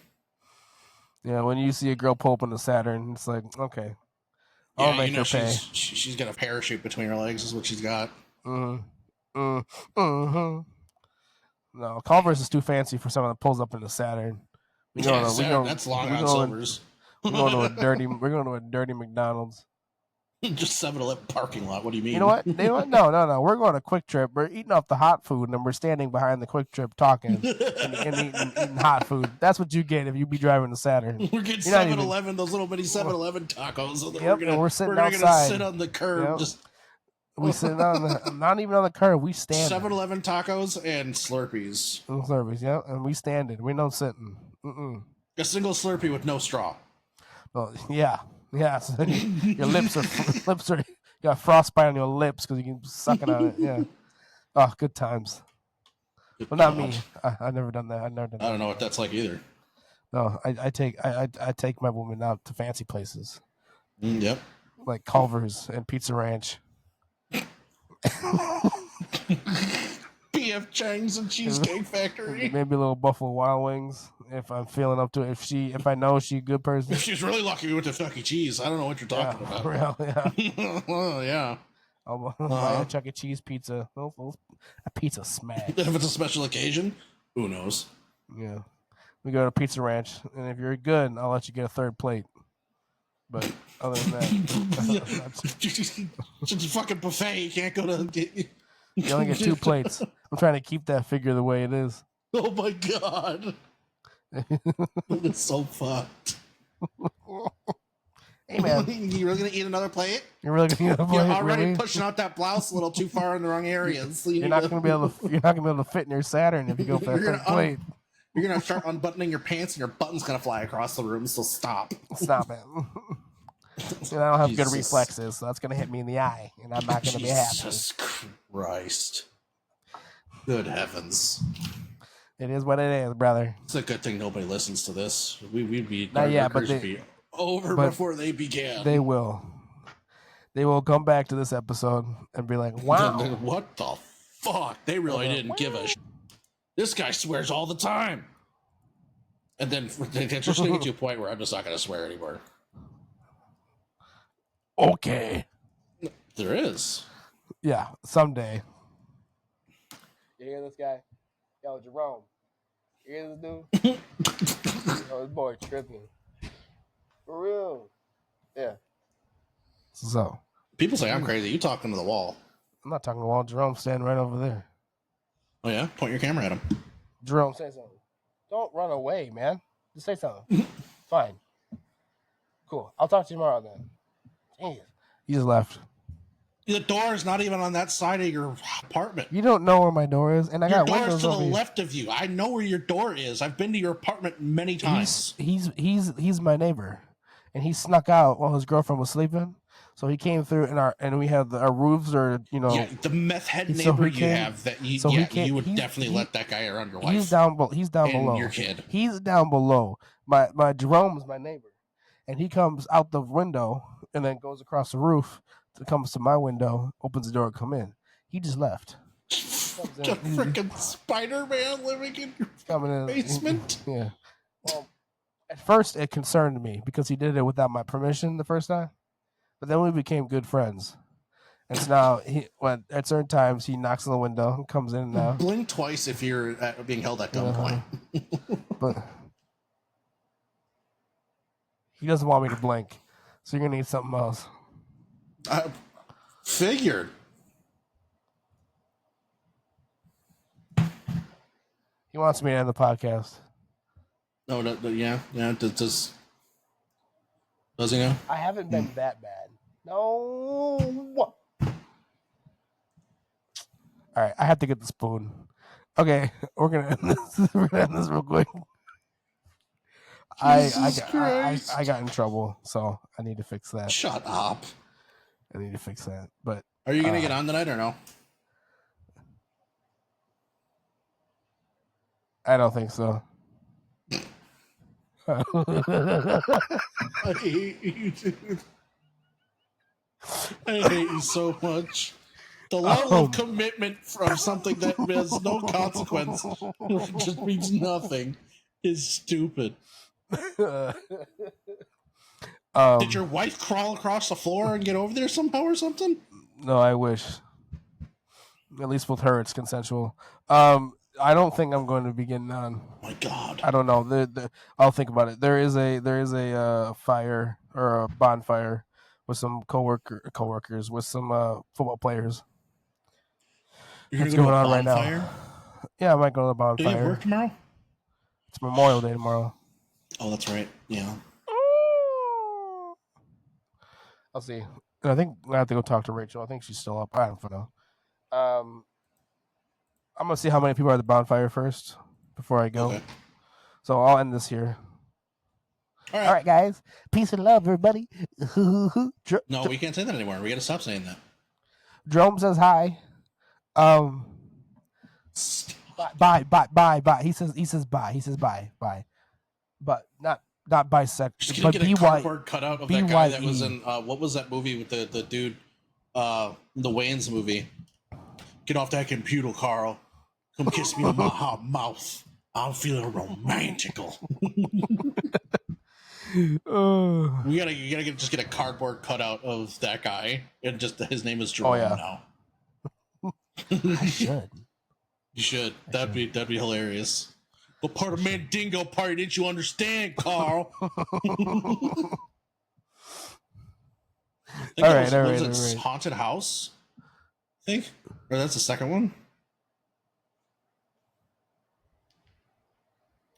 Yeah, when you see a girl pull up in the Saturn, it's like, okay, I'll make her pay. She's got a parachute between her legs. Is what she's got. No, Culver's is too fancy for someone that pulls up in the Saturn. That's Long Island Silvers. We're going to a dirty McDonald's. Just 7-Eleven parking lot. What do you mean? You know what? No. We're going to Quick Trip. We're eating off the hot food, and we're standing behind the Quick Trip talking and eating hot food. That's what you get if you be driving the Saturn. We're getting 7-Eleven, those little mini 7-Eleven tacos. And we're sitting outside. Gonna sit on the curb. Yep. We sitting not even on the curb. We stand. 7-Eleven tacos and Slurpees. Slurpees, yeah, and we standing. We no sitting. A single Slurpee with no straw. Oh yeah. Yeah, so your lips are you got frostbite on your lips because you can sucking on it. Yeah. Oh, good times. Well, not me. I've never done that. I don't know what that's like either. No, I take my woman out to fancy places. Yep. Like Culver's and Pizza Ranch. P.F. Chang's and Cheesecake Factory. Maybe a little Buffalo Wild Wings if I'm feeling up to it. If I know she's a good person. If she's really lucky, we went to Chuck E. Cheese. I don't know what you're talking about. Real, yeah. Oh, yeah. I'll buy a Chuck E. Cheese pizza. A pizza smash. If it's a special occasion, who knows? Yeah. We go to Pizza Ranch, and if you're good, I'll let you get a third plate. But other than that, it's a fucking buffet. You can't go to. You only get 2 plates. I'm trying to keep that figure the way it is. Oh my God. It's so fucked. Hey man, you really gonna eat another plate? You're really gonna eat another plate? You're already really? pushing out that blouse a little too far in the wrong areas. So you're not gonna be able to fit in your Saturn if you go for that third plate. You're gonna start unbuttoning your pants, and your button's gonna fly across the room. So stop. Stop it. I don't have good reflexes, so that's gonna hit me in the eye, and I'm not gonna be happy. Jesus Christ! Good heavens! It is what it is, brother. It's a good thing nobody listens to this. We'd be be over before they began. They will. They will come back to this episode and be like, "Wow, what the fuck? They really didn't give a shit. This guy swears all the time." And then it's just going to get to a point where I'm just not going to swear anymore. Okay. There is. Yeah, someday. You hear this guy? Yo, Jerome. You hear this dude? Yo, this boy tripping. For real. Yeah. So. People say I'm crazy. You talking to the wall. I'm not talking to the wall. Jerome's standing right over there. Oh, yeah? Point your camera at him. Jerome, say something. Don't run away, man. Just say something. Fine. Cool. I'll talk to you tomorrow then. Jeez. He just left. The door is not even on that side of your apartment. You don't know where my door is, and I your got door windows is to the over here. left of you. I know where your door is. I've been to your apartment many times. He's my neighbor, and he snuck out while his girlfriend was sleeping. So he came through, and we had our roofs are Yeah, the meth head So neighbor he came- you have that you, so he yeah, came- you would he's- definitely he- let that guy around your wife. He's down and below. your kid. He's down below. My Jerome's my neighbor, and he comes out the window and then goes across the roof. Comes to my window, opens the door, and come in. He just left. The freaking Spider-Man living in your Coming in basement. Yeah. Well, at first it concerned me because he did it without my permission the first time, but then we became good friends. And so now at certain times he knocks on the window and comes in now. Blink twice if you're being held at gunpoint. But he doesn't want me to blink, so you're gonna need something else. I figured. He wants me to end the podcast. No, yeah. Does he know? I haven't been that bad. No. All right, I have to get the spoon. Okay, we're gonna end this. We're gonna end this real quick. I got in trouble, so I need to fix that. Shut up. I need to fix that. But Are you gonna get on tonight or no? I don't think so. I hate you, dude. I hate you so much. The level of commitment from something that has no consequence, just means nothing, is stupid. Did your wife crawl across the floor and get over there somehow or something? No, I wish. At least with her, it's consensual. I don't think I'm going to be getting on. Oh my God. I don't know. I'll think about it. There is a fire or a bonfire with some coworkers with some football players. You're What's gonna go going to a on right now? bonfire? Yeah, I might go to the Do you have bonfire. work tomorrow? It's Memorial Day tomorrow. Oh, that's right. Yeah. I'll see. And I think I have to go talk to Rachel. I think she's still up. I don't know. I'm gonna see how many people are at the bonfire first before I go. Okay. So I'll end this here. All All right, guys. Peace and love, everybody. No, we can't say that anymore. We got to stop saying that. Jerome says hi. Bye. He says bye. He says bye. But not bisexual. Just But gonna get a cardboard cutout of that guy that was in what was that movie with the dude, the Wayans movie? Get off that computer, Carl. Come kiss me on my hot mouth. I'm feeling romantical. You gotta just get a cardboard cutout of that guy, and just his name is Jerome now. I should. You should. That'd be hilarious. What part of Mandingo party didn't you understand, Carl? All right. Haunted House? I think? Or that's the second one?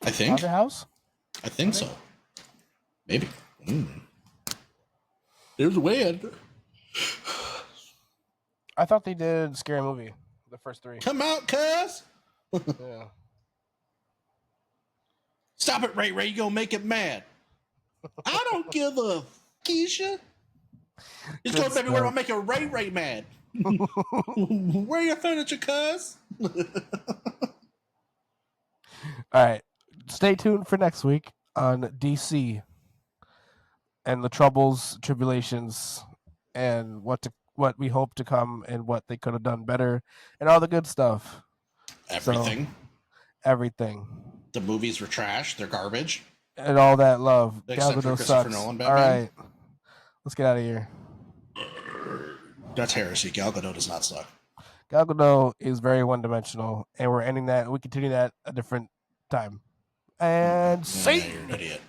I think. Haunted House? I think so. Maybe. There's Wayne. I thought they did Scary Movie, the first three. Come out, cuz! Yeah. Stop it, Ray. You gonna make it mad. I don't give a Keisha. It's going everywhere. I'll make a Ray mad. Where your furniture, cuz? All right. Stay tuned for next week on DC and the troubles, tribulations, and what we hope to come and what they could have done better and all the good stuff. Everything. So, everything. the movies were trash. They're garbage. And all that love. Gal Except for Gadot Christopher sucks. Nolan All Batman. right. Let's get out of here. That's heresy. Gal Gadot does not suck. Gal Gadot is very one-dimensional, and we're ending that. We continue that a different time. And Yeah, you're an idiot.